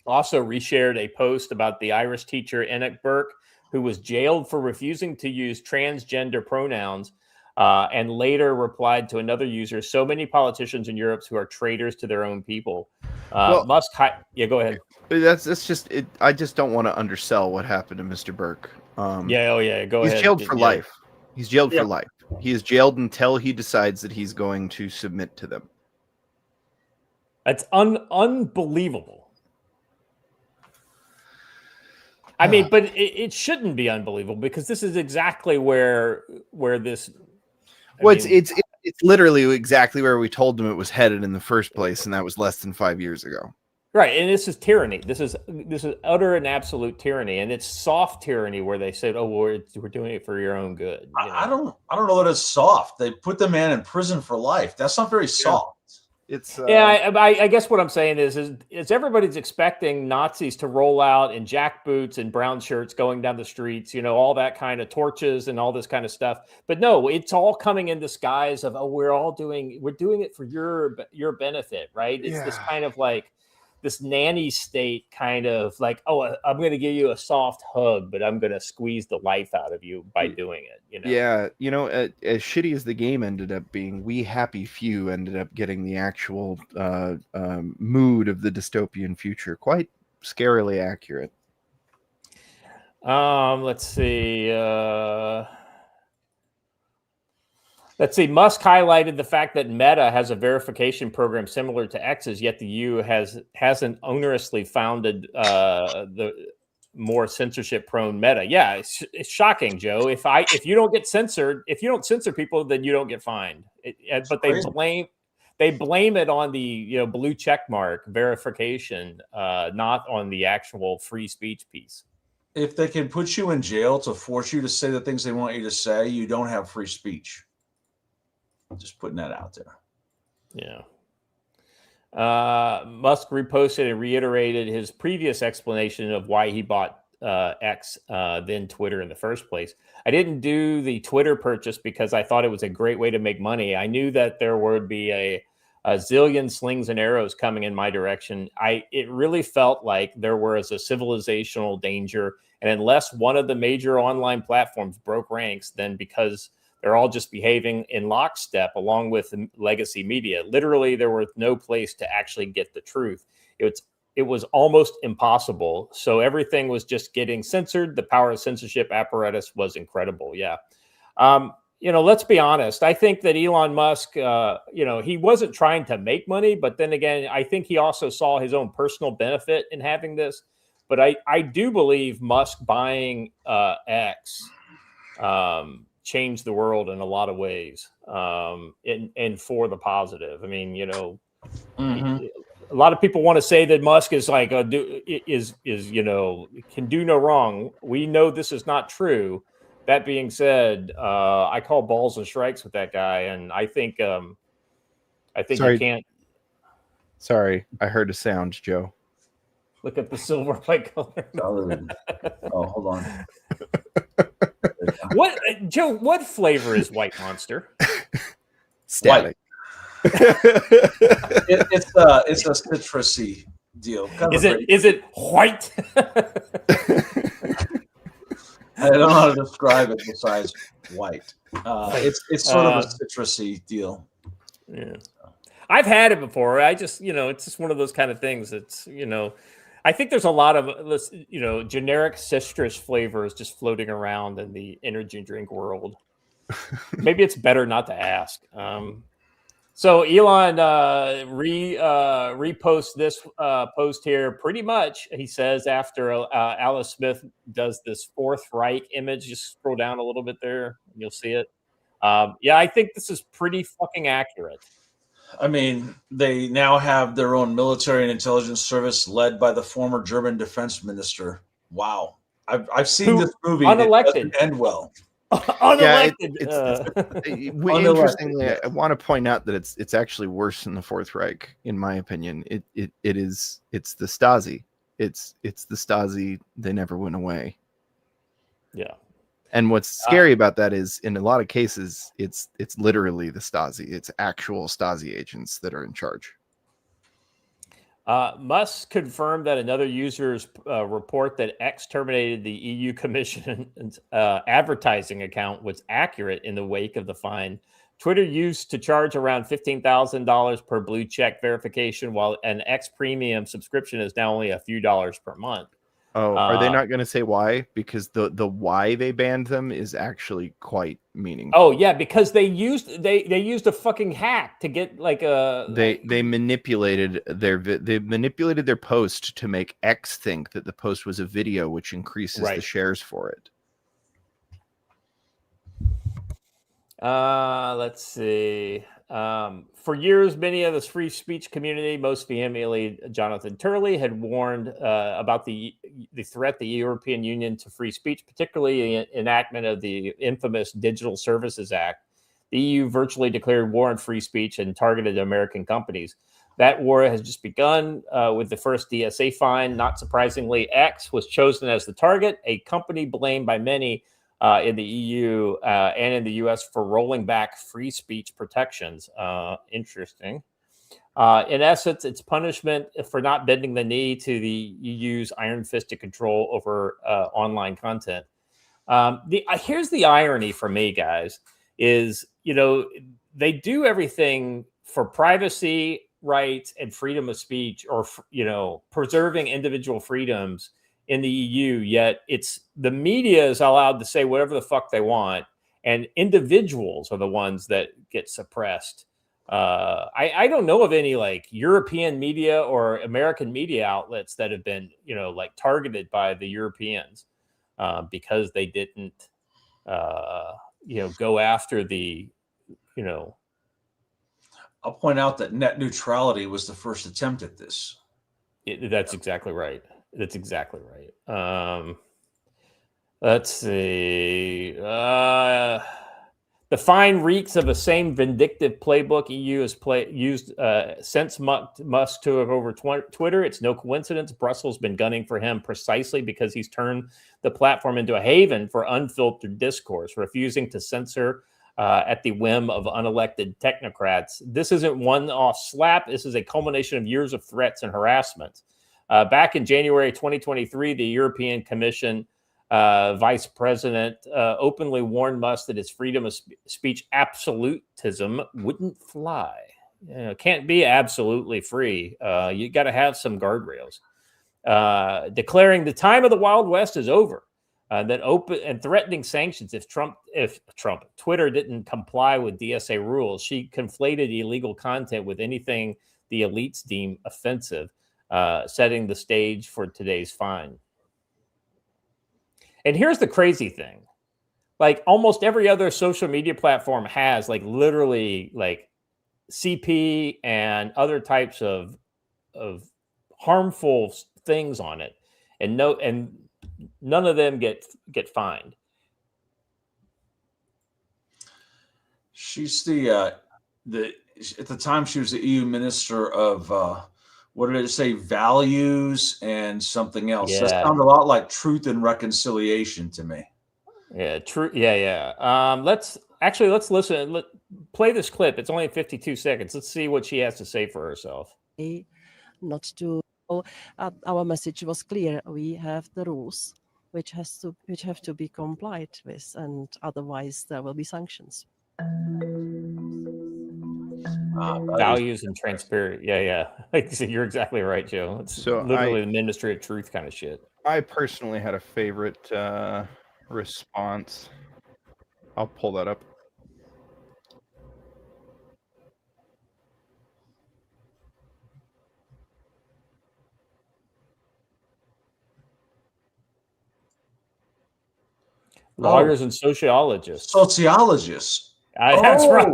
also reshared a post about the Irish teacher Enoch Burke, who was jailed for refusing to use transgender pronouns, and later replied to another user, "So many politicians in Europe who are traitors to their own people." Musk, go ahead. That's just it. I just don't want to undersell what happened to Mr. Burke. Go ahead. He's jailed for life. He's jailed for life. He is jailed until he decides that he's going to submit to them. That's unbelievable. I mean, but it shouldn't be unbelievable, because this is exactly where this. It's literally exactly where we told them it was headed in the first place, and that was less than 5 years ago. Right, and this is tyranny. This is utter and absolute tyranny, and it's soft tyranny where they said, "Oh, well, we're doing it for your own good." I don't know that it's soft. They put the man in prison for life. That's not very soft. It's I guess what I'm saying is everybody's expecting Nazis to roll out in jackboots and brown shirts going down the streets, all that kind of torches and all this kind of stuff. But no, it's all coming in disguise of, we're doing it for your benefit, right? It's this kind of like this nanny state kind of like, I'm going to give you a soft hug, but I'm going to squeeze the life out of you by doing it. Yeah, as shitty as the game ended up being, we happy few ended up getting the actual mood of the dystopian future quite scarily accurate. Let's see. Musk highlighted the fact that Meta has a verification program similar to X's, yet the EU hasn't onerously founded the more censorship-prone Meta. Yeah, it's shocking, Joe. If you don't get censored, if you don't censor people, then you don't get fined. But they blame it on the blue check mark verification, not on the actual free speech piece. If they can put you in jail to force you to say the things they want you to say, you don't have free speech. Just putting that out there. Yeah. Musk reposted and reiterated his previous explanation of why he bought X, then Twitter in the first place. I didn't do the Twitter purchase because I thought it was a great way to make money. I knew that there would be a zillion slings and arrows coming in my direction. It really felt like there was a civilizational danger. And unless one of the major online platforms broke ranks, then because they're all just behaving in lockstep along with the legacy media. Literally, there was no place to actually get the truth. It's it was almost impossible. So everything was just getting censored. The power of censorship apparatus was incredible. Yeah. Let's be honest. I think that Elon Musk, he wasn't trying to make money, but then again, I think he also saw his own personal benefit in having this. But I do believe Musk buying X changed the world in a lot of ways, and for the positive. I mean, a lot of people want to say that Musk is like can do no wrong. We know this is not true. That being said, I call balls and strikes with that guy, and I think you can't. Sorry, I heard a sound, Joe. Look at the silver white color. Oh, hold on. What, Joe? What flavor is White Monster? Static. It's a citrusy deal. Is it white? I don't know how to describe it besides white. It's sort of a citrusy deal. Yeah, I've had it before. I just, it's just one of those kind of things. It's, I think there's a lot of, generic citrus flavors just floating around in the energy drink world. Maybe it's better not to ask. So Elon reposts this post here pretty much. He says after Alice Smith does this Fourth Reich image, just scroll down a little bit there and you'll see it. Yeah, I think this is pretty fucking accurate. I mean, they now have their own military and intelligence service led by the former German defense minister. Wow. I've seen this movie. Unelected. It doesn't end well. Unelected. Interestingly, I want to point out that it's actually worse than the Fourth Reich, in my opinion. It's the Stasi. It's the Stasi. They never went away. Yeah. And what's scary about that is, in a lot of cases, it's literally the Stasi. It's actual Stasi agents that are in charge. Musk confirmed that another user's report that X terminated the EU Commission's advertising account was accurate in the wake of the fine. Twitter used to charge around $15,000 per blue check verification, while an X premium subscription is now only a few dollars per month. Oh, are they not going to say why? Because the why they banned them is actually quite meaningful. Oh yeah, because they used a fucking hack to get like a they manipulated their post to make X think that the post was a video, which increases the shares for it. Let's see. For years, many of the free speech community, most vehemently Jonathan Turley, had warned about the threat the European Union to free speech, particularly the enactment of the infamous Digital Services Act. The EU virtually declared war on free speech and targeted American companies. That war has just begun with the first DSA fine. Not surprisingly, X was chosen as the target, a company blamed by many in the EU and in the US for rolling back free speech protections. Interesting. In essence, it's punishment for not bending the knee to the EU's iron-fisted control over online content. Here's the irony for me, guys, is, they do everything for privacy rights and freedom of speech, or, preserving individual freedoms in the EU, yet it's the media is allowed to say whatever the fuck they want, and individuals are the ones that get suppressed. I don't know of any like European media or American media outlets that have been, like targeted by the Europeans because they didn't, go after the, I'll point out that net neutrality was the first attempt at this. That's exactly right. That's exactly right. Let's see. The fine reeks of the same vindictive playbook EU has used since Musk took over Twitter. It's no coincidence Brussels has been gunning for him precisely because he's turned the platform into a haven for unfiltered discourse, refusing to censor at the whim of unelected technocrats. This isn't one-off slap. This is a culmination of years of threats and harassment. Back in January 2023, the European Commission vice president openly warned Musk that his freedom of speech absolutism wouldn't fly. can't be absolutely free. You got to have some guardrails. Declaring the time of the Wild West is over. That open and threatening sanctions if Twitter didn't comply with DSA rules. She conflated illegal content with anything the elites deem offensive, setting the stage for today's fine. And here's the crazy thing. Like almost every other social media platform has like literally like CP and other types of harmful things on it. And none of them get fined. She's the at the time she was the EU minister of what did it say? Values and something else. Yeah. That sounded a lot like truth and reconciliation to me. Yeah, true. Yeah. Let's listen. Play this clip. It's only 52 seconds. Let's see what she has to say for herself. Not to. Our message was clear. We have the rules which have to be complied with, and otherwise there will be sanctions. Values and transparency. Yeah. You're exactly right, Joe. It's literally the Ministry of Truth kind of shit. I personally had a favorite response. I'll pull that up. Lawyers and sociologists. Oh. That's right.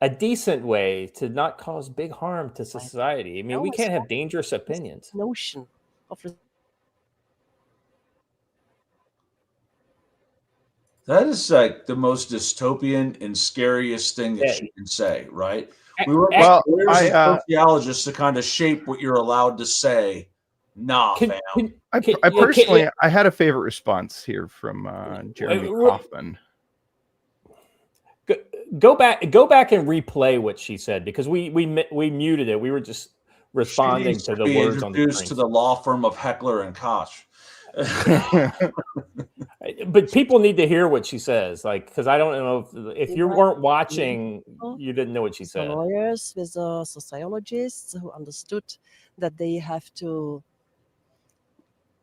A decent way to not cause big harm to society. I mean, we can't have dangerous opinions. Notion of that is like the most dystopian and scariest thing that you can say, right? We were lawyers and sociologists to kind of shape what you're allowed to say. Nah, fam. I personally had a favorite response here from Jeremy Kaufman. Go back and replay what she said, because we muted it. We were just responding to the words on the screen. To the law firm of Heckler and Koch. But people need to hear what she says, like, because I don't know if you weren't watching, you didn't know what she said. Lawyers with sociologists who understood that they have to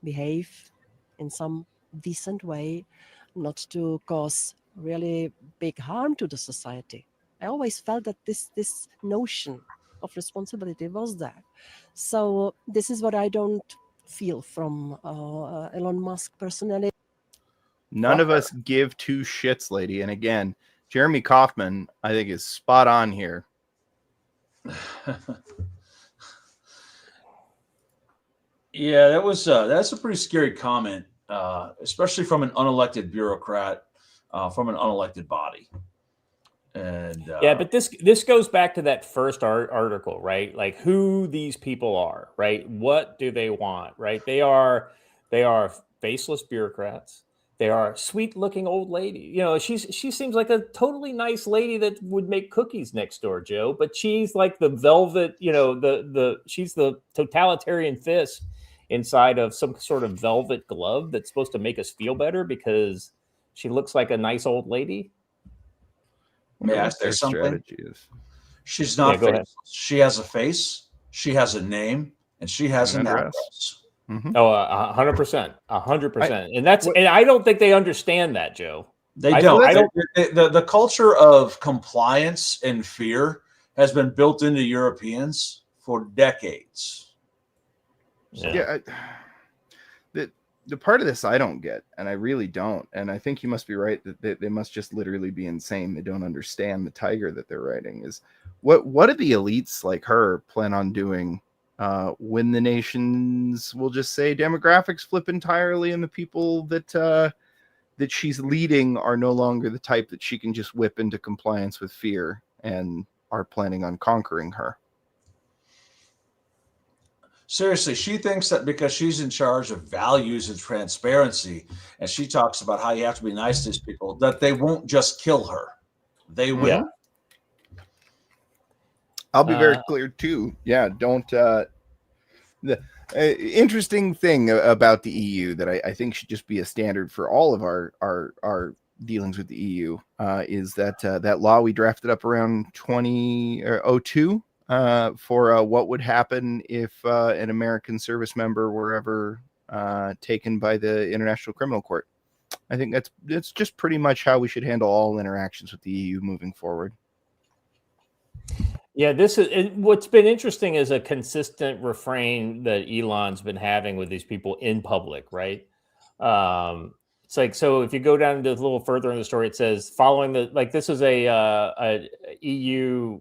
behave in some decent way, not to cause really big harm to the society. I always felt that this notion of responsibility was there. So this is what I don't feel from Elon Musk personally. None of us give two shits, lady. And again, Jeremy Kaufman, I think, is spot on here. Yeah, that's a pretty scary comment, especially from an unelected bureaucrat, from an unelected body. And but this goes back to that first article, right? Like who these people are, right? What do they want, right? They are faceless bureaucrats. They are sweet-looking old lady. You know, she seems like a totally nice lady that would make cookies next door, Joe. But she's like the velvet, you know, she's the totalitarian fist inside of some sort of velvet glove that's supposed to make us feel better because she looks like a nice old lady. May I say something? Strategy is. She's not faceless. She has a face, she has a name, and she has an address. Mm-hmm. Oh, 100%, 100%, and I don't think they understand that, Joe. They don't. The culture of compliance and fear has been built into Europeans for decades. Yeah, the part of this I don't get, and I really don't, and I think you must be right that they must just literally be insane. They don't understand the tiger that they're riding. Is what do the elites like her plan on doing? When the nations, will just say, demographics flip entirely, and the people that she's leading are no longer the type that she can just whip into compliance with fear, and are planning on conquering her. Seriously, she thinks that because she's in charge of values and transparency, and she talks about how you have to be nice to these people, that they won't just kill her. They will. Yeah. I'll be very clear too. Yeah, don't. The interesting thing about the EU that I think should just be a standard for all of our dealings with the EU is that that law we drafted up around 2002 for what would happen if an American service member were ever taken by the International Criminal Court. I think that's just pretty much how we should handle all interactions with the EU moving forward. Yeah, this is what's been interesting is a consistent refrain that Elon's been having with these people in public, right? It's like, so if you go down a little further in the story, it says following the, like, this is a EU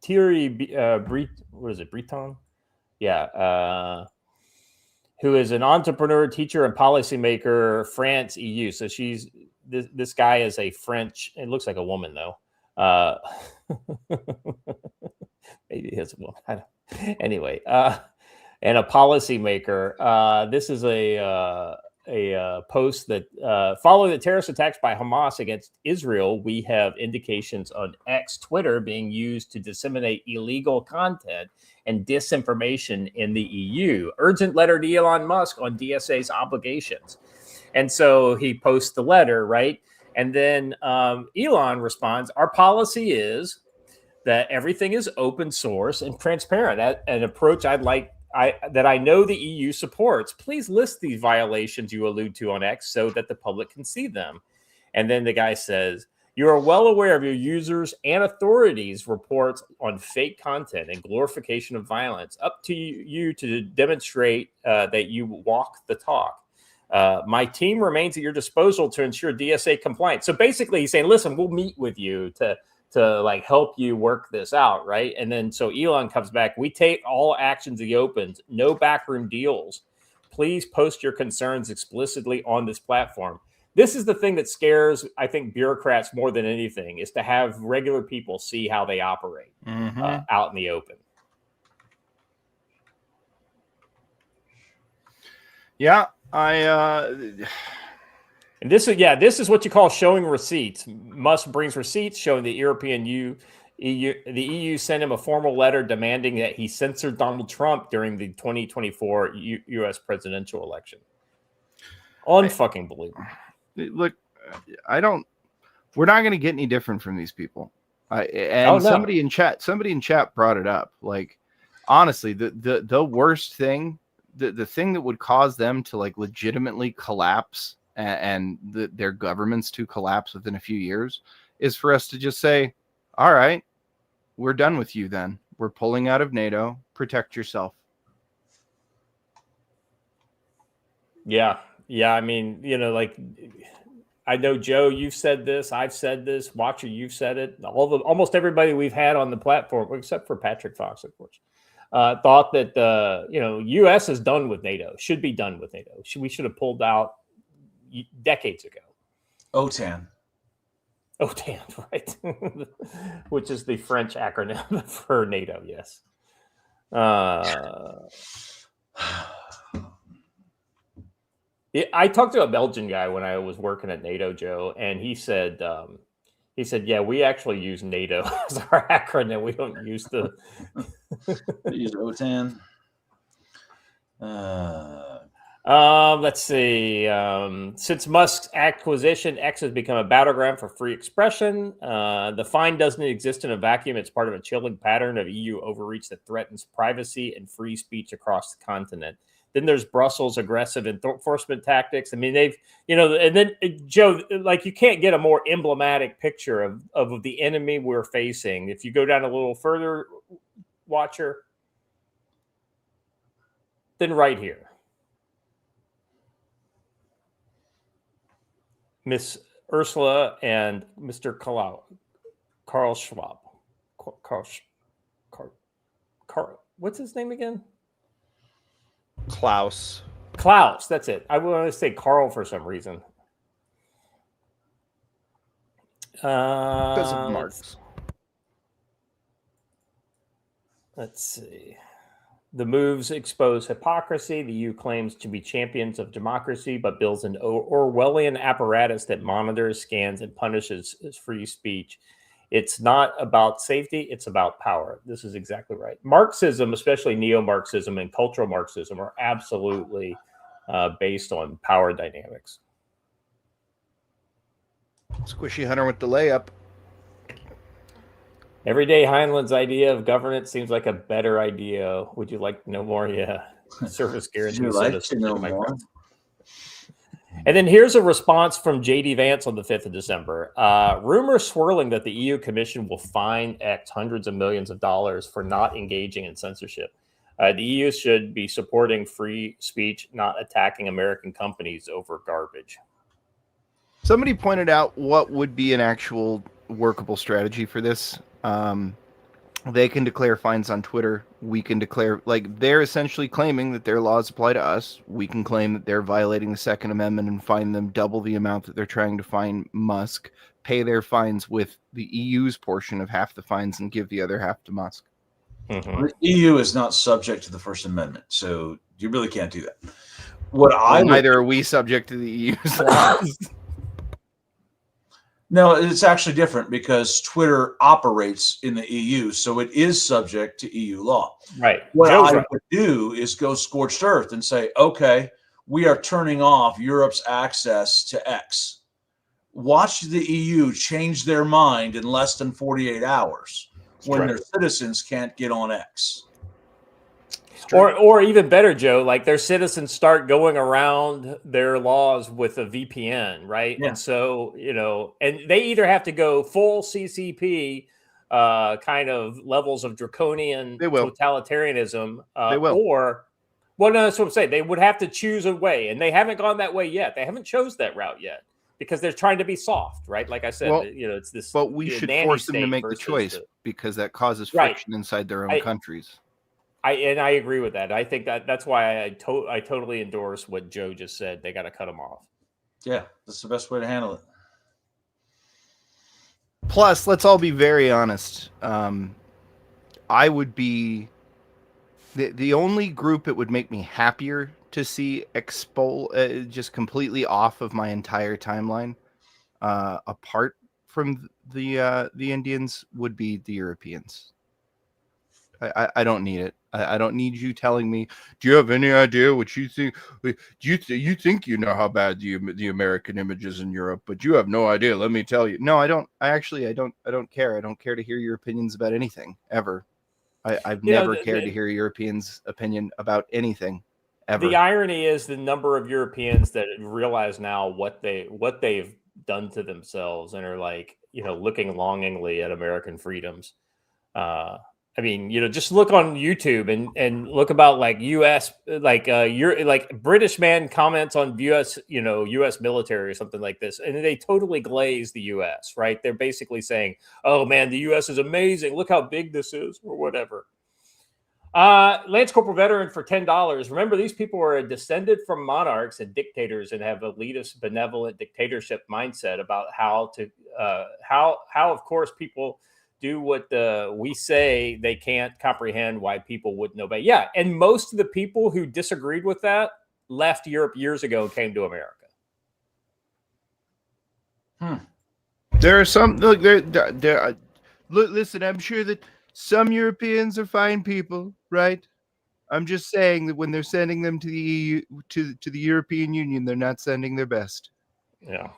Thierry what is it, Breton? Yeah, who is an entrepreneur, teacher, and policymaker, France, EU. So this guy is a French. It looks like a woman though. Maybe it's a woman. Anyway, and a policymaker. This is a post that following the terrorist attacks by Hamas against Israel, we have indications on X Twitter being used to disseminate illegal content and disinformation in the EU. Urgent letter to Elon Musk on DSA's obligations. And so he posts the letter, right? And then Elon responds, our policy is that everything is open source and transparent, an approach that I know the EU supports. Please list these violations you allude to on X so that the public can see them. And then the guy says, you are well aware of your users and authorities' reports on fake content and glorification of violence. Up to you to demonstrate that you walk the talk. My team remains at your disposal to ensure DSA compliance. So basically he's saying, listen, we'll meet with you to like help you work this out, right? And then so Elon comes back, we take all actions in the open, no backroom deals. Please post your concerns explicitly on this platform. This is the thing that scares, I think, bureaucrats more than anything, is to have regular people see how they operate out in the open. Yeah, and this is what you call showing receipts. Musk brings receipts showing the the EU sent him a formal letter demanding that he censor Donald Trump during the 2024 U.S. presidential election. Unfucking believable. Look, we're not going to get any different from these people. Somebody in chat brought it up. Like, honestly, the worst thing, the thing that would cause them to like legitimately collapse and their governments to collapse within a few years is for us to just say, all right, we're done with you then. We're pulling out of NATO. Protect yourself. Yeah. I mean, like, I know, Joe, you've said this. I've said this. Watcher, you've said it. Almost everybody we've had on the platform, except for Patrick Fox, of course, thought that U.S. is done with NATO. Should be done with NATO. We should have pulled out decades ago. OTAN, right? Which is the French acronym for NATO. Yes. I talked to a Belgian guy when I was working at NATO, Joe, and he said, yeah, we actually use NATO as our acronym. We don't use the use OTAN. Let's see. Since Musk's acquisition, X has become a battleground for free expression. The find doesn't exist in a vacuum. It's part of a chilling pattern of EU overreach that threatens privacy and free speech across the continent. Then there's Brussels' aggressive enforcement tactics. I mean, they've, and then, Joe, like, you can't get a more emblematic picture of the enemy we're facing. If you go down a little further, Watcher, then right here. Miss Ursula and Mr. Carl Schwab. Carl, what's his name again? Klaus, that's it. I want to say Carl for some reason. Because of Marx. Let's see. The moves expose hypocrisy. The EU claims to be champions of democracy, but builds an Orwellian apparatus that monitors, scans, and punishes free speech. It's not about safety. It's about power. This is exactly right. Marxism, especially neo-Marxism and cultural Marxism, are absolutely based on power dynamics. Squishy Hunter with the layup. Everyday Heinlein's idea of governance seems like a better idea. Would you like to know more? Yeah. Service guarantee. Would you like to know more? And then here's a response from J.D. Vance on the 5th of December. Rumors swirling that the EU Commission will fine X hundreds of millions of dollars for not engaging in censorship. The EU should be supporting free speech, not attacking American companies over garbage. Somebody pointed out what would be an actual workable strategy for this. They can declare fines on Twitter. We can declare, like, they're essentially claiming that their laws apply to us. We can claim that they're violating the Second Amendment and fine them double the amount that they're trying to fine Musk, pay their fines with the EU's portion of half the fines and give the other half to Musk. Mm-hmm. The EU is not subject to the First Amendment, so you really can't do that. Neither are we subject to the EU's laws. No, it's actually different because Twitter operates in the EU, so it is subject to EU law. Right. What Joe's I right. would do is go scorched earth and say, okay, we are turning off Europe's access to X. Watch the EU change their mind in less than 48 hours when their citizens can't get on X. Or even better, Joe, like their citizens start going around their laws with a VPN, right? Yeah. And so, and they either have to go full CCP kind of levels of draconian totalitarianism, or, well, no, that's what I'm saying. They would have to choose a way, and they haven't gone that way yet. They haven't chose that route yet because they're trying to be soft, right? Like I said, it's this. But we should force them to make the choice because that causes friction inside their own countries. I agree with that. I think that's why I totally endorse what Joe just said. They got to cut them off. Yeah, that's the best way to handle it. Plus, let's all be very honest. I would be the only group it would make me happier to see just completely off of my entire timeline, apart from the Indians, would be the Europeans. I don't need it. I don't need you telling me. Do you have any idea what you think? You think you know how bad the American image is in Europe, but you have no idea. Let me tell you. No, I don't. I don't care. I don't care to hear your opinions about anything ever. I've never cared to hear Europeans' opinion about anything ever. The irony is the number of Europeans that realize now what they've done to themselves and are like, looking longingly at American freedoms. I mean, just look on YouTube and look about like U.S. like British man comments on U.S. U.S. military or something like this, and they totally glaze the U.S. Right? They're basically saying, "Oh man, the U.S. is amazing. Look how big this is," or whatever. Lance Corporal veteran for $10. Remember, these people are descended from monarchs and dictators and have elitist, benevolent dictatorship mindset about how of course people do what we say. They can't comprehend why people wouldn't obey. Yeah, and most of the people who disagreed with that left Europe years ago and came to America. There are some. Look, listen, I'm sure that some Europeans are fine people, right? I'm just saying that when they're sending them to the EU, to the European Union, they're not sending their best. Yeah.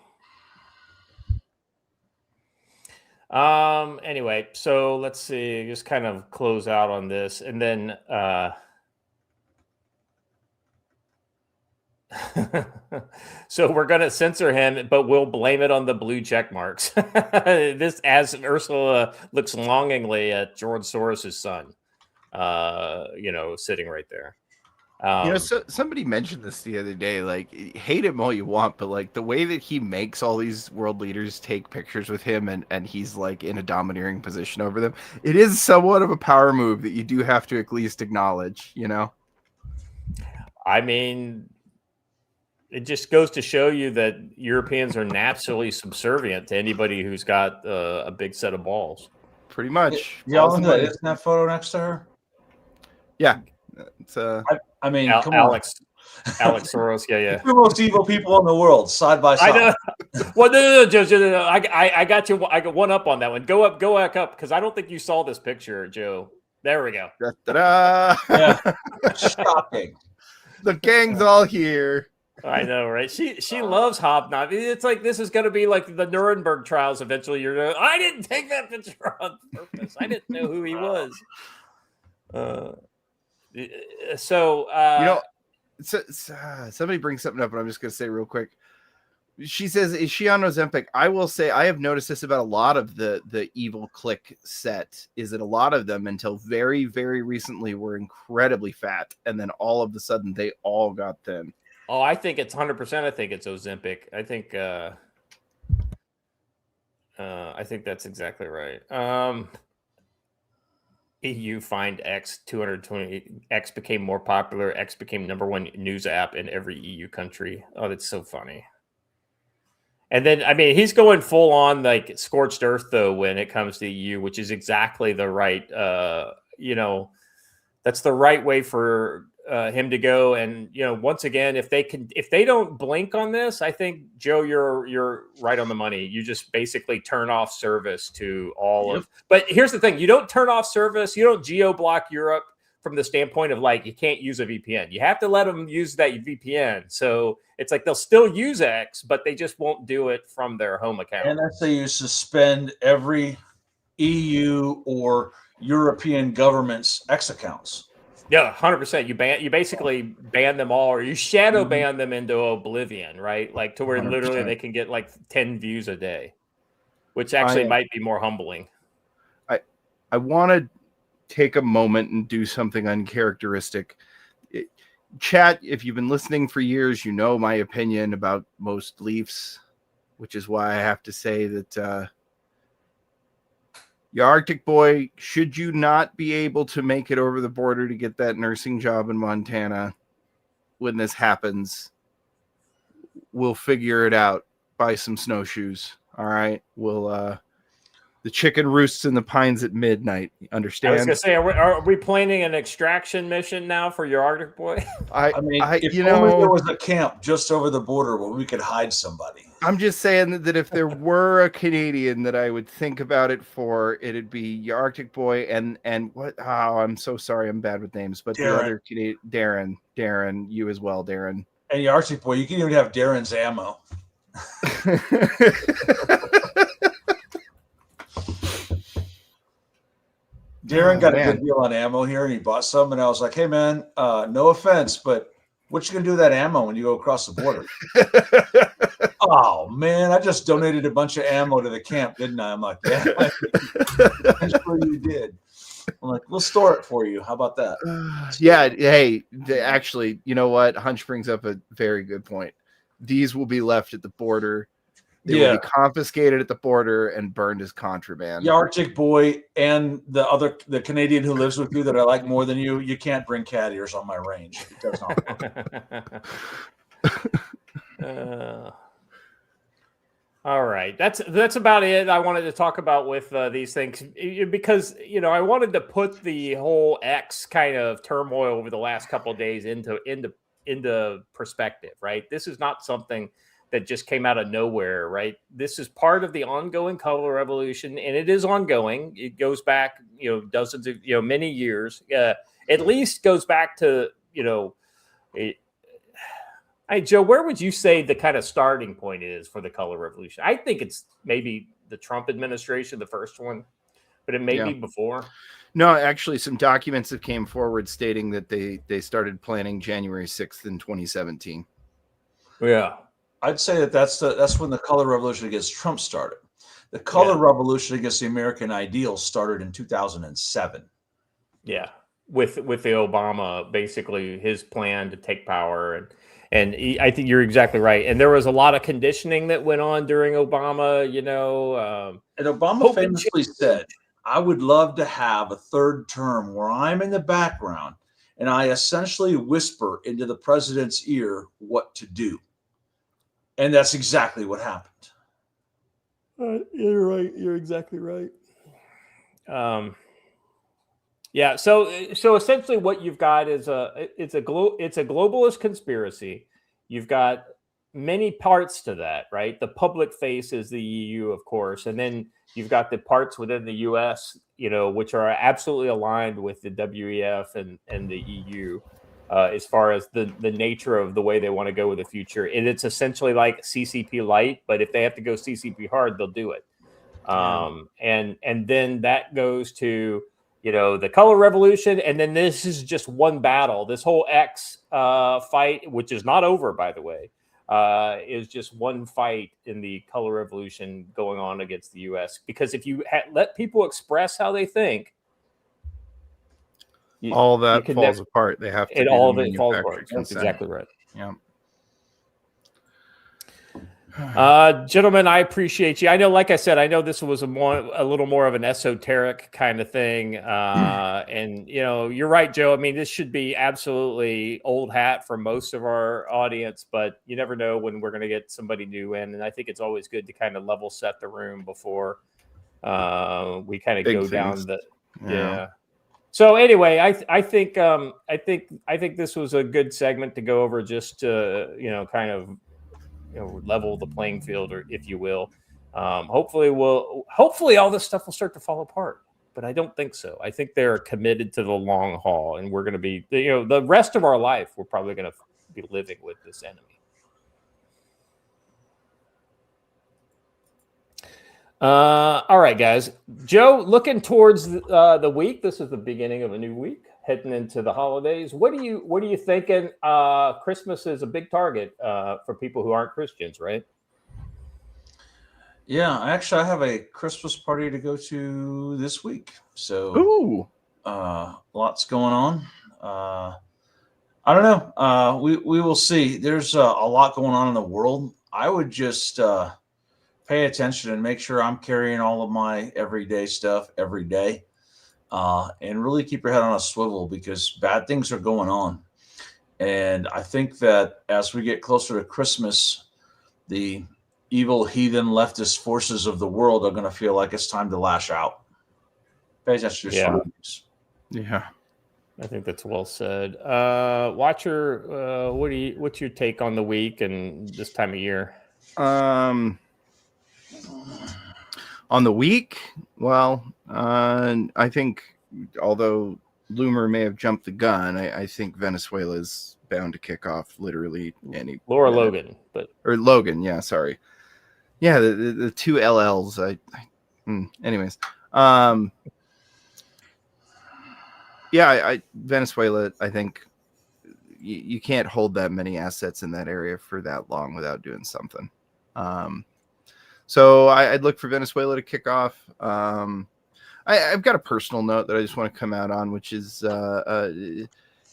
Anyway, so let's see, just kind of close out on this, and then so we're gonna censor him, but we'll blame it on the blue check marks. This, as Ursula looks longingly at George Soros's son, sitting right there. Somebody mentioned this the other day. Like, hate him all you want, but like the way that he makes all these world leaders take pictures with him, and he's like in a domineering position over them. It is somewhat of a power move that you do have to at least acknowledge. I mean, it just goes to show you that Europeans are naturally subservient to anybody who's got a big set of balls. Pretty much. Isn't that photo next to her? Yeah. It's I mean, come Alex Soros, yeah. The most evil people in the world, side by side. I know. Well, no, Joe. I got you. I got one up on that one. Go back up, because I don't think you saw this picture, Joe. There we go. Da-da-da. Yeah, shocking. The gang's all here. I know, right? She loves hobnobbing. It's like this is going to be like the Nuremberg trials. Eventually, you're going. I didn't take that picture on purpose. I didn't know who he was. So somebody brings something up, and I'm just going to say real quick. She says, "Is she on Ozempic?" I will say I have noticed this about a lot of the evil clique set. Is that a lot of them until very, very recently were incredibly fat, and then all of a sudden they all got thin. Oh, I think it's 100%. I think it's Ozempic. I think that's exactly right. EU find X 220. X became more popular. X became #1 news app in every EU country. Oh, that's so funny. And then, I mean, he's going full on like scorched earth though when it comes to EU, which is exactly the right. That's the right way for him to go. And once again, if they don't blink on this, I think Joe, you're right on the money. You just basically turn off service to all of. But here's the thing: you don't turn off service. You don't geo block Europe from the standpoint of like you can't use a VPN. You have to let them use that VPN. So it's like they'll still use X, but they just won't do it from their home account. And that's how you suspend every EU or European government's X accounts. Yeah, 100%. You basically ban them all, or you shadow ban them into oblivion, right? Like to where 100%. Literally they can get like 10 views a day, which actually might be more humbling. I want to take a moment and do something uncharacteristic. Chat, if you've been listening for years, you know my opinion about most Leafs, which is why I have to say that your Arctic boy, should you not be able to make it over the border to get that nursing job in Montana when this happens, we'll figure it out. Buy some snowshoes. All right. We'll the chicken roosts in the pines at midnight. Understand? I was gonna say, are we planning an extraction mission now for your Arctic boy? I mean, if only there was a camp just over the border where we could hide somebody. I'm just saying that if there were a Canadian that I would think about it for, it'd be your Arctic boy and what? Oh, I'm so sorry, I'm bad with names, but Darren. The other Canadian, Darren, you as well, Darren. And your Arctic boy, you can even have Darren's ammo. Darren got a good deal on ammo here, and he bought some. And I was like, "Hey, man, no offense, but what you gonna do with that ammo when you go across the border?" Oh man, I just donated a bunch of ammo to the camp, didn't I? I'm like, "Yeah, I'm sure you did." I'm like, "We'll store it for you. How about that?" Yeah. Hey, actually, you know what? Hunch brings up a very good point. These will be left at the border. They will be confiscated at the border and burned as contraband. The Arctic boy and the Canadian who lives with you that I like more than you, you can't bring cat ears on my range. It does not work. All right. That's about it I wanted to talk about with these things, because, I wanted to put the whole X kind of turmoil over the last couple of days into perspective, right? This is not something that just came out of nowhere, right? This is part of the ongoing color revolution, and it is ongoing. It goes back, dozens of, many years. At least goes back to, Hey, Joe, where would you say the kind of starting point is for the color revolution? I think it's maybe the Trump administration, the first one, but it may be before. No, actually, some documents that came forward stating that they started planning January 6th in 2017. Yeah. I'd say that's when the color revolution against Trump started. The color revolution against the American ideal started in 2007. Yeah, with the Obama, basically his plan to take power, and I think you're exactly right. And there was a lot of conditioning that went on during Obama. And Obama famously said, "I would love to have a third term where I'm in the background and I essentially whisper into the president's ear what to do." And that's exactly what happened. You're right. You're exactly right. Yeah. So essentially, what you've got is it's a globalist conspiracy. You've got many parts to that, right? The public face is the EU, of course, and then you've got the parts within the US, which are absolutely aligned with the WEF and the EU. as far as the nature of the way they want to go with the future. And it's essentially like CCP light, but if they have to go CCP hard, they'll do it. And then that goes to, the color revolution. And then this is just one battle. This whole X fight, which is not over, by the way, is just one fight in the color revolution going on against the U.S. Because if you let people express how they think, all that falls apart. They have to. All of it falls apart. That's exactly right. Yeah. Gentlemen, I appreciate you. I know, like I said, I know this was a little more of an esoteric kind of thing. And you're right, Joe. I mean, this should be absolutely old hat for most of our audience, but you never know when we're going to get somebody new in. And I think it's always good to kind of level set the room before we kind of go down the yeah. So anyway, I think this was a good segment to go over, just to kind of level the playing field, or if you will. Hopefully all this stuff will start to fall apart, but I don't think so. I think they're committed to the long haul, and we're going to be the rest of our life we're probably going to be living with this enemy. All right, guys. Joe, looking towards the week. This is the beginning of a new week, heading into the holidays. What are you thinking? Christmas is a big target for people who aren't Christians, right? Yeah, actually, I have a Christmas party to go to this week. So, lots going on. I don't know. We will see. There's a lot going on in the world. I would just pay attention and make sure I'm carrying all of my everyday stuff every day, and really keep your head on a swivel, because bad things are going on. And I think that as we get closer to Christmas, the evil heathen leftist forces of the world are going to feel like it's time to lash out. Pay attention to your surroundings. Yeah. I think that's well said. Watcher, what's your take on the week and this time of year? On the week, well, I think, although Loomer may have jumped the gun, I think Venezuela is bound to kick off literally any. Logan, or Logan, yeah, sorry, yeah, the two LLs. Anyways, yeah, Venezuela. I think you can't hold that many assets in that area for that long without doing something. So I'd look for Venezuela to kick off. I've got a personal note that I just want to come out on, which is,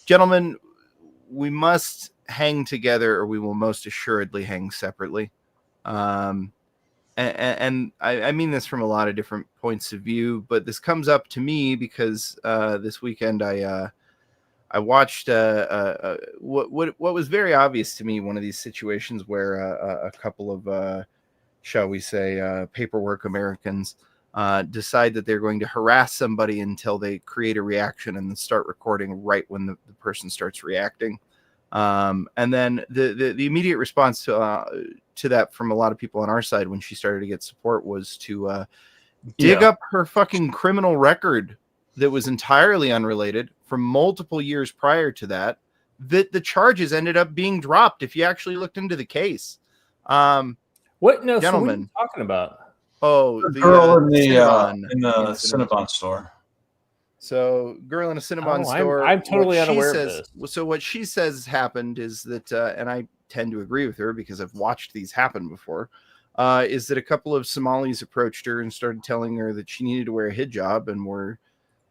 gentlemen, we must hang together, or we will most assuredly hang separately. And I mean this from a lot of different points of view, but this comes up to me because this weekend I watched what was very obvious to me, one of these situations where a couple of shall we say, paperwork Americans decide that they're going to harass somebody until they create a reaction and then start recording right when the person starts reacting. And then the immediate response to that from a lot of people on our side when she started to get support was to dig up her fucking criminal record that was entirely unrelated from multiple years prior to that the charges ended up being dropped if you actually looked into the case. What? No, gentlemen, so what are you talking about? Oh, the girl in the Cinnabon store. So, girl in a Cinnabon store. I'm totally unaware of this. So, what she says happened is that, and I tend to agree with her because I've watched these happen before, is that a couple of Somalis approached her and started telling her that she needed to wear a hijab and were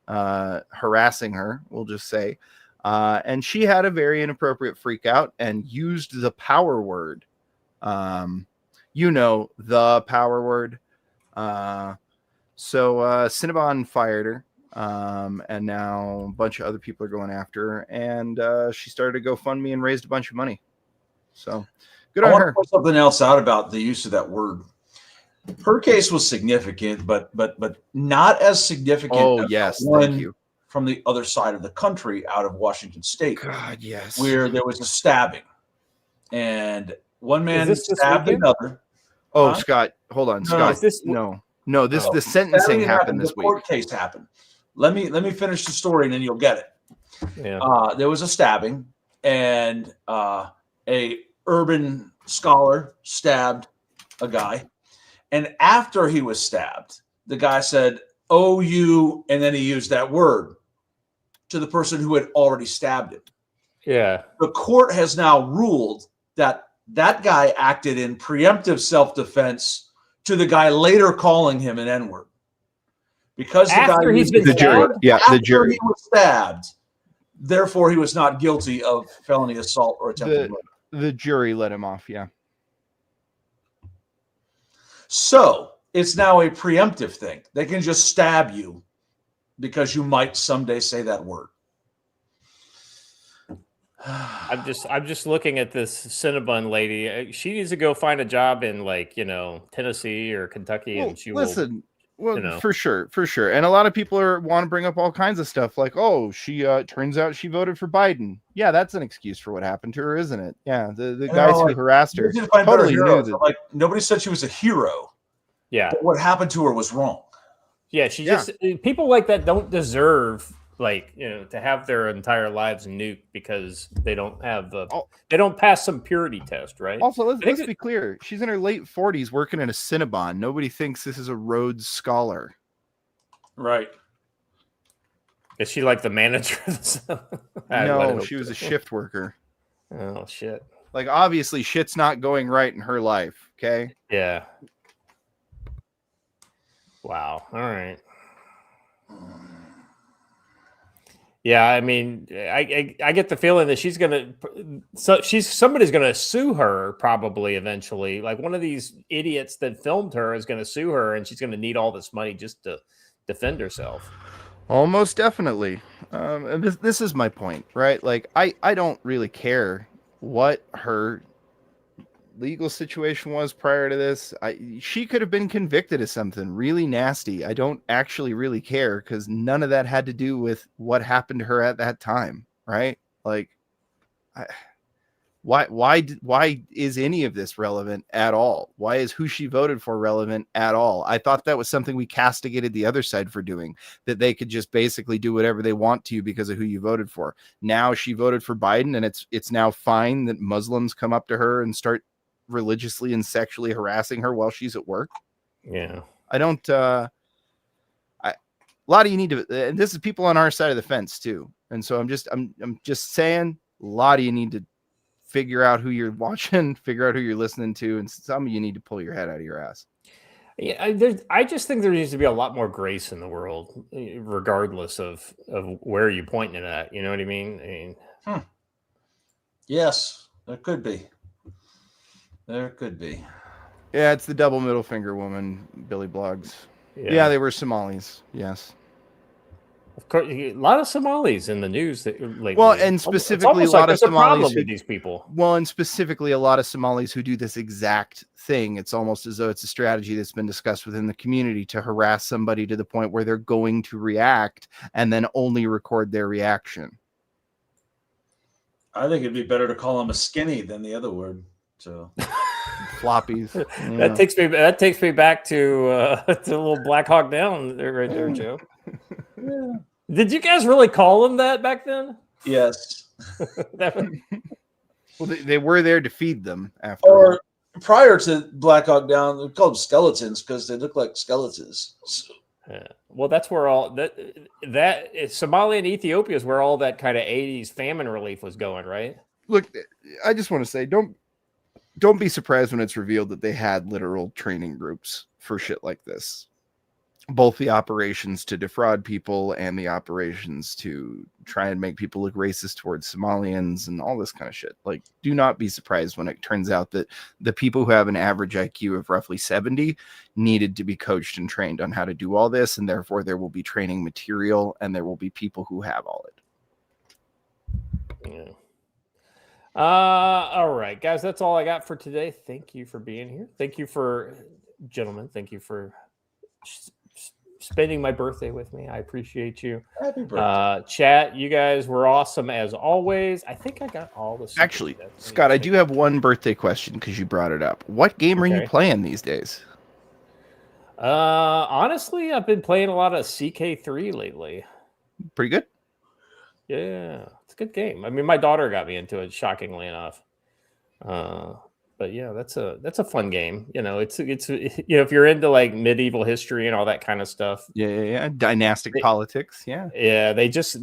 harassing her, we'll just say. And she had a very inappropriate freak out and used the power word. The power word. So Cinnabon fired her, and now a bunch of other people are going after her, and she started a GoFundMe and raised a bunch of money. So good on her. I want to point something else out about the use of that word. Her case was significant, but not as significant as one from the other side of the country, out of Washington State. God, yes. Where there was a stabbing, and one man stabbed another. Oh, Scott, hold on, Scott. The sentencing happened this week. The court case happened. Let me finish the story, and then you'll get it. Yeah. There was a stabbing, and a urban scholar stabbed a guy. And after he was stabbed, the guy said, "Oh, you," and then he used that word to the person who had already stabbed him. Yeah. The court has now ruled that that guy acted in preemptive self-defense to the guy later calling him an N-word. Because the After guy he's been The jury, stabbed? yeah, after the jury. he was stabbed, therefore he was not guilty of felony assault or attempted murder. The jury let him off. Yeah. So it's now a preemptive thing. They can just stab you because you might someday say that word. I'm just looking at this Cinnabon lady. She needs to go find a job in like, Tennessee or Kentucky, Well, and she listen. Well, you know. for sure. And a lot of people want to bring up all kinds of stuff like, oh, she turns out she voted for Biden. Yeah, that's an excuse for what happened to her, isn't it? Yeah, the guys who harassed her totally knew that. Like nobody said she was a hero. Yeah. But what happened to her was wrong. Yeah, people like that don't deserve to have their entire lives nuked because they don't have they don't pass some purity test, right? Also, let's be clear. She's in her late 40s working in a Cinnabon. Nobody thinks this is a Rhodes Scholar. Right. Is she like the manager? No, she was a shift worker. Oh, shit. Like, obviously, shit's not going right in her life, okay? Yeah. Wow. All right. Yeah, I mean, I get the feeling that somebody's gonna sue her probably eventually. Like one of these idiots that filmed her is gonna sue her, and she's gonna need all this money just to defend herself. Almost definitely. And this is my point, right? Like, I don't really care what her legal situation was prior to this. She could have been convicted of something really nasty. I don't actually really care because none of that had to do with what happened to her at that time, right? Like, why is any of this relevant at all? Why is who she voted for relevant at all? I thought that was something we castigated the other side for doing, that they could just basically do whatever they want to you because of who you voted for. Now she voted for Biden, and it's now fine that Muslims come up to her and start religiously and sexually harassing her while she's at work. Yeah. I don't a lot of you need to, and this is people on our side of the fence too. And so I'm just saying, a lot of you need to figure out who you're watching, figure out who you're listening to, and some of you need to pull your head out of your ass. Yeah, I just think there needs to be a lot more grace in the world, regardless of where you're pointing it at. You know what I mean? Yes, there could be. There could be. Yeah, it's the double middle finger woman, Billy Blogs. Yeah, they were Somalis. Yes. Of course, a lot of Somalis in the news lately. Well, and specifically a lot of Somalis with these people. Well, and specifically a lot of Somalis who do this exact thing. It's almost as though it's a strategy that's been discussed within the community to harass somebody to the point where they're going to react and then only record their reaction. I think it'd be better to call him a skinny than the other word. So floppies. Yeah. That takes me back to a little Black Hawk Down right there, Joe. Yeah. Did you guys really call him that back then? Yes. Well, they were there to feed them after. Or prior to Black Hawk Down, they called them skeletons because they look like skeletons. So. Yeah. Well, that's where all that Somalia and Ethiopia is where all that kind of 80s famine relief was going, right? Look, I just want to say, don't be surprised when it's revealed that they had literal training groups for shit like this. Both the operations to defraud people and the operations to try and make people look racist towards Somalians and all this kind of shit. Like, do not be surprised when it turns out that the people who have an average IQ of roughly 70 needed to be coached and trained on how to do all this. And therefore there will be training material and there will be people who have all it. Yeah. All right, guys, that's all I got for today. Thank you for being here. Thank you gentlemen. Thank you for spending my birthday with me. I appreciate you. Happy birthday. Chat, you guys were awesome as always. I think I got all this. Actually, Scott, I do have one birthday question because you brought it up. What game are you playing these days? Honestly, I've been playing a lot of CK3 lately. Pretty good. Yeah, a good game. I mean, my daughter got me into it, shockingly enough. But yeah, that's a fun game. You know, it's if you're into like medieval history and all that kind of stuff. Yeah. Dynastic politics. Yeah. Yeah, they just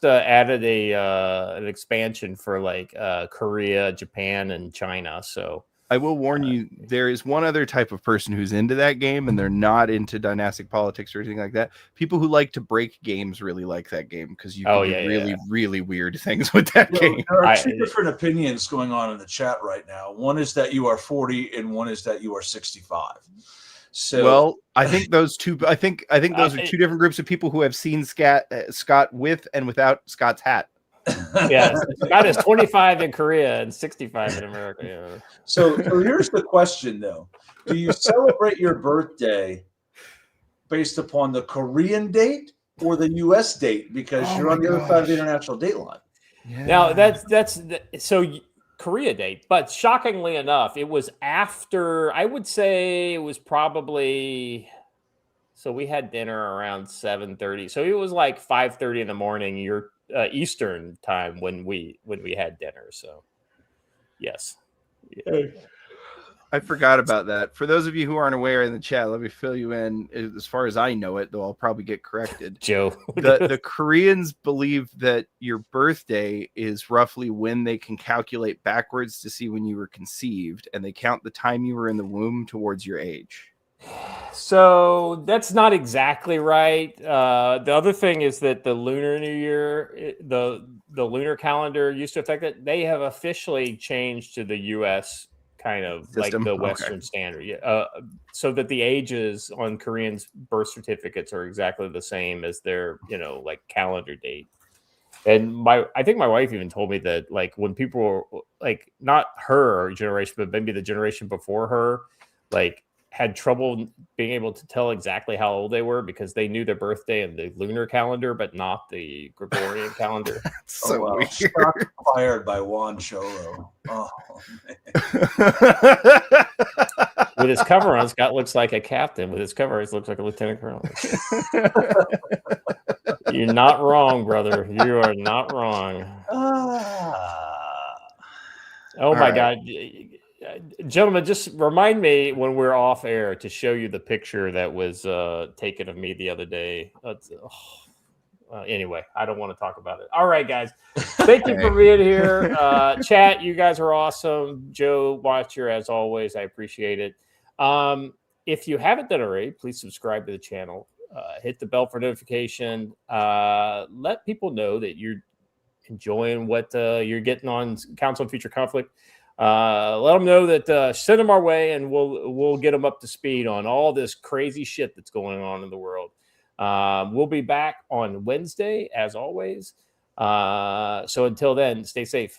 added an expansion for like Korea, Japan, and China. So I will warn you, there is one other type of person who's into that game, and they're not into dynastic politics or anything like that. People who like to break games really like that game because you can do really weird things with that game. There are two different opinions going on in the chat right now. One is that you are 40, and one is that you are 65. So, well, I think those two. I think those are two different groups of people who have seen Scott with and without Scott's hat. Yeah, Scott is 25 in Korea and 65 in America. Yeah. So here's the question, though: do you celebrate your birthday based upon the Korean date or the U.S. date? Because you're on the other side of the international date line. Yeah. Now that's so Korea date, but shockingly enough, it was after. I would say it was probably. So we had dinner around 7:30. So it was like 5:30 in the morning. Your Eastern time when we had dinner. So yes. Yeah. I forgot about that. For those of you who aren't aware in the chat, let me fill you in. As far as I know it, though I'll probably get corrected. Joe. The Koreans believe that your birthday is roughly when they can calculate backwards to see when you were conceived, and they count the time you were in the womb towards your age. So that's not exactly right. The other thing is that the Lunar New Year, the lunar calendar used to affect it. They have officially changed to the U.S. kind of system, like the Western standard. So that the ages on Koreans' birth certificates are exactly the same as their, like calendar date. And I think my wife even told me that like when people were like not her generation, but maybe the generation before her, like had trouble being able to tell exactly how old they were because they knew their birthday in the lunar calendar, but not the Gregorian calendar. So weird. Shots fired by Juan Cholo. Oh, With his cover on, Scott looks like a captain. With his cover, he looks like a lieutenant colonel. You're not wrong, brother. You are not wrong. Oh my God. Gentlemen, just remind me when we're off air to show you the picture that was taken of me the other day. Anyway, I don't want to talk about it. All right, guys. Thank you for being here. Chat, you guys are awesome. Joe, Watcher, as always, I appreciate it. If you haven't done already, please subscribe to the channel. Hit the bell for notification. Let people know that you're enjoying what you're getting on Council on Future Conflict. Let them know that send them our way, and we'll get them up to speed on all this crazy shit that's going on in the world. We'll be back on Wednesday, as always. So until then, stay safe.